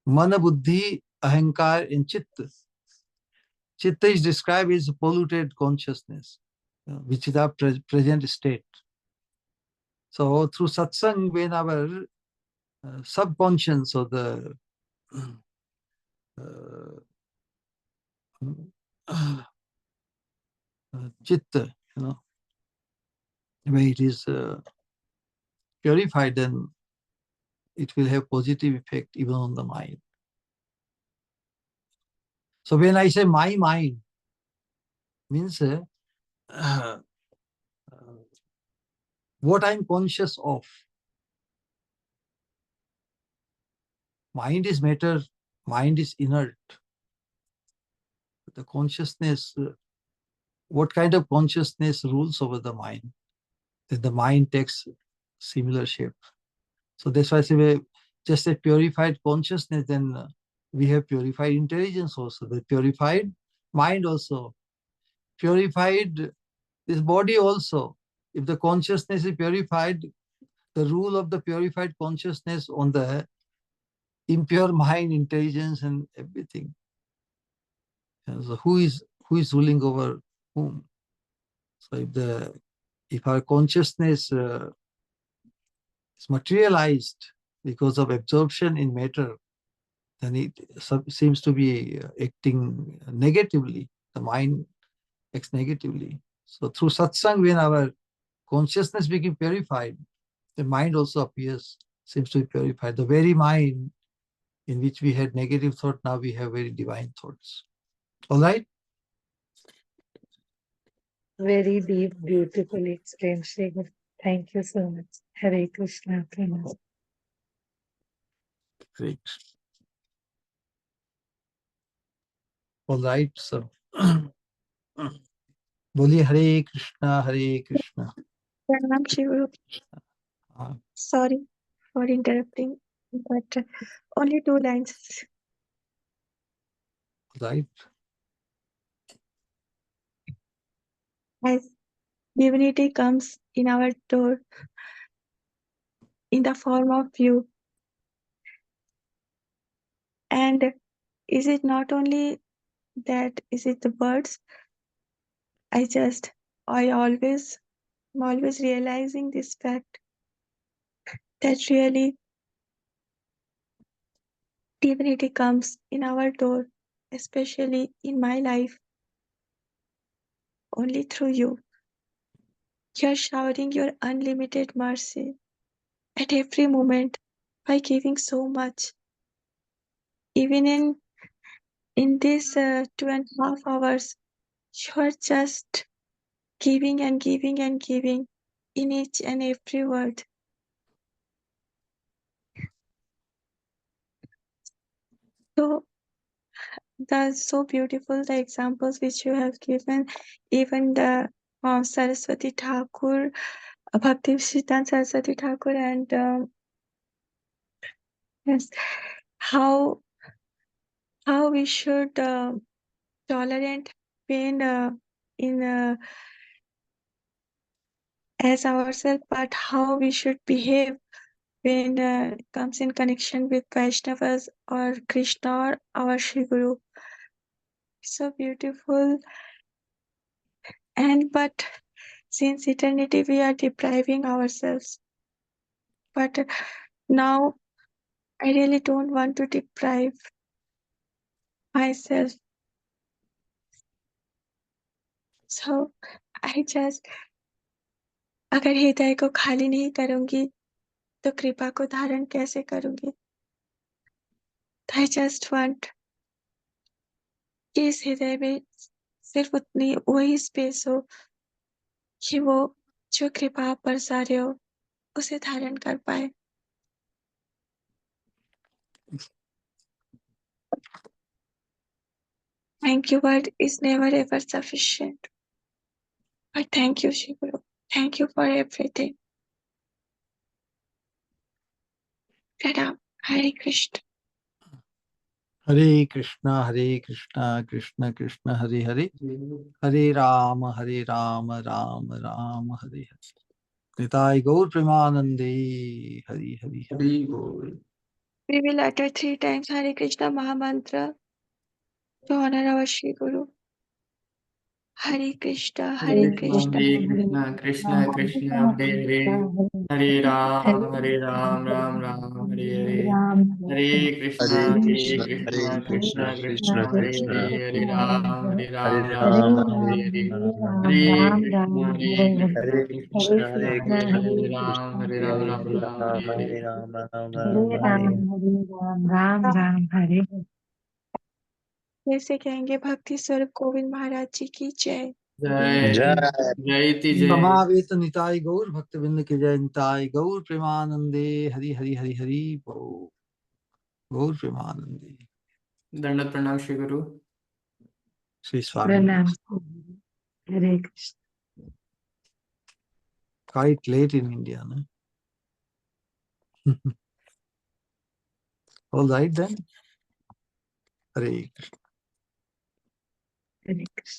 Mana, buddhi, ahankar, and chitta. Chitta is described as polluted consciousness, which is our present state. So through satsang, when our subconscious or the chitta, when it is purified, then it will have positive effect even on the mind. So when I say my mind, means what I'm conscious of. Mind is matter, mind is inert. The consciousness, what kind of consciousness rules over the mind? Then the mind takes similar shape. So that's why I say, just a purified consciousness, then we have purified intelligence also, the purified mind also, purified this body also. If the consciousness is purified, the rule of the purified consciousness on the impure mind, intelligence, and everything. So who is ruling over whom? So if our consciousness is materialized because of absorption in matter, then it seems to be acting negatively. The mind acts negatively. So through satsang, when our consciousness becomes purified, the mind also appears, seems to be purified. The very mind in which we had negative thought, now we have very divine thoughts. All right? Very deep, beautifully explained, Shri Guru. Thank you so much. Hare Krishna. Pranav. Great. All right, so Boli Hare Krishna, Hare Krishna. Pranam Shri Guru. Uh, Sorry for interrupting, but only 2 lines. right. As divinity comes in our door in the form of you, and is it not only that, is it the words? I always, I'm always realizing this fact that really divinity comes in our door, especially in my life, only through you. You're showering your unlimited mercy at every moment by giving so much. Even in these 2.5 hours, you're just giving and giving and giving in each and every word. So that's so beautiful, the examples which you have given, even the Saraswati Thakur, Bhakti Siddhanta Saraswati Thakur, and yes, how we should tolerate pain in as ourselves, but how we should behave when comes in connection with Vaishnavas or Krishna or our Shri Guru. So beautiful. And but since eternity we are depriving ourselves. But now I really don't want to deprive myself. So I just अगर हृदय को खाली नहीं करूंगी तो कृपा को धारण कैसे करूंगी? I just want कि इस हृदय में सिर्फ उतनी वही स्पेस हो कि वो जो कृपा आप बरसा रहे हो उसे धारण कर पाए. Thank you word is never ever sufficient. But thank you, Shri Guru. Thank you for everything. Pranam. Hare Krishna. Hare Krishna, Hare Krishna, Krishna Krishna, Hare Hare, Hare Rama, Rama Rama, Hare Hare. Nitai Gaur Premanande, Hare Hare. Hare Bol. We will utter 3 times Hare Krishna Mahamantra to honor our Shri Guru. Hare Krishna, Hare Krishna. Hare Krishna, Krishna Krishna, Hare Hare, Hare Ram, Ram Ram, Hare Hare. Hare Hare Krishna, Krishna, Hare Krishna Krishna, Krishna, Krishna Krishna, Hare Krishna, Hare, Hare Hare Ram, Rama, Ram, Hare Hare Hare. Rama, Hare Krishna, Hare Krishna Krishna, Krishna, Hare Hare Krishna, Hare, Krishna Hare Hare Ram, Ram, Rama, Hare Hare. Hare Rama, Rama Hare Rama, Hare Ram, Hare Ram, Ram Ram, जैसे कहेंगे भक्ति स्वरूप गोविंद महाराज जी की जय. जय Jai. जयति जय. समावेत निताई गौर भक्तबिंद के जय निताई गौर प्रेमानंदे हरि हरि हरि हरि बोल गौर प्रेमानंदे. दंडवत प्रणाम श्री गुरु. Sri Swami. Pranam. Hare Krishna. Quite late in India, no? All right then. Hare Krishna. Hare Krishna.